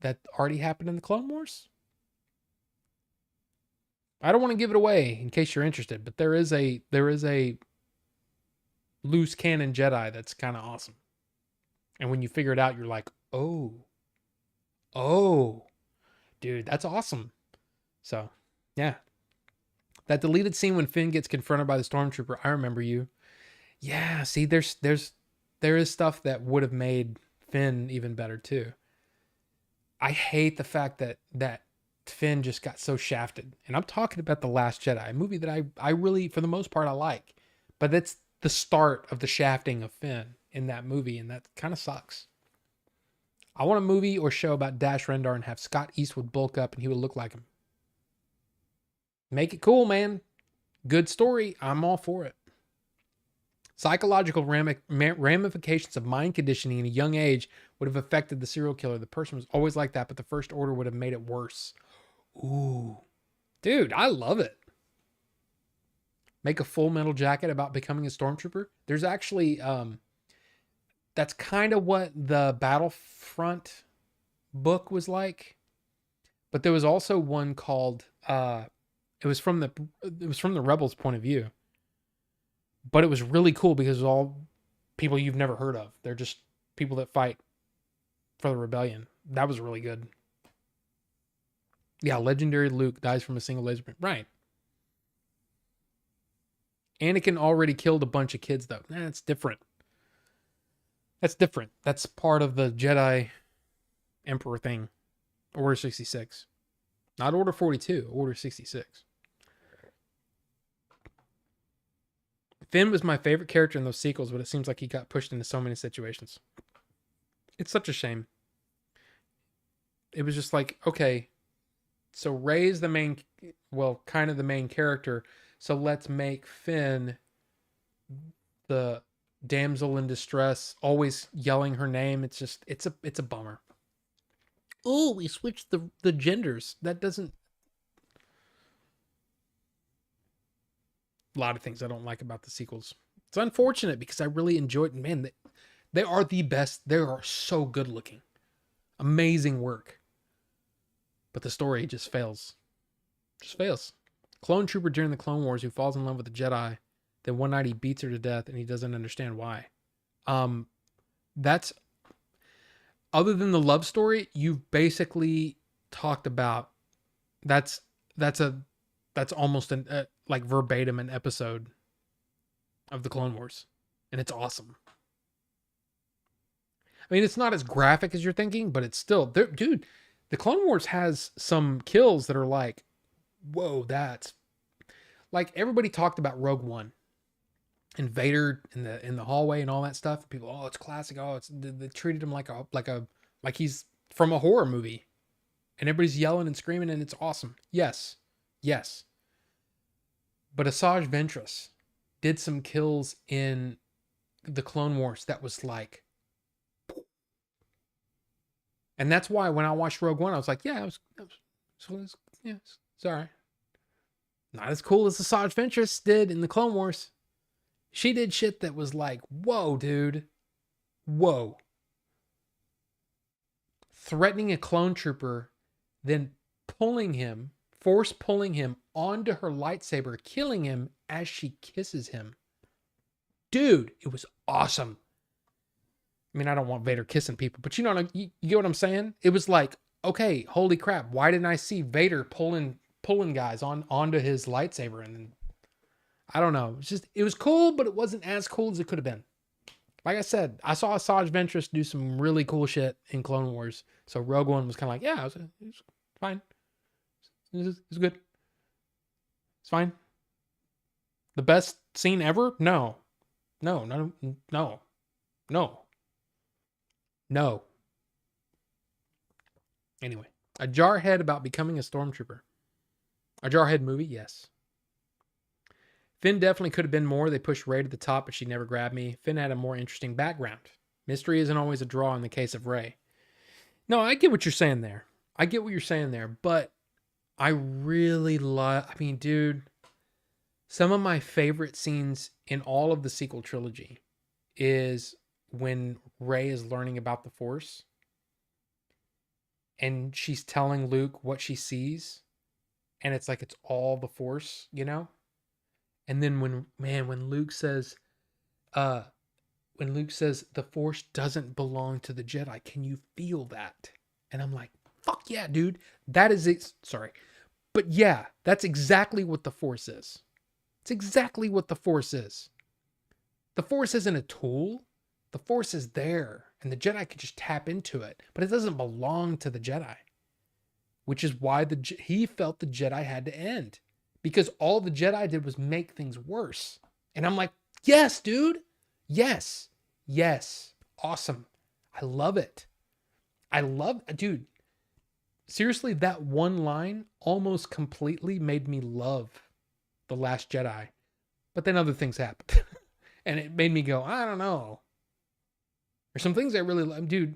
that already happened in the Clone Wars. I don't want to give it away in case you're interested, but there is a loose cannon Jedi that's kind of awesome. And when you figure it out, you're like, oh, dude, that's awesome. So, yeah. That deleted scene when Finn gets confronted by the stormtrooper, I remember you. Yeah, see, there is stuff that would have made Finn even better too. I hate the fact that Finn just got so shafted. And I'm talking about The Last Jedi, a movie that I really, for the most part, I like. But that's the start of the shafting of Finn in that movie, and that kind of sucks. I want a movie or show about Dash Rendar and have Scott Eastwood bulk up and he would look like him. Make it cool, man. Good story. I'm all for it. Psychological ramifications of mind conditioning in a young age would have affected the serial killer. The person was always like that, but the First Order would have made it worse. Ooh. Dude, I love it. Make a Full Metal Jacket about becoming a stormtrooper. There's actually, that's kind of what the Battlefront book was like. But there was also one called, it was from the Rebels' point of view. But it was really cool because it was all people you've never heard of. They're just people that fight for the rebellion. That was really good. Yeah, legendary Luke dies from a single laser beam. Right. Anakin already killed a bunch of kids, though. Nah, that's different. That's different. That's part of the Jedi Emperor thing. Order 66. Not Order 42, Order 66. Finn was my favorite character in those sequels, but it seems like he got pushed into so many situations. It's such a shame. It was just like, okay, so Rey's the main, well, kind of the main character, so let's make Finn the damsel in distress, always yelling her name. It's just, it's a bummer. Oh, we switched the genders. That doesn't... A lot of things I don't like about the sequels. It's unfortunate because I really enjoyed it. Man, they are the best. They are so good looking. Amazing work. But the story just fails. Just fails. Clone trooper during the Clone Wars who falls in love with the Jedi. Then one night he beats her to death and he doesn't understand why. That's... Other than the love story, you've basically talked about... That's almost like verbatim an episode of the Clone Wars. And it's awesome. I mean, it's not as graphic as you're thinking, but it's still... Dude, the Clone Wars has some kills that are like, whoa, that's... Like, everybody talked about Rogue One. And Vader in the hallway and all that stuff. People, oh, it's classic. Oh, they treated him like he's from a horror movie. And everybody's yelling and screaming, and it's awesome. Yes. But Asajj Ventress did some kills in the Clone Wars that was like... And that's why when I watched Rogue One, I was like, yeah, it's all right. Not as cool as Asajj Ventress did in the Clone Wars. She did shit that was like, whoa, dude. Whoa. Threatening a clone trooper, then force pulling him onto her lightsaber, killing him as she kisses him. Dude, it was awesome. I mean, I don't want Vader kissing people, but you get what I'm saying? It was like, okay, holy crap. Why didn't I see Vader pulling guys onto his lightsaber? And then, I don't know. It was cool, but it wasn't as cool as it could have been. Like I said, I saw Asajj Ventress do some really cool shit in Clone Wars. So Rogue One was kind of like, yeah, it was fine. It was good. It's fine. The best scene ever? No. No, no, no, no, no. Anyway, a jarhead about becoming a stormtrooper. A jarhead movie? Yes. Finn definitely could have been more. They pushed Rey to the top, but she never grabbed me. Finn had a more interesting background. Mystery isn't always a draw in the case of Rey. No, I get what you're saying there. But I really love, I mean, dude, some of my favorite scenes in all of the sequel trilogy is when Rey is learning about the Force and she's telling Luke what she sees, and it's like it's all the Force, you know? And then when Luke says the Force doesn't belong to the Jedi, can you feel that? And I'm like, fuck yeah, dude. That is it. Sorry. But yeah, that's exactly what the Force is. It's exactly what the Force is. The Force isn't a tool. The Force is there, and the Jedi could just tap into it, but it doesn't belong to the Jedi. Which is why he felt the Jedi had to end, because all the Jedi did was make things worse. And I'm like, yes, dude. Yes. Yes. Awesome. I love it. Dude, seriously, that one line almost completely made me love The Last Jedi. But then other things happened. And it made me go, I don't know. There's some things I really love. Dude,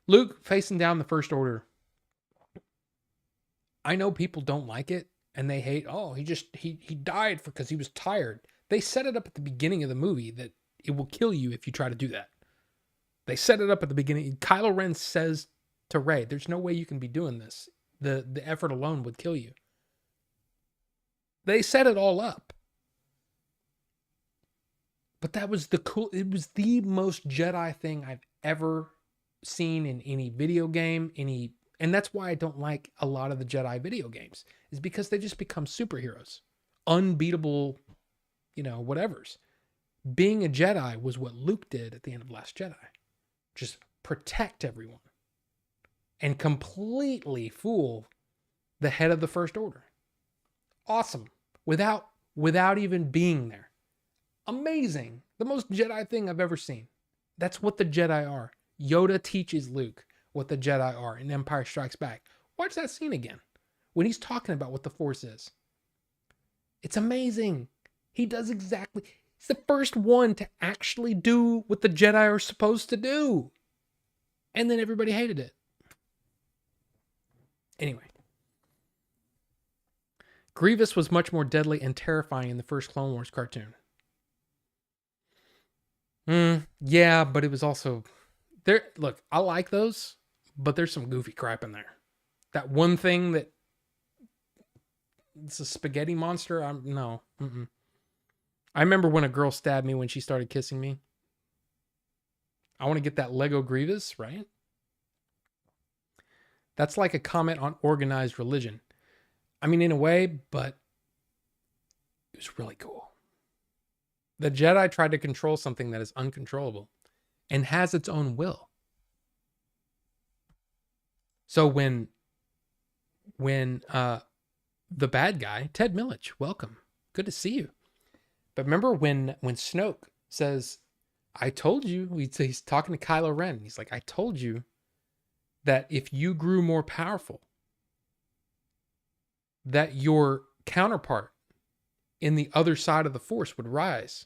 Luke facing down the First Order. I know people don't like it and they hate, oh, he died because he was tired. They set it up at the beginning of the movie that it will kill you if you try to do that. They set it up at the beginning. Kylo Ren says to Rey, there's no way you can be doing this. The effort alone would kill you. They set it all up. But it was the most Jedi thing I've ever seen in any video game, and that's why I don't like a lot of the Jedi video games, is because they just become superheroes. Unbeatable, whatevers. Being a Jedi was what Luke did at the end of Last Jedi. Just protect everyone. And completely fool the head of the First Order. Awesome. Without even being there. Amazing. The most Jedi thing I've ever seen. That's what the Jedi are. Yoda teaches Luke what the Jedi are in Empire Strikes Back. Watch that scene again. When he's talking about what the Force is. It's amazing. He does exactly. He's the first one to actually do what the Jedi are supposed to do. And then everybody hated it. Anyway. Grievous was much more deadly and terrifying in the first Clone Wars cartoon. Yeah, but it was also... Look, I like those, but there's some goofy crap in there. That one thing that... It's a spaghetti monster? No. Mm-mm. I remember when a girl stabbed me when she started kissing me. I want to get that Lego Grievous, right? That's like a comment on organized religion. I mean, in a way, but it was really cool. The Jedi tried to control something that is uncontrollable and has its own will. So when the bad guy, Ted Millich, welcome. Good to see you. But remember when Snoke says, I told you, he's talking to Kylo Ren. He's like, I told you that if you grew more powerful, that your counterpart in the other side of the Force would rise.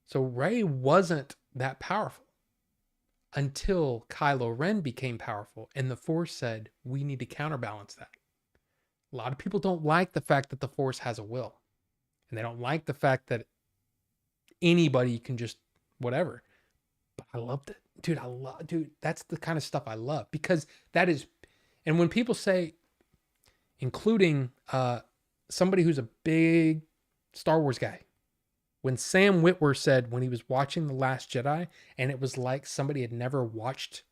So Rey wasn't that powerful until Kylo Ren became powerful, and the Force said, we need to counterbalance that. A lot of people don't like the fact that the Force has a will, and they don't like the fact that anybody can just whatever. But I loved it. Dude, that's the kind of stuff I love, because that is, and when people say, including somebody who's a big Star Wars guy, when Sam Witwer said when he was watching The Last Jedi and it was like somebody had never watched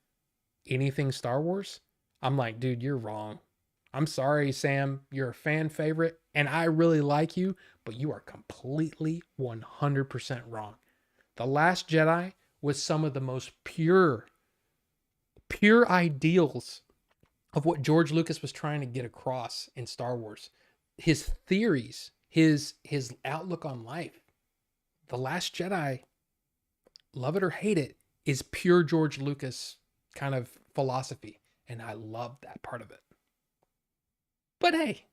anything Star Wars, I'm like, dude, you're wrong. I'm sorry, Sam. You're a fan favorite and I really like you, but you are completely 100% wrong. The Last Jedi was some of the most pure ideals of what George Lucas was trying to get across in Star Wars. His theories his outlook on life. The Last Jedi, love it or hate it, is pure George Lucas kind of philosophy. And I love that part of it. But hey,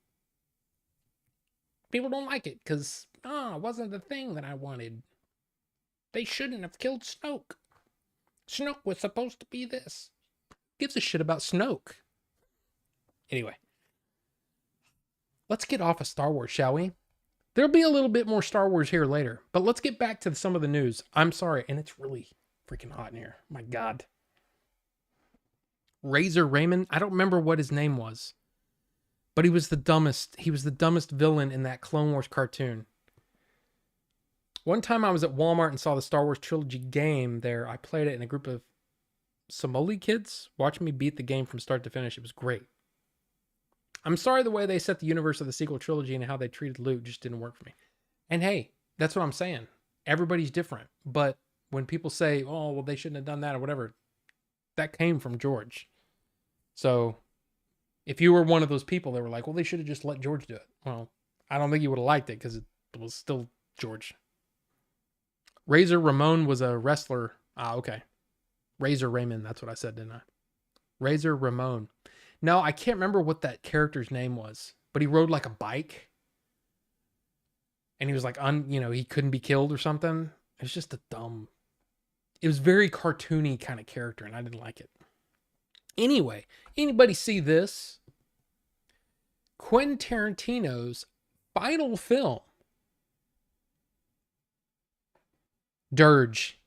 people don't like it because, it wasn't the thing that I wanted. They shouldn't have killed Snoke. Snoke was supposed to be this. Gives a shit about Snoke. Anyway, let's get off of Star Wars, shall we? There'll be a little bit more Star Wars here later, but let's get back to some of the news. I'm sorry, and it's really freaking hot in here. My God. Razor Raymond, I don't remember what his name was, but he was the dumbest. He was the dumbest villain in that Clone Wars cartoon. One time I was at Walmart and saw the Star Wars Trilogy game there. I played it in a group of Somali kids watching me beat the game from start to finish. It was great. I'm sorry the way they set the universe of the sequel trilogy and how they treated Luke just didn't work for me. And hey, that's what I'm saying. Everybody's different. But when people say, oh, well, they shouldn't have done that or whatever, that came from George. So if you were one of those people that were like, well, they should have just let George do it. Well, I don't think you would have liked it because it was still George. Razor Ramon was a wrestler. Okay. Razor Raymond, that's what I said, didn't I? Razor Ramon. No, I can't remember what that character's name was, but he rode like a bike. And he was like, he couldn't be killed or something. It's just it was very cartoony kind of character, and I didn't like it. Anyway, anybody see this? Quentin Tarantino's final film, Dirge.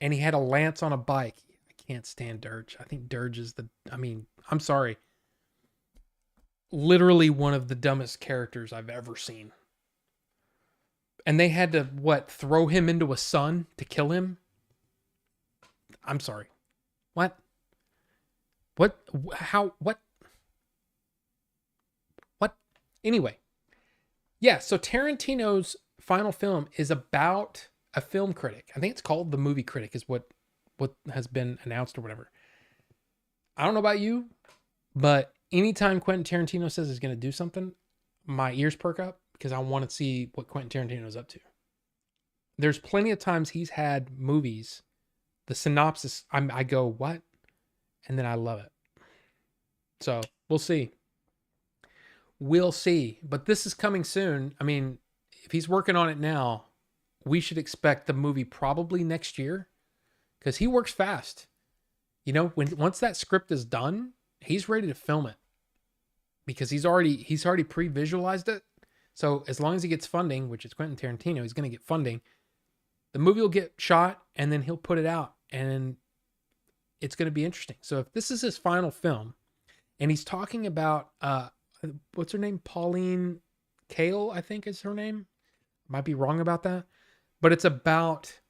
And he had a lance on a bike. I can't stand Dirge. I think Dirge is I'm sorry. Literally one of the dumbest characters I've ever seen. And they had to, throw him into a sun to kill him? I'm sorry. What? What? How? What? What? Anyway. Yeah, so Tarantino's final film is about a film critic. I think it's called The Movie Critic is what has been announced or whatever. I don't know about you, but anytime Quentin Tarantino says he's going to do something, my ears perk up because I want to see what Quentin Tarantino is up to. There's plenty of times he's had movies, the synopsis, I go, what? And then I love it. So we'll see. We'll see. But this is coming soon. I mean, if he's working on it now, we should expect the movie probably next year because he works fast. Once that script is done, he's ready to film it because he's already pre-visualized it. So as long as he gets funding, which is Quentin Tarantino, he's going to get funding. The movie will get shot and then he'll put it out and it's going to be interesting. So if this is his final film and he's talking about, what's her name? Pauline Kael, I think is her name. Might be wrong about that. But it's about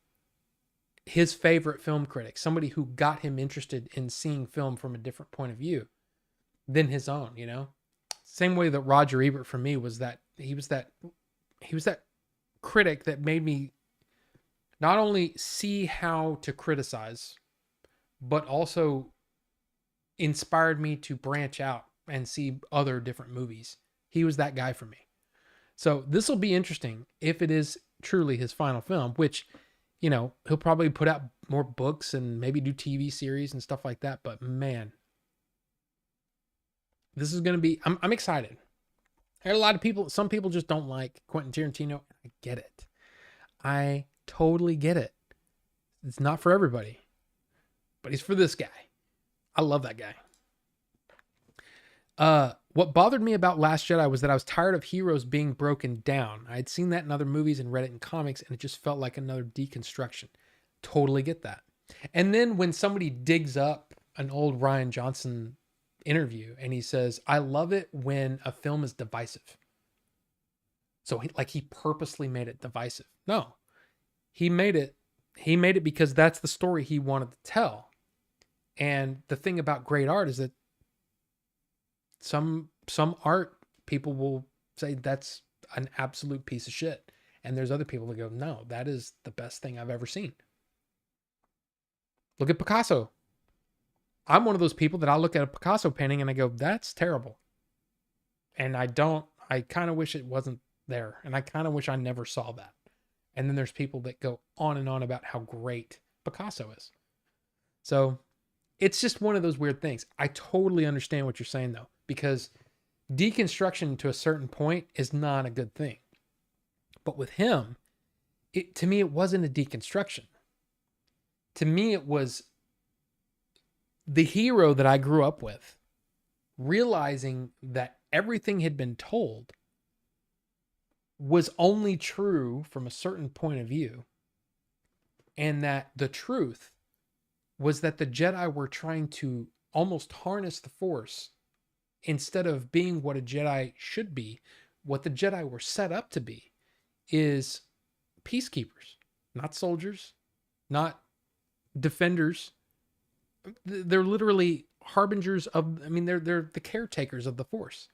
his favorite film critic, somebody who got him interested in seeing film from a different point of view than his own, Same way that Roger Ebert for me was that he was that critic that made me not only see how to criticize, but also inspired me to branch out and see other different movies. He was that guy for me. So this will be interesting if it is truly his final film, which, he'll probably put out more books and maybe do TV series and stuff like that. But man, this is going to be, I'm excited. There are a lot of people, some people just don't like Quentin Tarantino. I get it. I totally get it. It's not for everybody, but he's for this guy. I love that guy. What bothered me about Last Jedi was that I was tired of heroes being broken down. I had seen that in other movies and read it in comics, and it just felt like another deconstruction. Totally get that. And then when somebody digs up an old Rian Johnson interview and he says, I love it when a film is divisive. So he purposely made it divisive. No, he made it because that's the story he wanted to tell. And the thing about great art is that some art people will say that's an absolute piece of shit. And there's other people that go, no, that is the best thing I've ever seen. Look at Picasso. I'm one of those people that I look at a Picasso painting and I go, that's terrible. And I kind of wish it wasn't there. And I kind of wish I never saw that. And then there's people that go on and on about how great Picasso is. So it's just one of those weird things. I totally understand what you're saying though, because deconstruction to a certain point is not a good thing. But with him, to me, it wasn't a deconstruction. To me, it was the hero that I grew up with, realizing that everything had been told was only true from a certain point of view, and that the truth was that the Jedi were trying to almost harness the Force instead of being what a Jedi should be. What the Jedi were set up to be is peacekeepers, not soldiers, not defenders. They're literally harbingers of, I mean, they're the caretakers of the Force.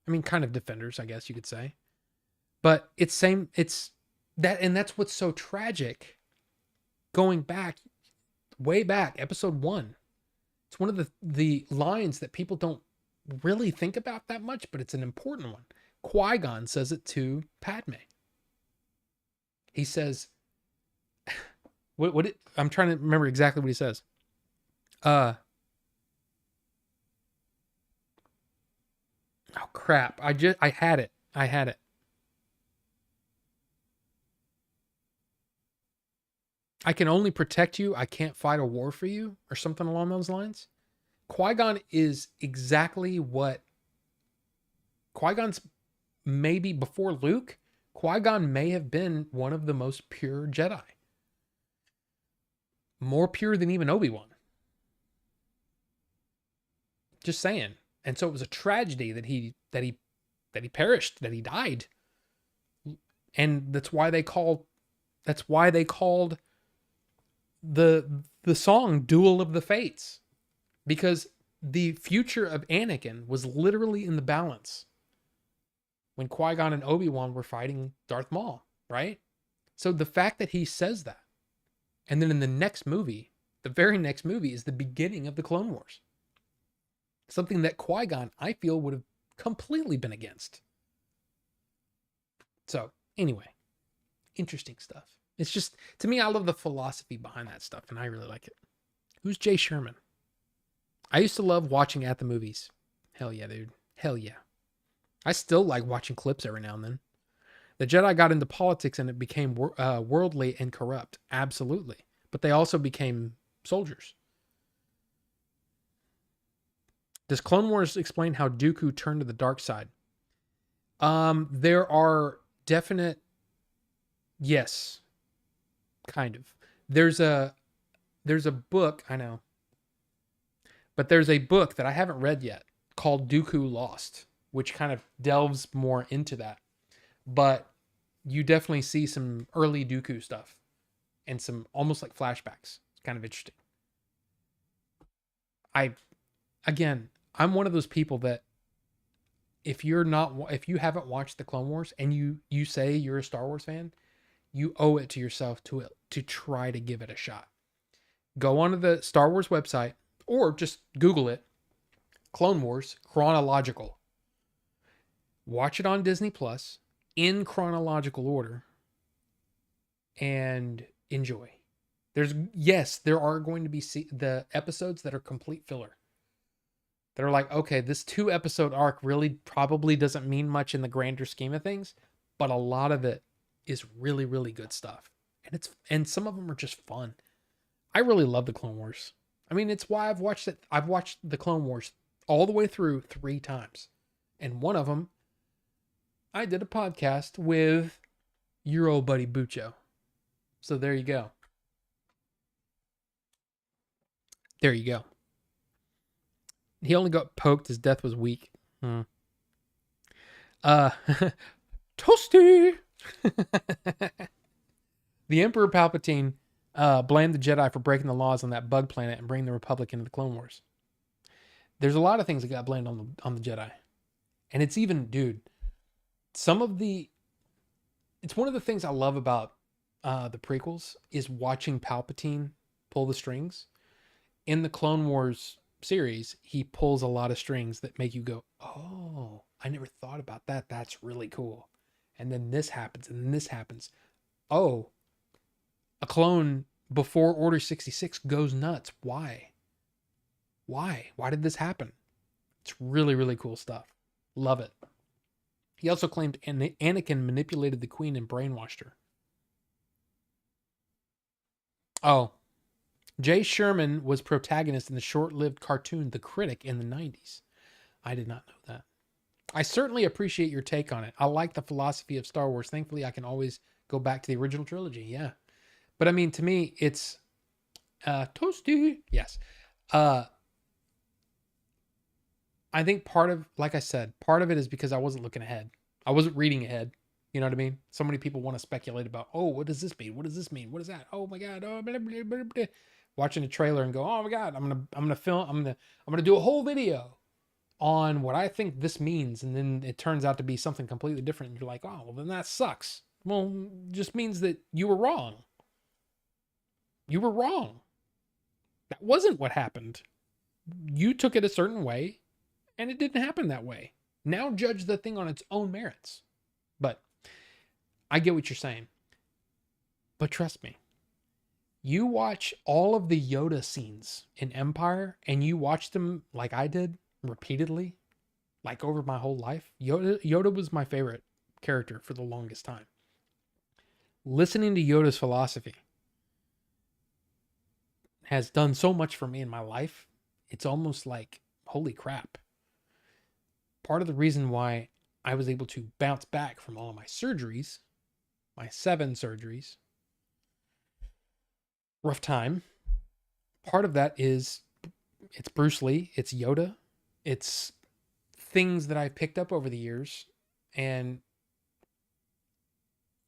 I mean, kind of defenders, I guess you could say. But it's that, and that's what's so tragic. Going back, way back, episode 1. It's one of the lines that people don't really think about that much, but it's an important one. Qui-Gon says it to Padme. He says, I'm trying to remember exactly what he says. Oh crap. I had it. I can only protect you. I can't fight a war for you, or something along those lines. Qui-Gon is exactly what Qui-Gon's, maybe before Luke, Qui-Gon may have been one of the most pure Jedi. More pure than even Obi-Wan. Just saying. And so it was a tragedy that he perished, that he died. And that's why they called the song Duel of the Fates, because the future of Anakin was literally in the balance when Qui-Gon and Obi-Wan were fighting Darth Maul, right? So the fact that he says that, and then in the next movie, the very next movie, is the beginning of the Clone Wars. Something that Qui-Gon, I feel, would have completely been against. So anyway, interesting stuff. It's just, to me, I love the philosophy behind that stuff, and I really like it. Who's Jay Sherman? I used to love watching at the movies. Hell yeah, dude. Hell yeah. I still like watching clips every now and then. The Jedi got into politics and it became worldly and corrupt. Absolutely. But they also became soldiers. Does Clone Wars explain how Dooku turned to the dark side? There are definite... Yes. Kind of. There's a book, I know. But there's a book that I haven't read yet called Dooku Lost, which kind of delves more into that. But you definitely see some early Dooku stuff and some almost like flashbacks. It's kind of interesting. I'm one of those people that if you haven't watched the Clone Wars and you say you're a Star Wars fan, you owe it to yourself to try to give it a shot. Go onto the Star Wars website or just Google it. Clone Wars chronological. Watch it on Disney Plus in chronological order and enjoy. There are going to be the episodes that are complete filler. That are like, okay, this 2-episode arc really probably doesn't mean much in the grander scheme of things, but a lot of it is really, really good stuff. And some of them are just fun. I really love the Clone Wars. I mean, it's why I've watched it. I've watched the Clone Wars all the way through 3 times. And one of them, I did a podcast with your old buddy Bucho. So there you go. There you go. He only got poked. His death was weak. Toasty! The Emperor Palpatine blamed the Jedi for breaking the laws on that bug planet and bringing the Republic into the Clone Wars. There's a lot of things that got blamed on the Jedi. And it's even, dude, it's one of the things I love about the prequels is watching Palpatine pull the strings. In the Clone Wars series, he pulls a lot of strings that make you go, oh, I never thought about that. That's really cool. And then this happens, and then this happens. Oh, a clone before Order 66 goes nuts. Why? Why did this happen? It's really, really cool stuff. Love it. He also claimed Anakin manipulated the queen and brainwashed her. Oh, Jay Sherman was protagonist in the short-lived cartoon The Critic in the 90s. I did not know that. I certainly appreciate your take on it. I like the philosophy of Star Wars. Thankfully, I can always go back to the original trilogy. Yeah. But I mean, to me, it's toasty. Yes. I think like I said, part of it is because I wasn't looking ahead. I wasn't reading ahead. You know what I mean? So many people want to speculate about, oh, what does this mean? What does this mean? What is that? Oh my God. Oh, blah, blah, blah, blah. Watching a trailer and go, oh my God, I'm gonna do a whole video on what I think this means, and then it turns out to be something completely different, and you're like, oh, well, then that sucks. Well, it just means that you were wrong. You were wrong. That wasn't what happened. You took it a certain way, and it didn't happen that way. Now judge the thing on its own merits. But I get what you're saying. But trust me, you watch all of the Yoda scenes in Empire, and you watch them like I did repeatedly, like over my whole life. Yoda was my favorite character for the longest time. Listening to Yoda's philosophy has done so much for me in my life. It's almost like, holy crap. Part of the reason why I was able to bounce back from all of my surgeries, my 7 surgeries, rough time. Part of that is it's Bruce Lee, it's Yoda, it's things that I've picked up over the years, and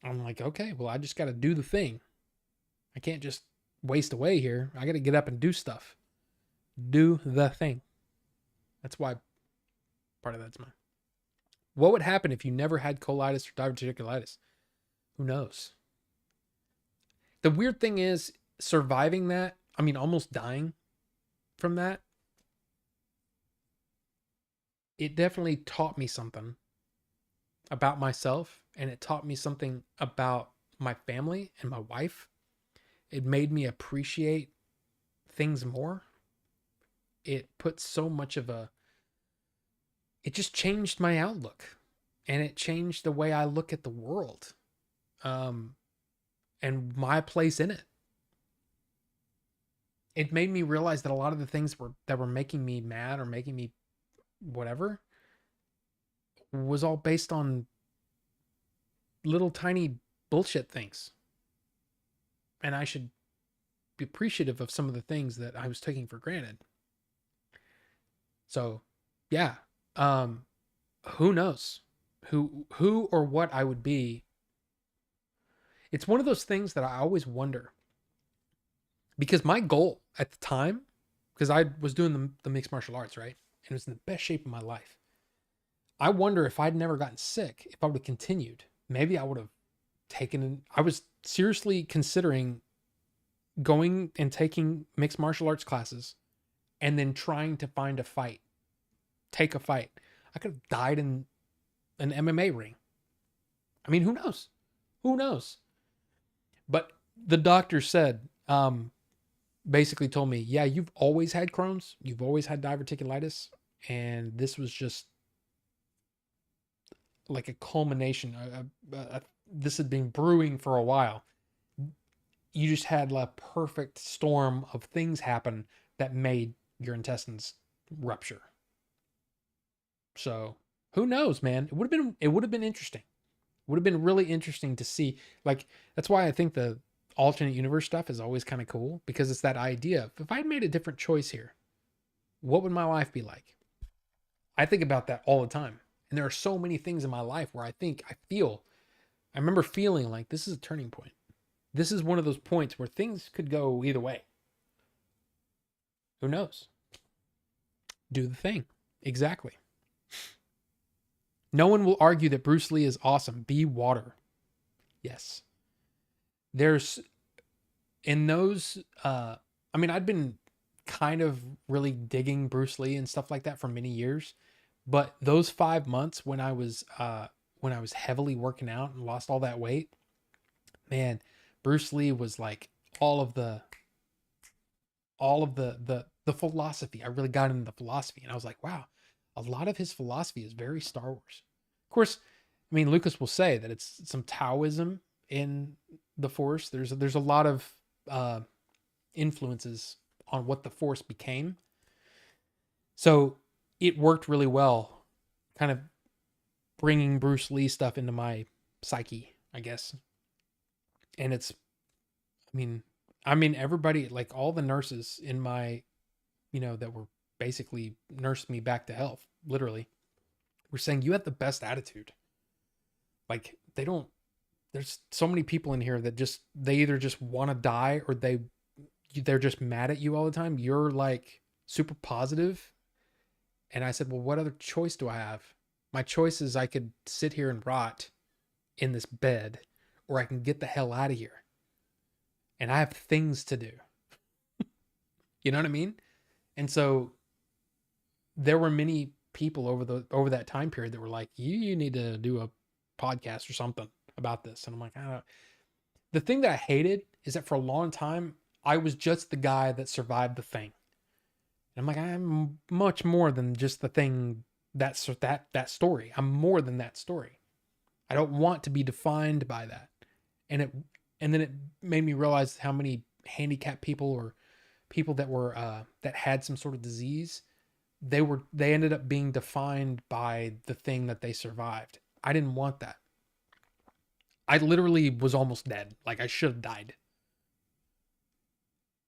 I'm like, okay, well, I just got to do the thing. I can't just waste away here. I got to get up and do stuff. Do the thing. That's why part of that's mine. What would happen if you never had colitis or diverticulitis? Who knows? The weird thing is surviving that, I mean, almost dying from that, it definitely taught me something about myself, and it taught me something about my family and my wife. It made me appreciate things more. It put so much of it just changed my outlook, and it changed the way I look at the world, and my place in it. It made me realize that a lot of the things that were making me mad or making me whatever was all based on little tiny bullshit things. And I should be appreciative of some of the things that I was taking for granted. So, yeah. Who knows who or what I would be. It's one of those things that I always wonder, because my goal at the time, because I was doing the mixed martial arts, right? And it was in the best shape of my life. I wonder if I'd never gotten sick, if I would have continued, maybe I would have I was seriously considering going and taking mixed martial arts classes and then trying to find a fight, take a fight. I could have died in an MMA ring. I mean, who knows? Who knows? But the doctor said, basically told me, yeah, you've always had Crohn's, you've always had diverticulitis, and this was just like a culmination. This had been brewing for a while. You just had a perfect storm of things happen that made your intestines rupture. So who knows, man? It would have been interesting. It would have been really interesting to see. Like, that's why I think the alternate universe stuff is always kind of cool, because it's that idea of, if I'd made a different choice here, what would my life be like? I think about that all the time. And there are so many things in my life where I remember feeling like this is a turning point. This is one of those points where things could go either way. Who knows? Do the thing. Exactly. No one will argue that Bruce Lee is awesome. Be water. Yes. There's in those, I'd been kind of really digging Bruce Lee and stuff like that for many years, but those 5 months when when I was heavily working out and lost all that weight, man, Bruce Lee was like all of the philosophy. I really got into the philosophy, and I was like, wow, a lot of his philosophy is very Star Wars. Of course, I mean, Lucas will say that it's some Taoism in the Force. There's a lot of influences on what the Force became. So it worked really well, kind of bringing Bruce Lee stuff into my psyche, I guess. And it's, I mean, everybody, like all the nurses in my, that were basically nursed me back to health, literally, were saying, you have the best attitude. Like there's so many people in here that they either just want to die or they're just mad at you all the time. You're like super positive. And I said, well, what other choice do I have? My choice is I could sit here and rot in this bed, or I can get the hell out of here. And I have things to do. You know what I mean? And so there were many people over that time period that were like, you need to do a podcast or something about this. And I'm like, I don't know. The thing that I hated is that for a long time, I was just the guy that survived the thing. And I'm like, I'm much more than just the thing, that story. I'm more than that story. I don't want to be defined by that. And then it made me realize how many handicapped people or people that were that had some sort of disease, they ended up being defined by the thing that they survived. I didn't want that. I literally was almost dead. Like I should have died.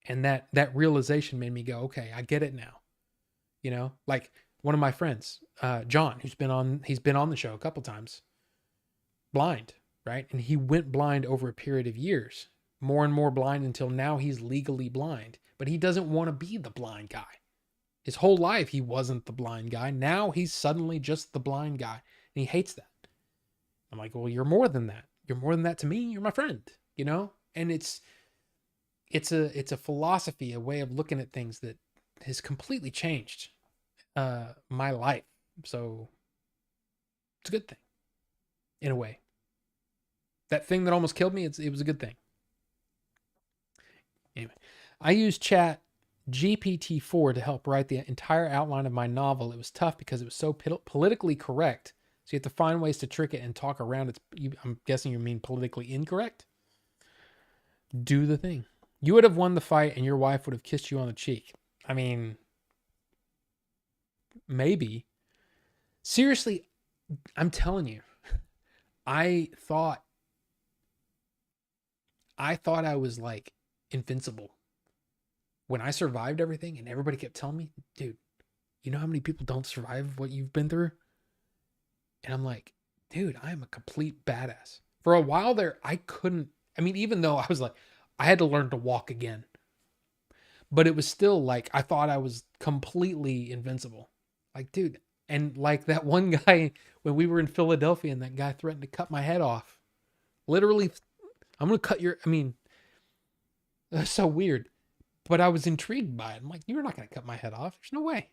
And that realization made me go, okay, I get it now. Like one of my friends, John, he's been on the show a couple times, blind, right? And he went blind over a period of years, more and more blind until now he's legally blind, but he doesn't want to be the blind guy. His whole life, he wasn't the blind guy. Now he's suddenly just the blind guy, and he hates that. I'm like, well, you're more than that. You're more than that to me. You're my friend, and it's a philosophy, a way of looking at things that has completely changed my life. So it's a good thing in a way. That thing that almost killed me, it was a good thing. Anyway, I used Chat GPT-4 to help write the entire outline of my novel. It was tough because it was so politically correct. So you have to find ways to trick it and talk around it. I'm guessing you mean politically incorrect. Do the thing. You would have won the fight and your wife would have kissed you on the cheek. I mean, maybe. Seriously, I'm telling you, I thought I was like invincible when I survived everything, and everybody kept telling me, dude, you know how many people don't survive what you've been through? And I'm like, dude, I am a complete badass. For a while there, I couldn't, even though I was like, I had to learn to walk again. But it was still like, I thought I was completely invincible. Like, dude, and like that one guy, when we were in Philadelphia and that guy threatened to cut my head off. Literally, I'm going to cut your, that's so weird. But I was intrigued by it. I'm like, you're not going to cut my head off. There's no way.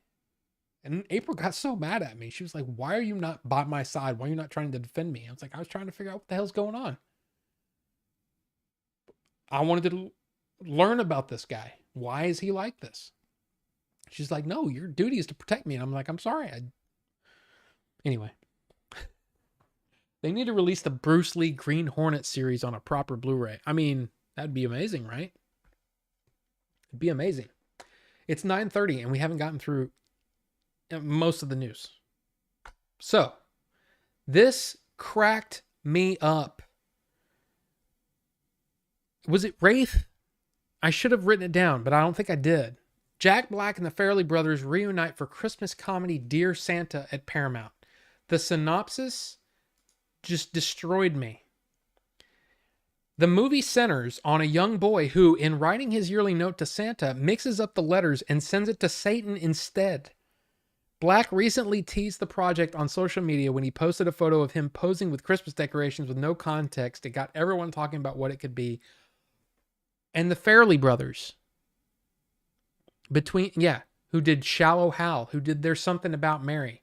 And April got so mad at me. She was like, why are you not by my side? Why are you not trying to defend me? I was like, I was trying to figure out what the hell's going on. I wanted to learn about this guy. Why is he like this? She's like, no, your duty is to protect me. And I'm like, I'm sorry. Anyway. They need to release the Bruce Lee Green Hornet series on a proper Blu-ray. That'd be amazing, right? It'd be amazing. It's 9:30 and we haven't gotten through most of the news. So, this cracked me up. Was it Wraith? I should have written it down, but I don't think I did. Jack Black and the Farrelly Brothers reunite for Christmas comedy Dear Santa at Paramount. The synopsis just destroyed me. The movie centers on a young boy who, in writing his yearly note to Santa, mixes up the letters and sends it to Satan instead. Black recently teased the project on social media when he posted a photo of him posing with Christmas decorations with no context. It got everyone talking about what it could be. And the Farrelly Brothers, who did Shallow Hal, who did There's Something About Mary,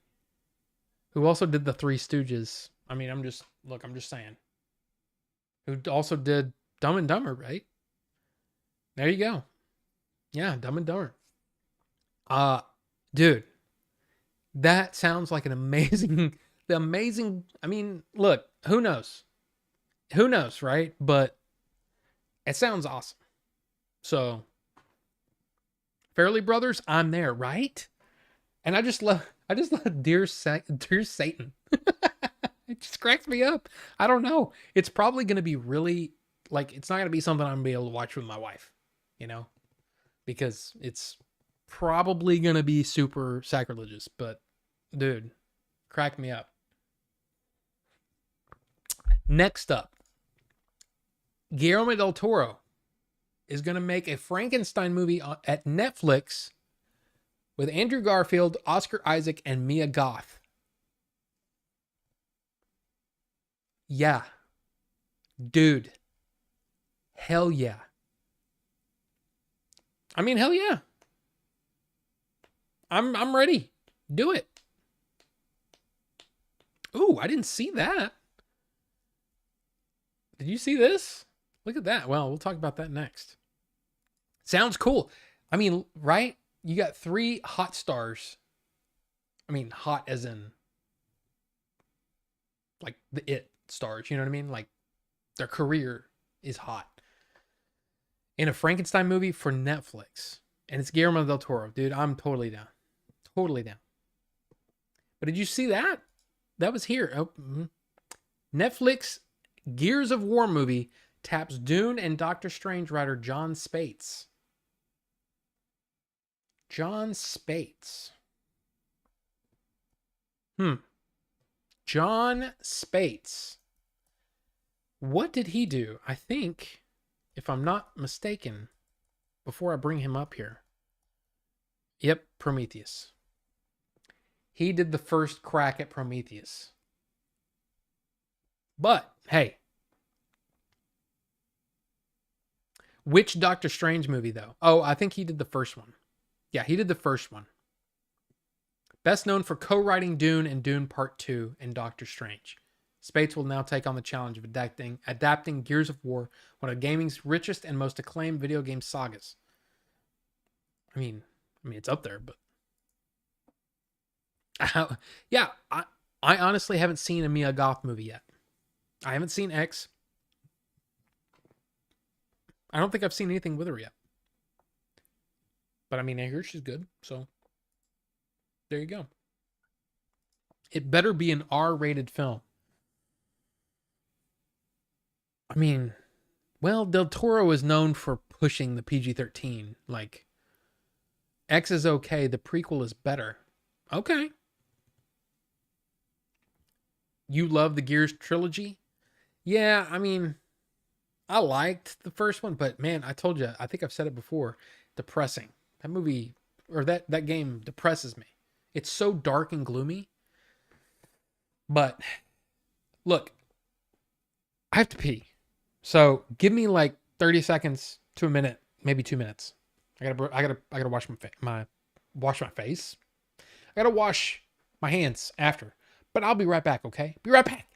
who also did the Three Stooges I mean, I'm just saying. Who also did Dumb and Dumber, right? There you go. Yeah, Dumb and Dumber. Dude, that sounds like an amazing, I mean, look, who knows? Who knows, right? But it sounds awesome. So, Farrelly Brothers, I'm there, right? And I just love Dear Satan. It just cracks me up. I don't know. It's probably going to be really, like, it's not going to be something I'm going to be able to watch with my wife, you know? Because it's probably going to be super sacrilegious. But, dude, crack me up. Next up, Guillermo del Toro is going to make a Frankenstein movie at Netflix with Andrew Garfield, Oscar Isaac, and Mia Goth. Yeah. Dude. Hell yeah. I mean, hell yeah. I'm ready. Do it. Ooh, I didn't see that. Did you see this? Look at that. Well, we'll talk about that next. Sounds cool. I mean, right? You got 3 hot stars. I mean, hot as in like the It stars, you know what I mean? Like their career is hot. In a Frankenstein movie for Netflix. And it's Guillermo del Toro. Dude, I'm totally down. Totally down. But did you see that? That was here. Oh, Netflix Gears of War movie taps Dune and Doctor Strange writer John Spates. John Spates. John Spates. What did he do? I think, if I'm not mistaken, before I bring him up here. Yep, Prometheus. He did the first crack at Prometheus. But, hey. Which Doctor Strange movie, though? Oh, I think he did the first one. Yeah, he did the first one. Best known for co-writing Dune and Dune Part 2 and Doctor Strange. Spates will now take on the challenge of adapting Gears of War, one of gaming's richest and most acclaimed video game sagas. I mean, it's up there, but... yeah, I honestly haven't seen a Mia Goth movie yet. I haven't seen X. I don't think I've seen anything with her yet. But I mean, I hear she's good, so there you go. It better be an R-rated film. I mean, well, Del Toro is known for pushing the PG-13. Like, X is okay, the prequel is better. Okay. You love the Gears trilogy? Yeah, I mean, I liked the first one, but man, I told you, I think I've said it before, depressing. That movie, or that game depresses me. It's so dark and gloomy. But, look, I have to pee. So, give me like 30 seconds to a minute, maybe 2 minutes. I gotta wash my face. I gotta wash my hands after. But I'll be right back, okay? Be right back.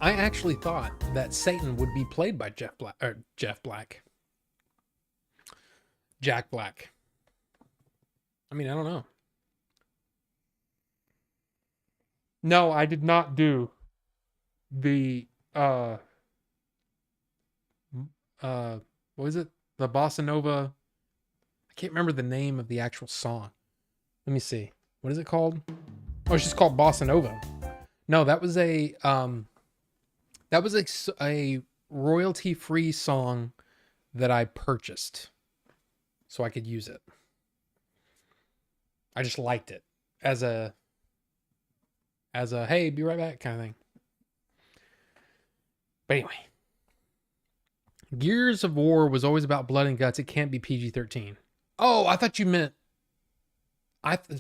I actually thought that Satan would be played by Jeff Black, Jack Black. I mean, I don't know. No, I did not do the what was it? The bossa nova. I can't remember the name of the actual song. Let me see. What is it called? Oh, it's just called Bossa Nova. No, that was a royalty-free song that I purchased so I could use it. I just liked it as a hey, be right back kind of thing. But anyway, Gears of War was always about blood and guts. It can't be PG-13. Oh, I thought you meant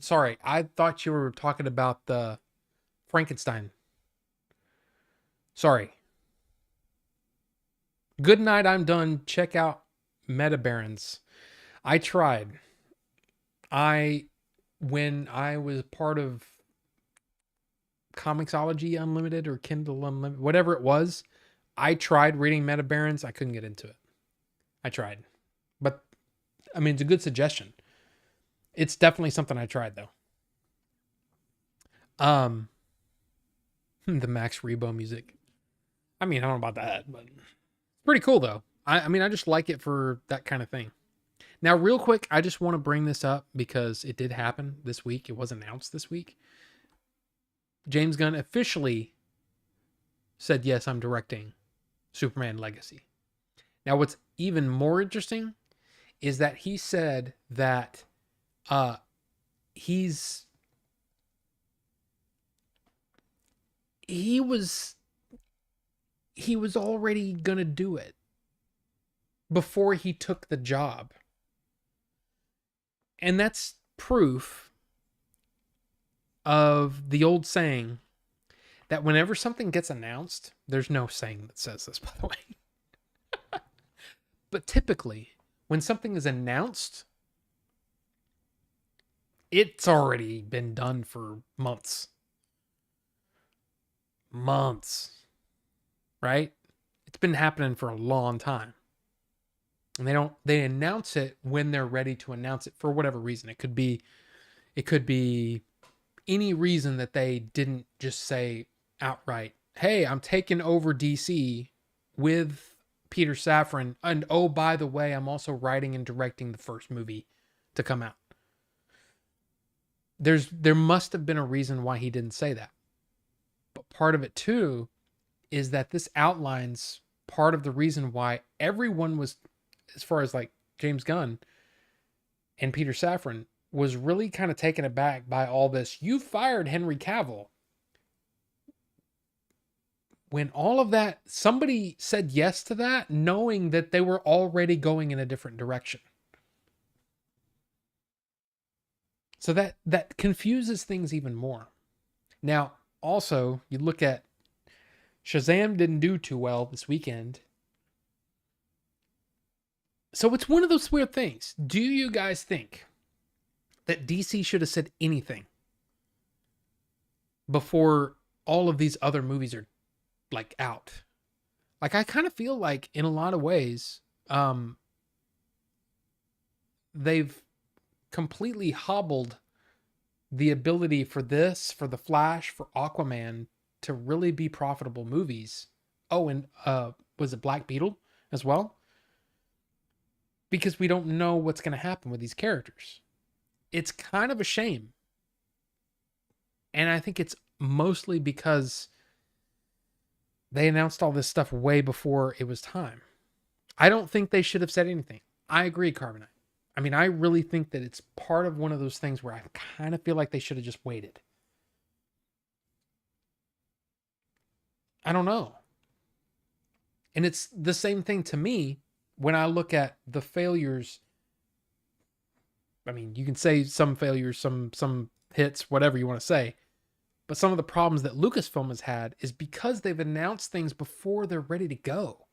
sorry. I thought you were talking about the Frankenstein. Sorry. Good night, I'm done. Check out Meta Barons. I tried. When I was part of Comixology Unlimited or Kindle Unlimited, whatever it was, I tried reading Meta Barons. I couldn't get into it. I tried. But, I mean, it's a good suggestion. It's definitely something I tried, though. The Max Rebo music. I mean, I don't know about that, but it's pretty cool, though. I mean, I just like it for that kind of thing. Now, real quick, I just want to bring this up because it did happen this week. It was announced this week. James Gunn officially said, yes, I'm directing Superman Legacy. Now, what's even more interesting is that he said that he was already gonna do it before he took the job. And that's proof of the old saying that whenever something gets announced, there's no saying that says this, by the way. But typically, when something is announced, it's already been done for months. Right? It's been happening for a long time. And they announce it when they're ready to announce it for whatever reason. It could be any reason that they didn't just say outright, hey, I'm taking over DC with Peter Safran. And oh, by the way, I'm also writing and directing the first movie to come out. There must have been a reason why he didn't say that. But part of it too is that this outlines part of the reason why everyone was, as far as like James Gunn and Peter Safran, was really kind of taken aback by all this. You fired Henry Cavill. When all of that, somebody said yes to that, knowing that they were already going in a different direction. So that confuses things even more. Now, also, you look at Shazam didn't do too well this weekend. So it's one of those weird things. Do you guys think that DC should have said anything before all of these other movies are like out? Like, I kind of feel like in a lot of ways, they've completely hobbled the ability for The Flash, for Aquaman to really be profitable movies. Oh, and was it Black Beetle as well? Because we don't know what's going to happen with these characters. It's kind of a shame. And I think it's mostly because they announced all this stuff way before it was time. I don't think they should have said anything. I agree, Carbonite. I mean, I really think that it's part of one of those things where I kind of feel like they should have just waited. I don't know. And it's the same thing to me when I look at the failures. I mean, you can say some failures, some hits, whatever you want to say. But some of the problems that Lucasfilm has had is because they've announced things before they're ready to go.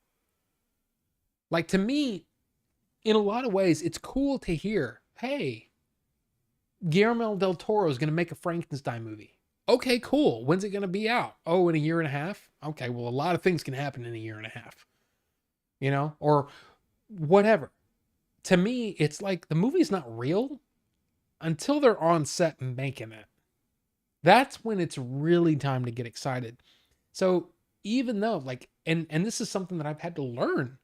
Like, to me, in a lot of ways, it's cool to hear, hey, Guillermo del Toro is going to make a Frankenstein movie. Okay, cool. When's it going to be out? Oh, in a year and a half? Okay, well, a lot of things can happen in a year and a half, or whatever. To me, it's like the movie's not real until they're on set and making it. That's when it's really time to get excited. So even though and this is something that I've had to learn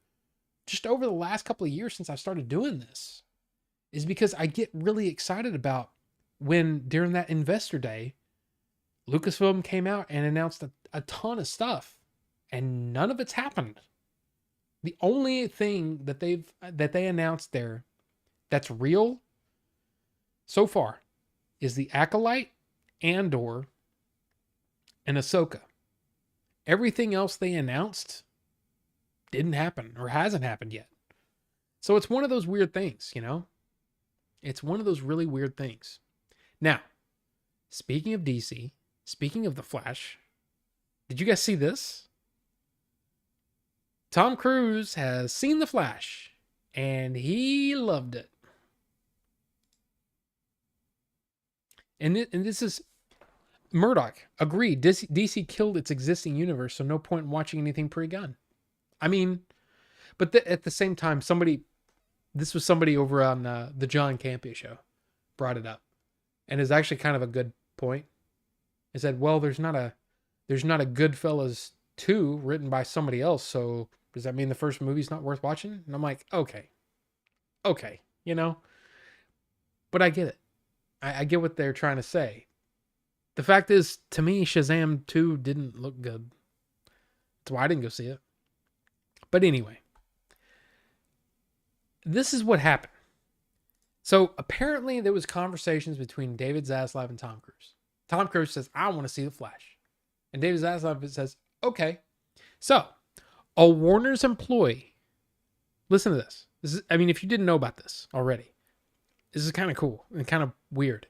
just over the last couple of years since I started doing this, is because I get really excited about when during that investor day, Lucasfilm came out and announced a ton of stuff and none of it's happened. The only thing that they announced there that's real so far is the Acolyte, Andor, and Ahsoka. Everything else they announced didn't happen or hasn't happened yet. So it's one of those weird things, It's one of those really weird things. Now, speaking of DC, speaking of The Flash, did you guys see this? Tom Cruise has seen The Flash and he loved it. And this is Murdoch agreed. DC killed its existing universe, so no point in watching anything pre-gun. I mean, but at the same time, this was somebody over on the John Campea show brought it up, and is actually kind of a good point. It said, well, there's not a Goodfellas 2 written by somebody else, so does that mean the first movie's not worth watching? And I'm like, okay, but I get it. I get what they're trying to say. The fact is, to me, Shazam 2 didn't look good. That's why I didn't go see it. But anyway, this is what happened. So apparently there was conversations between David Zaslav and Tom Cruise. Tom Cruise says, I want to see The Flash. And David Zaslav says, okay. So a Warner's employee, listen to this. If you didn't know about this already, this is kind of cool and kind of weird.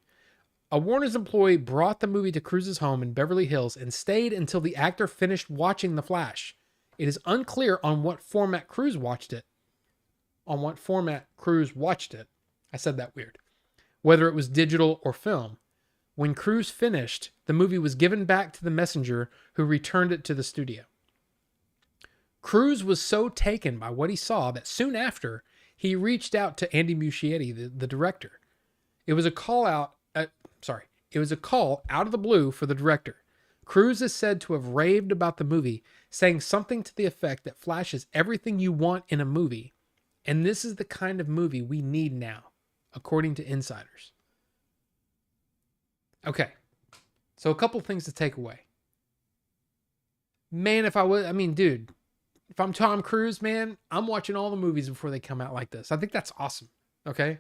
A Warner's employee brought the movie to Cruise's home in Beverly Hills and stayed until the actor finished watching The Flash. It is unclear on what format Cruise watched it. I said that weird. Whether it was digital or film. When Cruise finished, the movie was given back to the messenger who returned it to the studio. Cruise was so taken by what he saw that soon after, he reached out to Andy Muschietti, the director. It was a call out of the blue for the director. Cruise is said to have raved about the movie, saying something to the effect that Flash is everything you want in a movie, and this is the kind of movie we need now, according to insiders. Okay, so a couple things to take away. Man, if I'm Tom Cruise, man, I'm watching all the movies before they come out like this. I think that's awesome. Okay.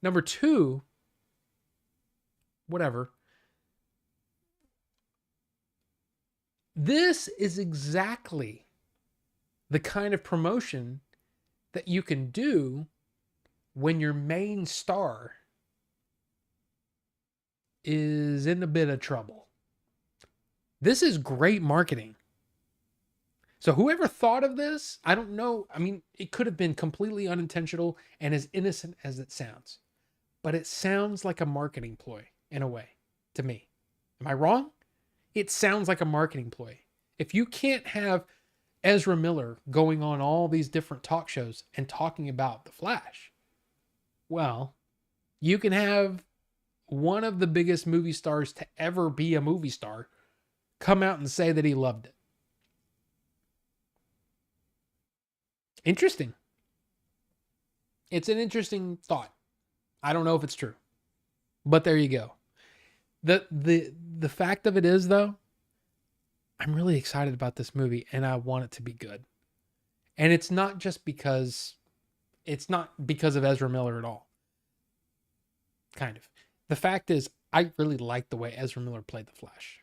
Number two, whatever. This is exactly the kind of promotion that you can do when your main star is in a bit of trouble. This is great marketing. So whoever thought of this, I don't know. It could have been completely unintentional and as innocent as it sounds. But it sounds like a marketing ploy in a way to me. Am I wrong? It sounds like a marketing ploy. If you can't have Ezra Miller going on all these different talk shows and talking about The Flash, well, you can have one of the biggest movie stars to ever be a movie star come out and say that he loved it. Interesting. It's an interesting thought. I don't know if it's true, but there you go. The fact of it is, though, I'm really excited about this movie and I want it to be good. And it's not because of Ezra Miller at all. Kind of. The fact is, I really like the way Ezra Miller played the Flash.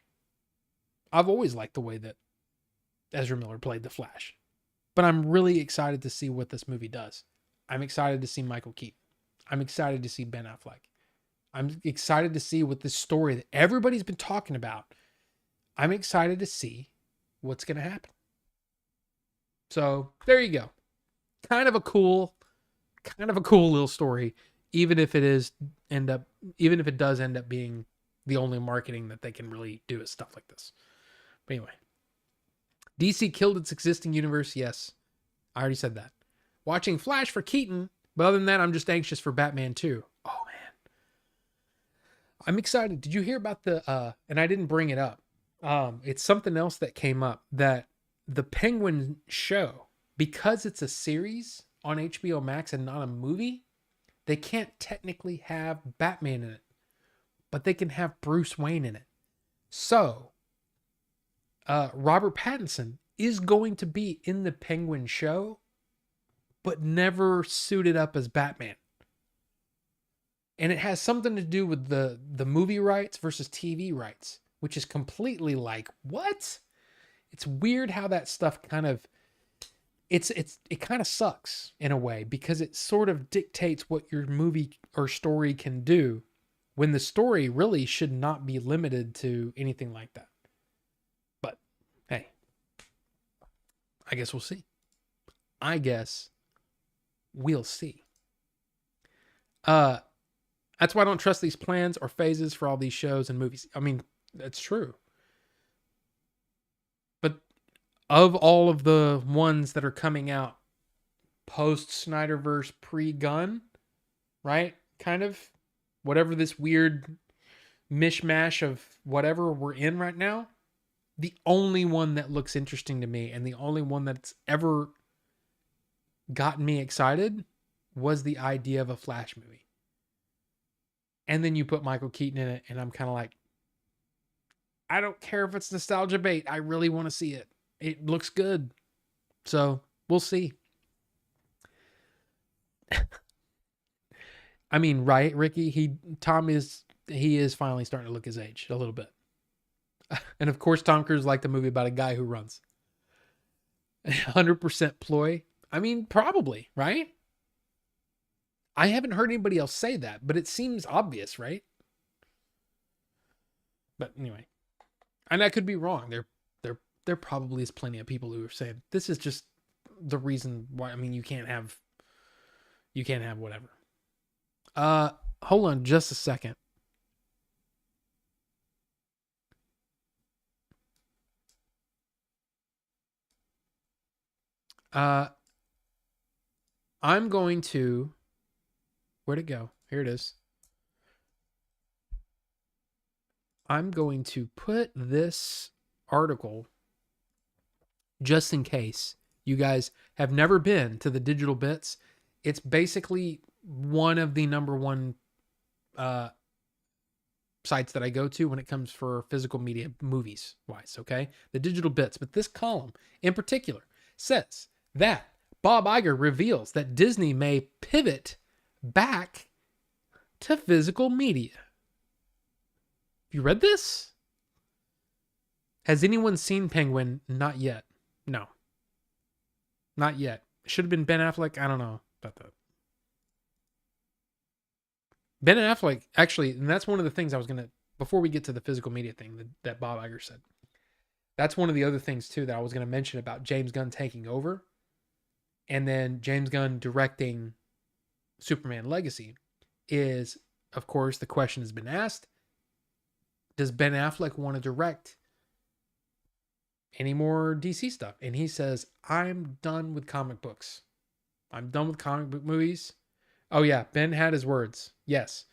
I've always liked the way that Ezra Miller played the Flash. But I'm really excited to see what this movie does. I'm excited to see Michael Keaton. I'm excited to see Ben Affleck. I'm excited to see what this story that everybody's been talking about. I'm excited to see what's going to happen. So there you go. Kind of a cool little story, even if it does end up being the only marketing that they can really do is stuff like this. But anyway, DC killed its existing universe. Yes, I already said that. Watching Flash for Keaton, but other than that, I'm just anxious for Batman 2. Oh man, I'm excited. Did you hear about the? And I didn't bring it up. It's something else that came up, that the Penguin show, because it's a series on HBO Max and not a movie, they can't technically have Batman in it, but they can have Bruce Wayne in it. So, Robert Pattinson is going to be in the Penguin show, but never suited up as Batman. And it has something to do with the movie rights versus TV rights, which is completely like, what? It's weird how that stuff kind of, it kind of sucks in a way, because it sort of dictates what your movie or story can do, when the story really should not be limited to anything like that. But hey, I guess we'll see. I guess we'll see. That's why I don't trust these plans or phases for all these shows and movies. I mean, that's true. But of all of the ones that are coming out post Snyderverse, pre-Gunn, right? Kind of whatever this weird mishmash of whatever we're in right now, the only one that looks interesting to me and the only one that's ever gotten me excited was the idea of a Flash movie. And then you put Michael Keaton in it, and I'm kind of like, I don't care if it's nostalgia bait. I really want to see it. It looks good. So we'll see. I mean, right, Ricky? Tom is finally starting to look his age a little bit. And of course, Tom Cruise liked a movie about a guy who runs. 100% ploy. I mean, probably, right? I haven't heard anybody else say that, but it seems obvious, right? But anyway, and I could be wrong. There probably is plenty of people who are saying this is just the reason why. I mean, you can't have whatever. Hold on just a second. I'm going to, where'd it go? Here it is. I'm going to put this article, just in case you guys have never been to the Digital Bits. It's basically one of the number one sites that I go to when it comes for physical media movies wise, okay? The Digital Bits. But this column in particular says that Bob Iger reveals that Disney may pivot back to physical media. You read this? Has anyone seen Penguin? Not yet. No. Not yet. Should have been Ben Affleck. I don't know about that. Ben Affleck, actually, and that's one of the things I was going to, before we get to the physical media thing that Bob Iger said, that's one of the other things too that I was going to mention about James Gunn taking over and then James Gunn directing Superman Legacy is, of course, the question has been asked, does Ben Affleck want to direct any more DC stuff? And he says, I'm done with comic books. I'm done with comic book movies. Oh yeah, Ben had his words. Yes.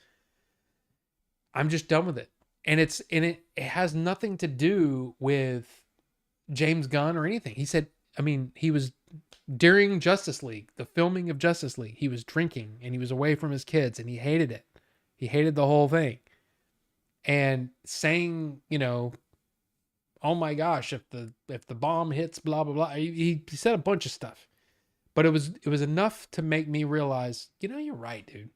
I'm just done with it. And it has nothing to do with James Gunn or anything. He said, I mean, he was during Justice League, the filming of Justice League, he was drinking and he was away from his kids and he hated it. He hated the whole thing. And saying, you know, oh my gosh, if the bomb hits, blah, blah, blah. He said a bunch of stuff. But it was enough to make me realize, you know, you're right, dude.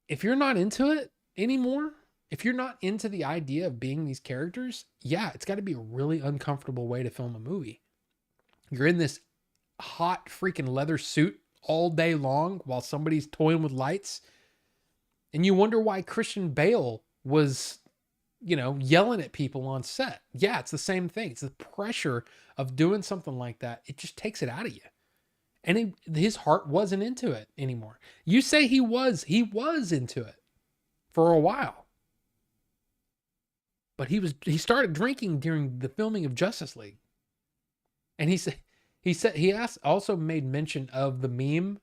If you're not into it anymore, if you're not into the idea of being these characters, yeah, it's got to be a really uncomfortable way to film a movie. You're in this hot freaking leather suit all day long while somebody's toying with lights. And you wonder why Christian Bale was, you know, yelling at people on set. Yeah, it's the same thing. It's the pressure of doing something like that. It just takes it out of you. And his heart wasn't into it anymore. You say he was into it for a while. but he started drinking during the filming of Justice League. And also made mention of the meme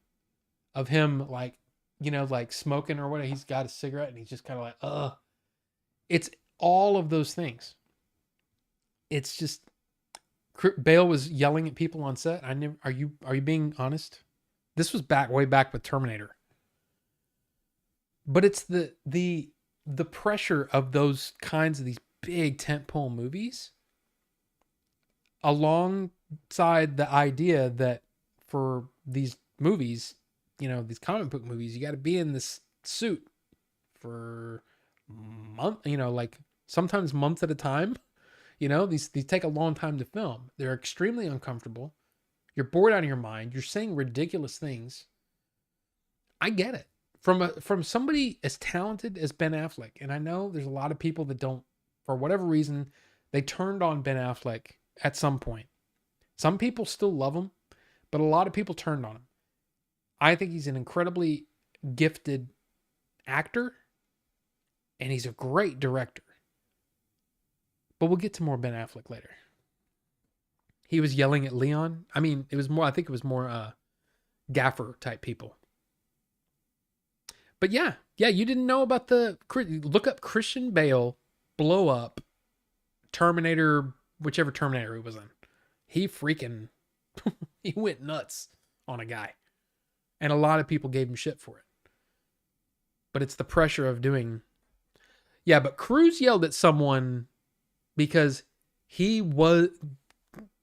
of him, like, like smoking or whatever. He's got a cigarette and he's just kind of like, ugh. It's all of those things. It's just Bale was yelling at people on set. Are you being honest? This was way back with Terminator. But it's the pressure of those kinds of these big tentpole movies, alongside the idea that for these movies, these comic book movies, you got to be in this suit for month, like sometimes months at a time. These take a long time to film. They're extremely uncomfortable. You're bored out of your mind. You're saying ridiculous things. I get it. From somebody as talented as Ben Affleck, and I know there's a lot of people that don't, for whatever reason, they turned on Ben Affleck at some point. Some people still love him, but a lot of people turned on him. I think he's an incredibly gifted actor, and he's a great director. But we'll get to more Ben Affleck later. He was yelling at Leon. I think it was more gaffer type people. But yeah, you didn't know about look up Christian Bale blow up Terminator, whichever Terminator he was in. He he went nuts on a guy. And a lot of people gave him shit for it. But it's the pressure of doing. Yeah, but Cruise yelled at someone because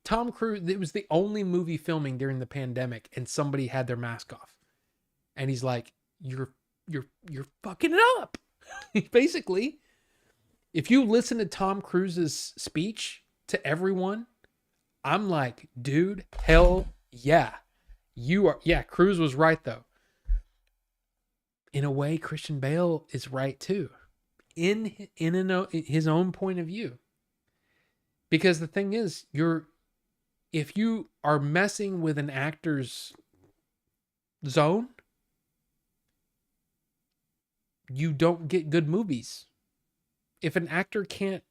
Tom Cruise, it was the only movie filming during the pandemic and somebody had their mask off. And he's like, you're fucking it up. Basically, if you listen to Tom Cruise's speech to everyone, I'm like, dude, hell yeah. Cruise was right though. In a way, Christian Bale is right too. In his own point of view. Because the thing is, if you are messing with an actor's zone, you don't get good movies. If an actor can't,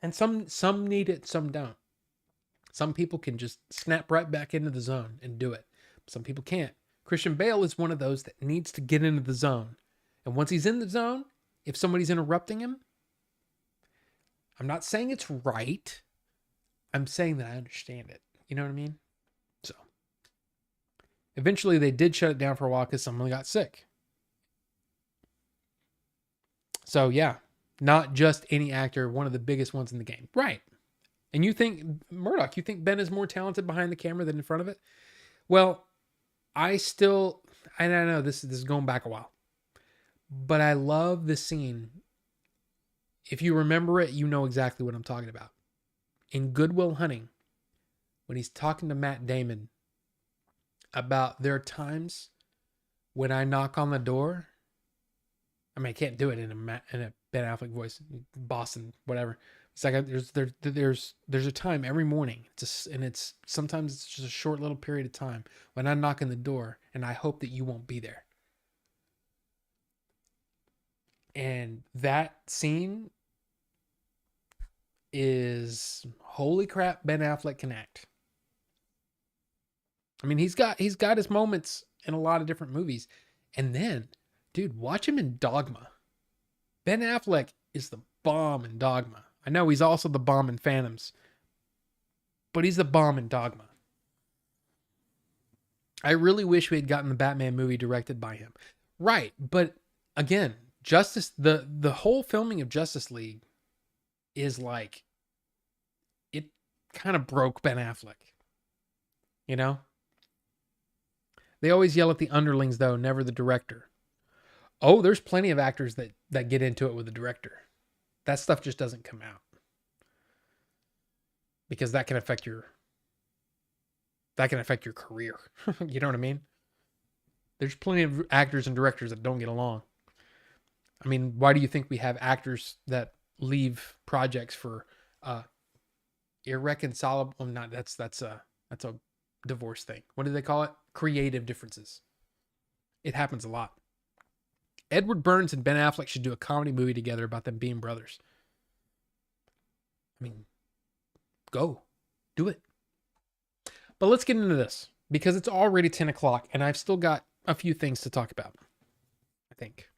and some need it, some don't. Some people can just snap right back into the zone and do it. Some people can't. Christian Bale is one of those that needs to get into the zone. And once he's in the zone, if somebody's interrupting him, I'm not saying it's right. I'm saying that I understand it. You know what I mean? So eventually they did shut it down for a while because someone got sick. So yeah, not just any actor, one of the biggest ones in the game. Right. And you think, Murdoch, you think Ben is more talented behind the camera than in front of it? Well, I know this is going back a while, but I love the scene. If you remember it, you know exactly what I'm talking about. In Good Will Hunting, when he's talking to Matt Damon about there are times when I knock on the door. I mean, I can't do it in a Ben Affleck voice, Boston, whatever. It's like there's a time every morning, it's sometimes it's just a short little period of time when I knock on the door and I hope that you won't be there. And that scene is holy crap. Ben Affleck can act. I mean, he's got his moments in a lot of different movies, and then, dude, watch him in Dogma. Ben Affleck is the bomb in Dogma. I know he's also the bomb in Phantoms, but he's the bomb in Dogma. I really wish we had gotten the Batman movie directed by him. Right, but again, the whole filming of Justice League is like, it kind of broke Ben Affleck. You know? They always yell at the underlings though, never the director. Oh, there's plenty of actors that get into it with the director. That stuff just doesn't come out. Because that can affect your career. You know what I mean? There's plenty of actors and directors that don't get along. I mean, why do you think we have actors that leave projects for irreconcilable? Not that's a divorce thing. What do they call it? Creative differences. It happens a lot. Edward Burns and Ben Affleck should do a comedy movie together about them being brothers. I mean, go do it. But let's get into this because it's already 10 o'clock and I've still got a few things to talk about. I think.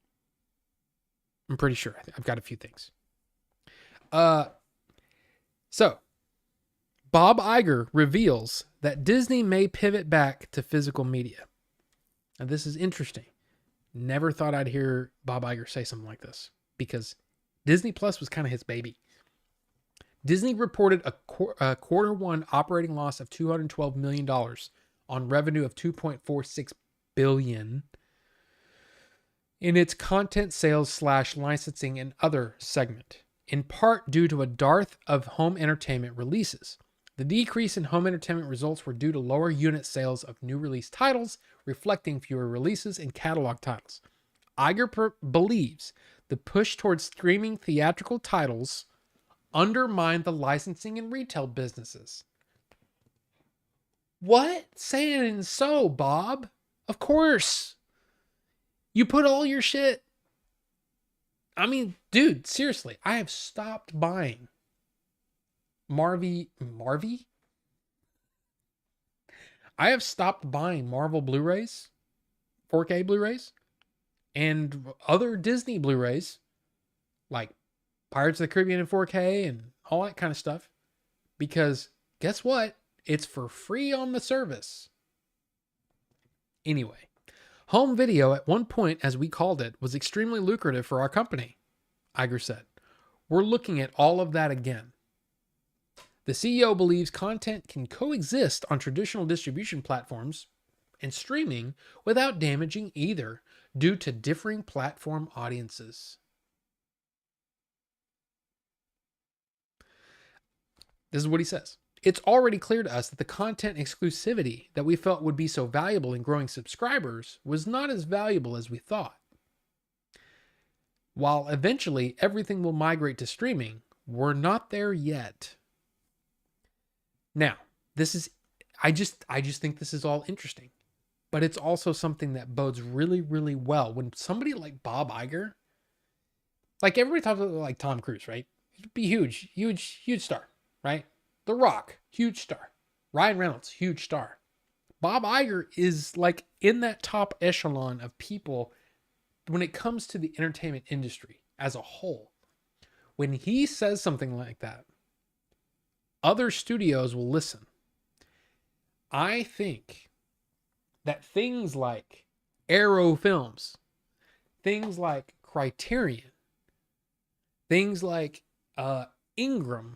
I'm pretty sure I've got a few things. So Bob Iger reveals that Disney may pivot back to physical media. Now, this is interesting. Never thought I'd hear Bob Iger say something like this because Disney Plus was kind of his baby. Disney reported a quarter one operating loss of $212 million on revenue of $2.46 billion in its content sales / licensing and other segment, in part due to a dearth of home entertainment releases. The decrease in home entertainment results were due to lower unit sales of new release titles, reflecting fewer releases and catalog titles. Iger believes the push towards streaming theatrical titles undermined the licensing and retail businesses. What? Say it and so, Bob. Of course. You put all your shit. I mean, dude, seriously, I have stopped buying Marvy? I have stopped buying Marvel Blu-rays, 4K Blu-rays, and other Disney Blu-rays, like Pirates of the Caribbean in 4K and all that kind of stuff. Because guess what? It's for free on the service. Anyway, home video at one point, as we called it, was extremely lucrative for our company, Iger said. We're looking at all of that again. The CEO believes content can coexist on traditional distribution platforms and streaming without damaging either due to differing platform audiences. This is what he says. It's already clear to us that the content exclusivity that we felt would be so valuable in growing subscribers was not as valuable as we thought. While eventually everything will migrate to streaming, we're not there yet. Now, I just think this is all interesting, but it's also something that bodes really, really well when somebody like Bob Iger, like everybody talks about like Tom Cruise, right? He'd be huge star, right? The Rock, huge star. Ryan Reynolds, huge star. Bob Iger is like in that top echelon of people when it comes to the entertainment industry as a whole. When he says something like that, other studios will listen. I think that things like Arrow Films, things like Criterion, things like Imprint,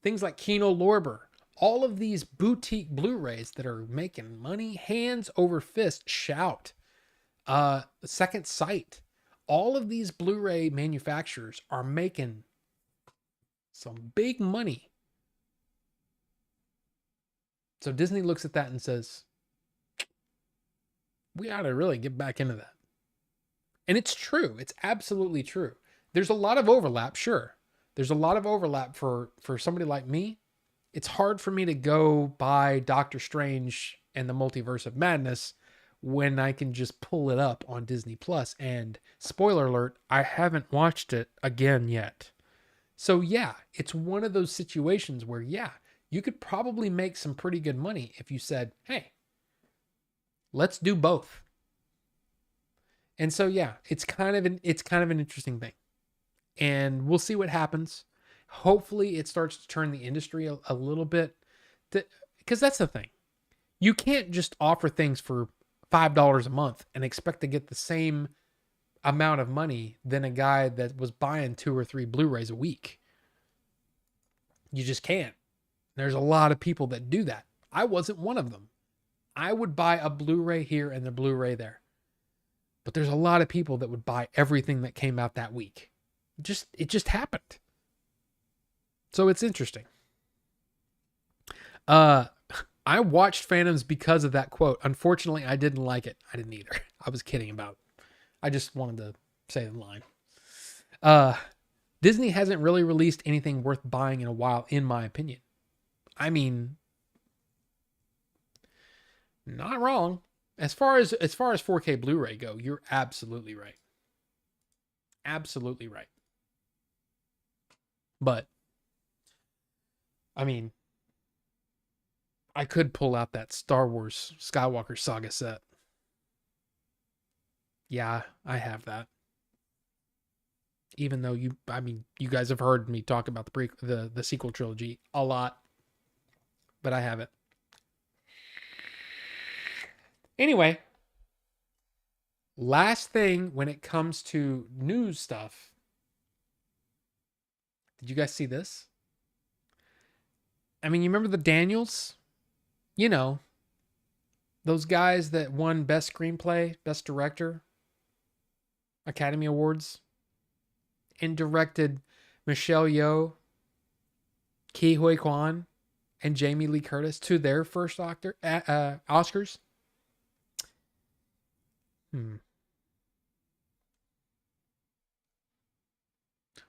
things like Kino Lorber, all of these boutique Blu-rays that are making money, hands over fist, Shout, Second Sight, all of these Blu-ray manufacturers are making some big money. So Disney looks at that and says, we ought to really get back into that. And it's true. It's absolutely true. There's a lot of overlap, sure. There's a lot of overlap for somebody like me. It's hard for me to go buy Doctor Strange and the Multiverse of Madness when I can just pull it up on Disney Plus. And spoiler alert, I haven't watched it again yet. So yeah, it's one of those situations where, yeah, you could probably make some pretty good money if you said, hey, let's do both. And so, yeah, it's kind of an interesting thing. And we'll see what happens. Hopefully it starts to turn the industry a little bit, because that's the thing. You can't just offer things for $5 a month and expect to get the same amount of money than a guy that was buying 2 or 3 Blu-rays a week. You just can't. There's a lot of people that do that. I wasn't one of them. I would buy a Blu-ray here and a Blu-ray there. But there's a lot of people that would buy everything that came out that week. It just happened. So it's interesting. I watched Phantoms because of that quote. Unfortunately, I didn't like it. I didn't either. I was kidding about it. I just wanted to say the line. Disney hasn't really released anything worth buying in a while, in my opinion. I mean, not wrong. As far as 4K Blu-ray go, you're absolutely right. Absolutely right. But I mean, I could pull out that Star Wars Skywalker Saga set. Yeah, I have that. Even though you guys have heard me talk about the sequel trilogy a lot, but I have it. Anyway, last thing when it comes to news stuff. Did you guys see this? I mean, you remember the Daniels? You know, those guys that won Best Screenplay, Best Director, Academy Awards, and directed Michelle Yeoh, Ke Huy Quan, and Jamie Lee Curtis to their first Oscars.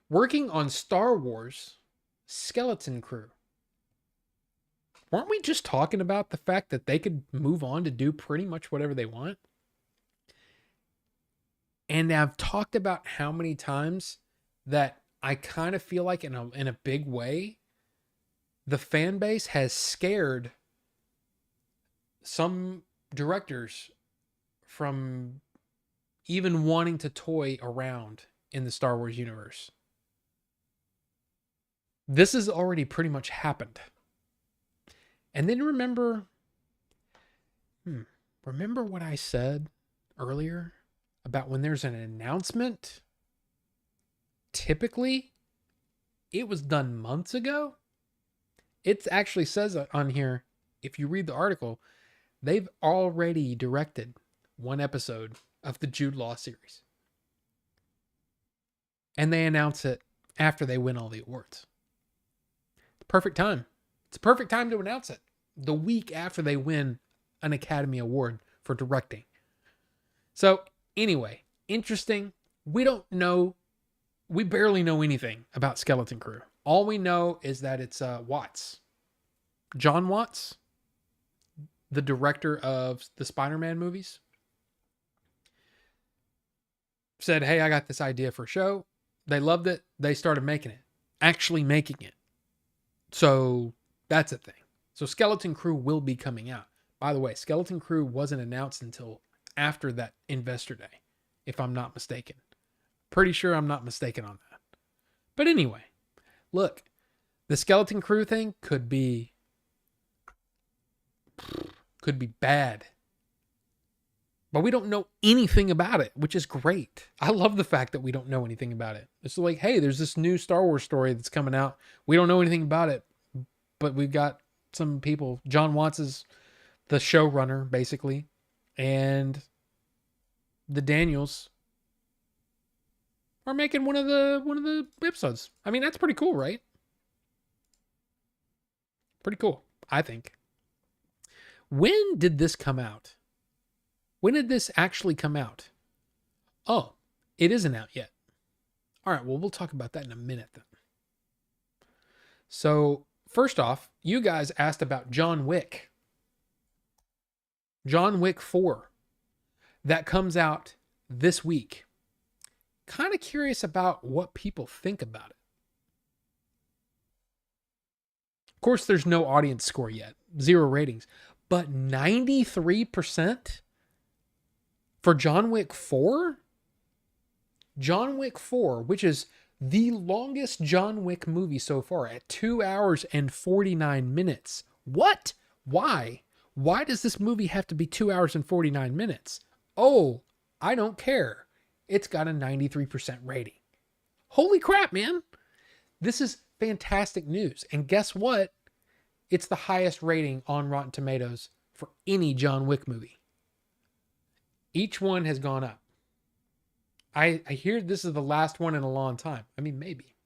Working on Star Wars Skeleton Crew. Weren't we just talking about the fact that they could move on to do pretty much whatever they want? And I've talked about how many times that I kind of feel like in a big way, the fan base has scared some directors from even wanting to toy around in the Star Wars universe. This has already pretty much happened. And then remember what I said earlier about when there's an announcement? Typically, it was done months ago. It actually says on here, if you read the article, they've already directed one episode of the Jude Law series. And they announce it after they win all the awards. Perfect time. It's a perfect time to announce it. The week after they win an Academy Award for directing. So anyway, interesting. We don't know. We barely know anything about Skeleton Crew. All we know is that it's Watts. John Watts, the director of the Spider-Man movies, said, hey, I got this idea for a show. They loved it. They started making it. Actually making it. So that's a thing. So Skeleton Crew will be coming out. By the way, Skeleton Crew wasn't announced until after that Investor Day, if I'm not mistaken. Pretty sure I'm not mistaken on that. But anyway, look, the Skeleton Crew thing could be bad. But we don't know anything about it, which is great. I love the fact that we don't know anything about it. It's like, hey, there's this new Star Wars story that's coming out. We don't know anything about it, but we've got some people. John Watts is the showrunner, basically, and the Daniels are making one of the episodes. I mean, that's pretty cool, right? Pretty cool, I think. When did this come out? When did this actually come out? Oh, it isn't out yet. All right, well, we'll talk about that in a minute then. So, first off, you guys asked about John Wick. John Wick 4. That comes out this week. Kind of curious about what people think about it. Of course, there's no audience score yet. 0 ratings. But 93%? For John Wick 4? John Wick 4, which is the longest John Wick movie so far at 2 hours and 49 minutes. What? Why? Why does this movie have to be 2 hours and 49 minutes? Oh, I don't care. It's got a 93% rating. Holy crap, man. This is fantastic news. And guess what? It's the highest rating on Rotten Tomatoes for any John Wick movie. Each one has gone up. I hear this is the last one in a long time. I mean, maybe.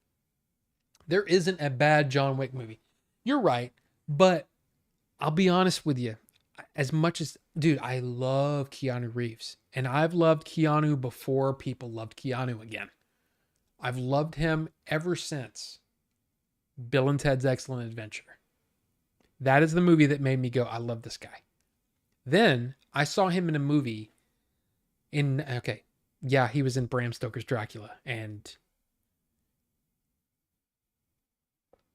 There isn't a bad John Wick movie. You're right, but I'll be honest with you. As much as, dude, I love Keanu Reeves. And I've loved Keanu before people loved Keanu again. I've loved him ever since Bill and Ted's Excellent Adventure. That is the movie that made me go, I love this guy. Then I saw him in a movie he was in Bram Stoker's Dracula. And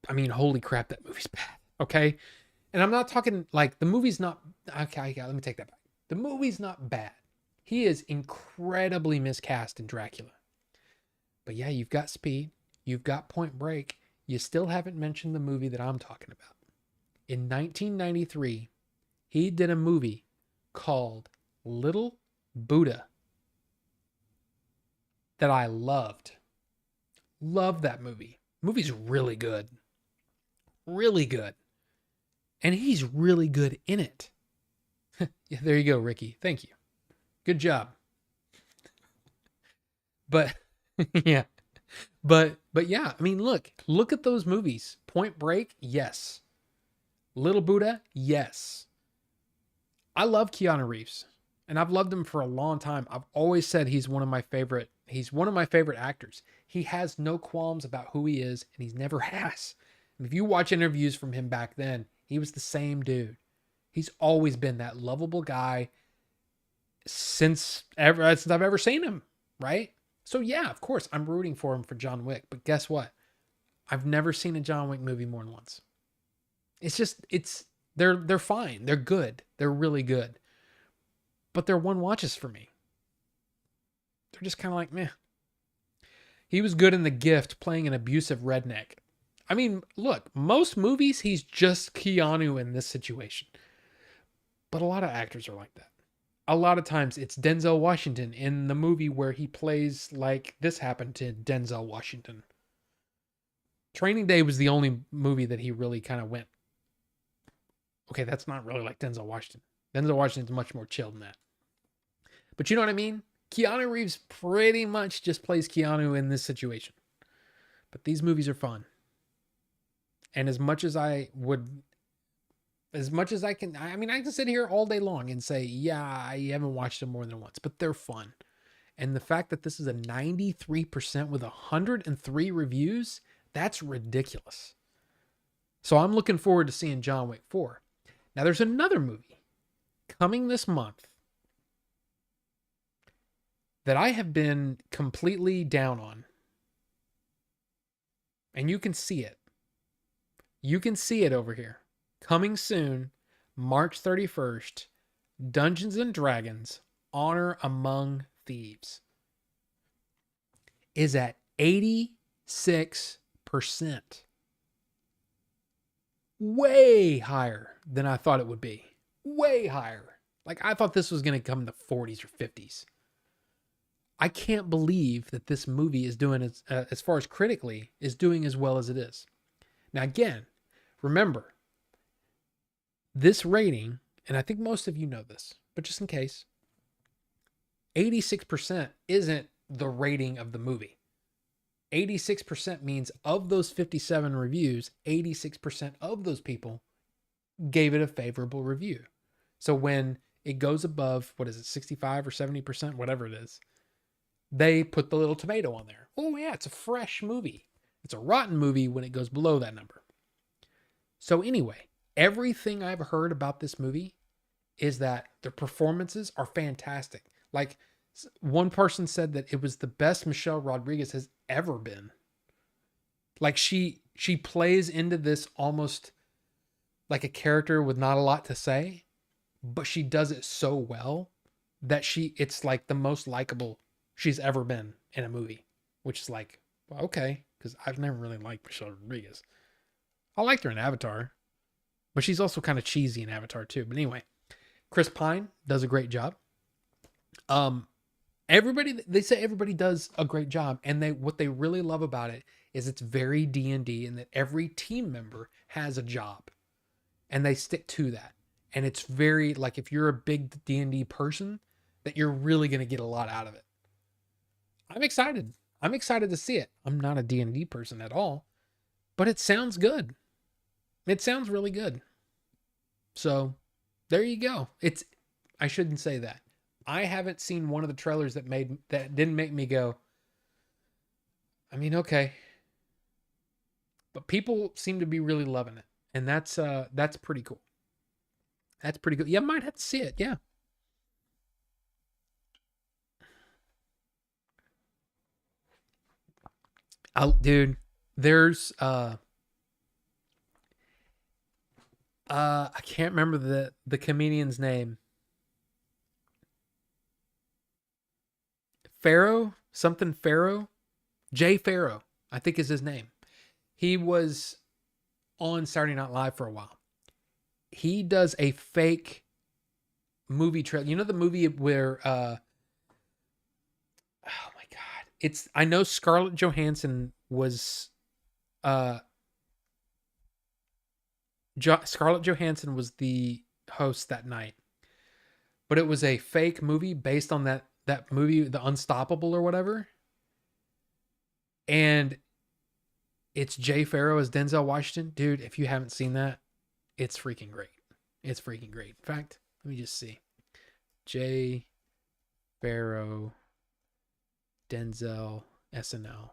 I mean, holy crap, that movie's bad. Okay. And I'm not talking like the movie's not, okay, let me take that back. The movie's not bad. He is incredibly miscast in Dracula. But yeah, you've got Speed, you've got Point Break. You still haven't mentioned the movie that I'm talking about. In 1993, he did a movie called Little Buddha that I loved. Loved that movie. Movie's really good. Really good. And he's really good in it. Yeah, there you go, Ricky. Thank you. Good job. But yeah. But yeah, I mean, look at those movies. Point Break, yes. Little Buddha, yes. I love Keanu Reeves, and I've loved him for a long time. I've always said he's one of my favorite actors. He has no qualms about who he is, and he's never has. And if you watch interviews from him back then, he was the same dude. He's always been that lovable guy since I've ever seen him, right? So yeah, of course, I'm rooting for him for John Wick, but guess what? I've never seen a John Wick movie more than once. They're fine. They're good. They're really good. But they're one watches for me. They're just kind of like, meh. He was good in The Gift playing an abusive redneck. I mean, look, most movies, he's just Keanu in this situation. But a lot of actors are like that. A lot of times it's Denzel Washington in the movie where he plays like this happened to Denzel Washington. Training Day was the only movie that he really kind of went, okay, that's not really like Denzel Washington. Denzel Washington's much more chill than that. But you know what I mean? Keanu Reeves pretty much just plays Keanu in this situation. But these movies are fun. And as much as I can, I mean, I can sit here all day long and say, yeah, I haven't watched them more than once, but they're fun. And the fact that this is a 93% with 103 reviews, that's ridiculous. So I'm looking forward to seeing John Wick 4. Now there's another movie coming this month that I have been completely down on. And you can see it. You can see it over here. Coming soon, March 31st, Dungeons and Dragons: Honor Among Thieves is at 86%. Way higher than I thought it would be. Way higher. Like I thought this was going to come in the 40s or 50s. I can't believe that this movie is doing as far as critically is doing as well as it is. Now again, remember this rating, and I think most of you know this, but just in case, 86% isn't the rating of the movie. 86% means of those 57 reviews, 86% of those people gave it a favorable review. So when it goes above, 65 or 70%, whatever it is, they put the little tomato on there. Oh yeah, it's a fresh movie. It's a rotten movie when it goes below that number. So anyway, everything I've heard about this movie is that the performances are fantastic. Like one person said that it was the best Michelle Rodriguez has ever been. Like she plays into this almost like a character with not a lot to say, but she does it so well that it's like the most likable she's ever been in a movie, which is like, well, okay, because I've never really liked Michelle Rodriguez. I liked her in Avatar, but she's also kind of cheesy in Avatar too. But anyway, Chris Pine does a great job. They say everybody does a great job, and what they really love about it is it's very D&D, and that every team member has a job, and they stick to that. And it's very like if you're a big D&D person, that you're really going to get a lot out of it. I'm excited. I'm excited to see it. I'm not a D&D person at all, but it sounds good. It sounds really good. So there you go. I shouldn't say that. I haven't seen one of the trailers that didn't make me go, I mean, okay. But people seem to be really loving it. And that's pretty cool. That's pretty good. Yeah, I might have to see it. Yeah. Dude, there's I can't remember the comedian's name. Farrow, something Farrow, Jay Farrow, I think is his name. He was on Saturday Night Live for a while. He does a fake movie trailer. You know the movie where oh my god. I know Scarlett Johansson was Scarlett Johansson was the host that night. But it was a fake movie based on that movie, The Unstoppable or whatever. And it's Jay Farrow as Denzel Washington. Dude, if you haven't seen that, it's freaking great. It's freaking great. In fact, let me just see. Jay Farrow, Denzel, SNL.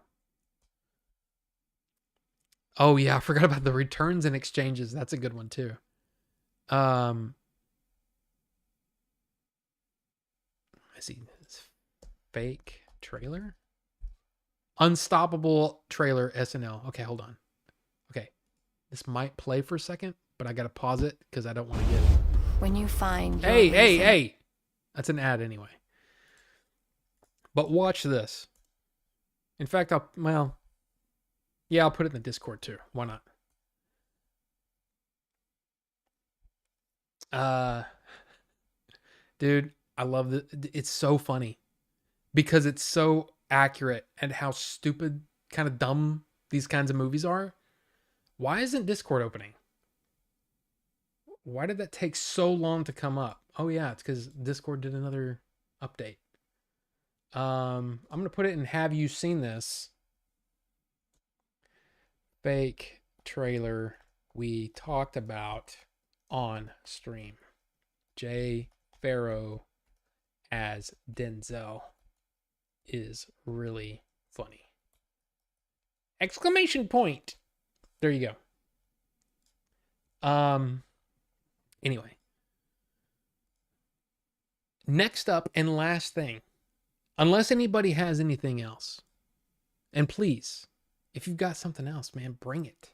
Oh yeah, I forgot about the returns and exchanges. That's a good one too. I see this fake trailer. Unstoppable trailer SNL. Okay, hold on. Okay. This might play for a second, but I gotta pause it because I don't want to get it. When you find Hey. That's an ad anyway. But watch this. In fact, I'll put it in the Discord too. Why not? Dude, I love it. It's so funny because it's so accurate and how stupid, kind of dumb these kinds of movies are. Why isn't Discord opening? Why did that take so long to come up? Oh yeah, it's because Discord did another update. I'm gonna put it in Have You Seen This? Fake trailer we talked about on stream. Jay Farrow as Denzel is really funny. Exclamation point. There you go. Anyway. Next up and last thing. Unless anybody has anything else. And please, if you've got something else, man, bring it.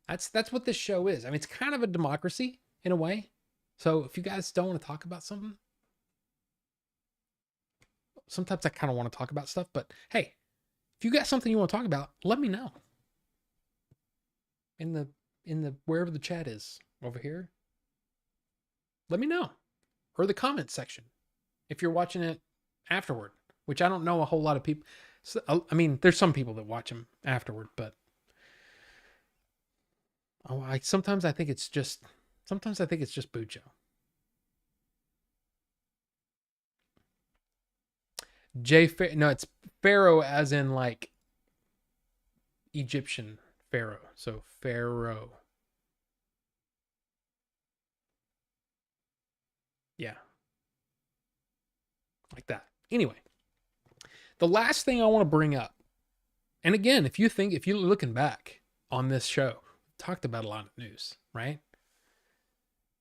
That's what this show is. I mean, it's kind of a democracy in a way. So if you guys don't want to talk about something, sometimes I kind of want to talk about stuff, but hey, if you got something you want to talk about, let me know. In the wherever the chat is over here. Let me know. Or the comment section. If you're watching it afterward, which I don't know a whole lot of people. So, I mean, there's some people that watch them afterward, but sometimes I think it's just Bujo. No, it's Pharaoh as in like Egyptian Pharaoh. So Pharaoh. Yeah. Like that. Anyway, the last thing I want to bring up, and again, if you're looking back on this show, talked about a lot of news, right?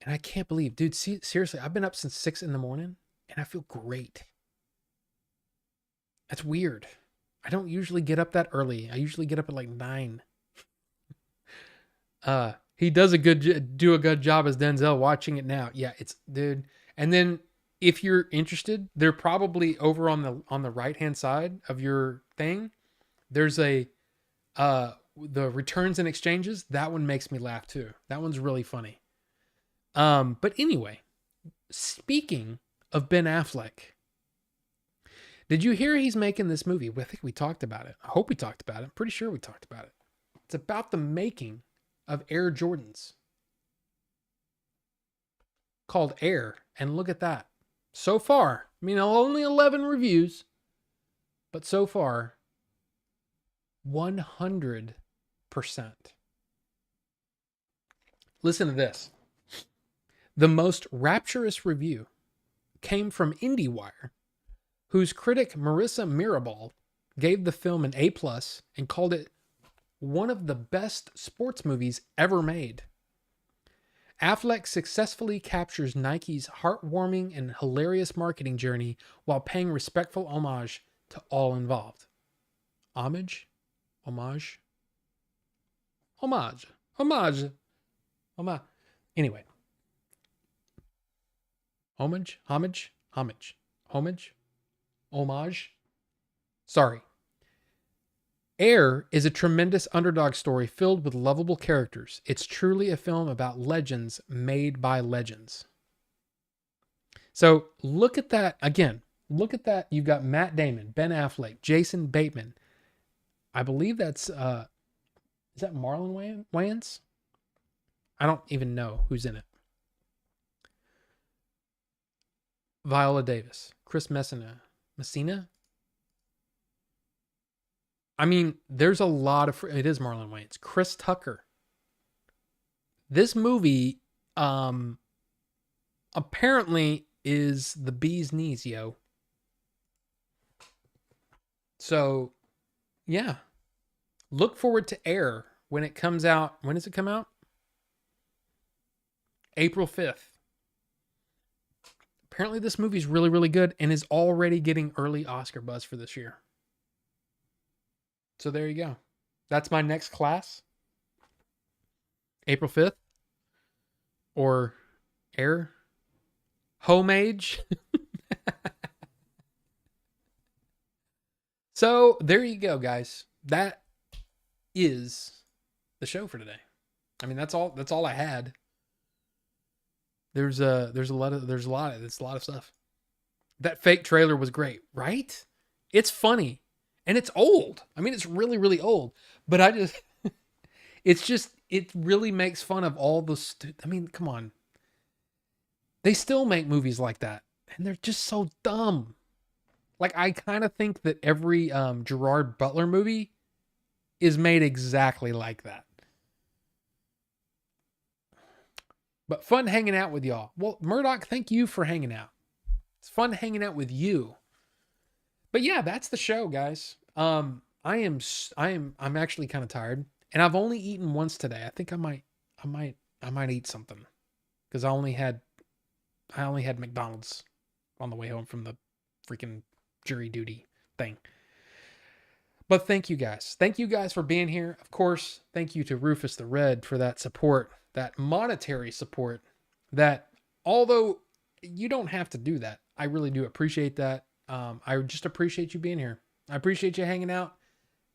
And I can't believe, dude, seriously, I've been up since 6 a.m. and I feel great. That's weird. I don't usually get up that early. I usually get up at like 9. He does do a good job as Denzel watching it now. Yeah, it's dude. And then if you're interested, they're probably over on the right-hand side of your thing. There's the returns and exchanges. That one makes me laugh too. That one's really funny. But anyway, speaking of Ben Affleck, did you hear he's making this movie? I think we talked about it. I hope we talked about it. I'm pretty sure we talked about it. It's about the making of Air Jordans called Air. And look at that. So far, I mean, only 11 reviews, but so far, 100%. Listen to this. The most rapturous review came from IndieWire, whose critic Marissa Mirabal gave the film an A+ and called it one of the best sports movies ever made. Affleck successfully captures Nike's heartwarming and hilarious marketing journey while paying respectful homage to all involved. Homage? Homage? Homage. Homage. Homage. Anyway, homage. Sorry. Air is a tremendous underdog story filled with lovable characters. It's truly a film about legends made by legends. So look at that again. Look at that. You've got Matt Damon, Ben Affleck, Jason Bateman. I believe that's is that Marlon Wayans? I don't even know who's in it. Viola Davis, Chris Messina. I mean, there's a lot of it is Marlon Wayans, Chris Tucker. This movie apparently is the bee's knees, yo. So, yeah. Look forward to Air when it comes out. When does it come out? April 5th. Apparently this movie's really, really good and is already getting early Oscar buzz for this year. So there you go. That's my next class. April 5th. Or Air. Homage. So there you go, guys. That is the show for today. I mean, that's all I had. There's a lot of stuff. That fake trailer was great, right? It's funny and it's old. I mean, it's really, really old, but it really makes fun of all the I mean, come on. They still make movies like that and they're just so dumb. Like, I kind of think that every Gerard Butler movie is made exactly like that. But fun hanging out with y'all. Well, Murdoch, thank you for hanging out. It's fun hanging out with you. But yeah, that's the show, guys. I'm actually kind of tired, and I've only eaten once today. I think I might eat something because I only had McDonald's on the way home from the freaking jury duty thing. But thank you guys. Thank you guys for being here. Of course, thank you to Rufus the Red for that support, that monetary support, that although you don't have to do that, I really do appreciate that. I just appreciate you being here. I appreciate you hanging out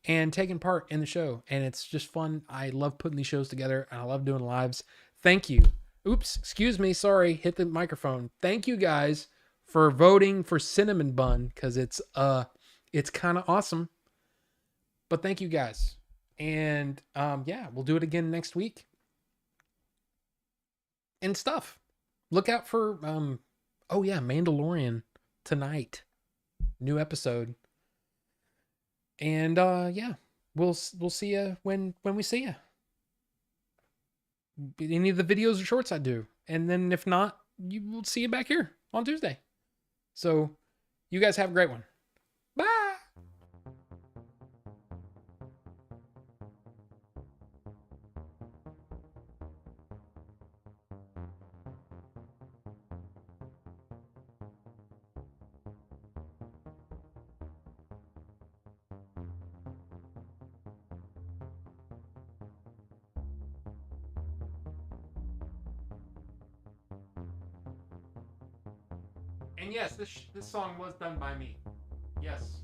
and taking part in the show. And it's just fun. I love putting these shows together and I love doing lives. Thank you. Oops, excuse me. Sorry, hit the microphone. Thank you guys for voting for Cinnamon Bun because it's kind of awesome. But thank you guys. And yeah, we'll do it again next week. And stuff. Look out for oh yeah, Mandalorian tonight. New episode. And yeah, we'll see you when we see you. Any of the videos or shorts I do. And then if not, you will see you back here on Tuesday. So you guys have a great one. Bye. And yes, this song was done by me. Yes.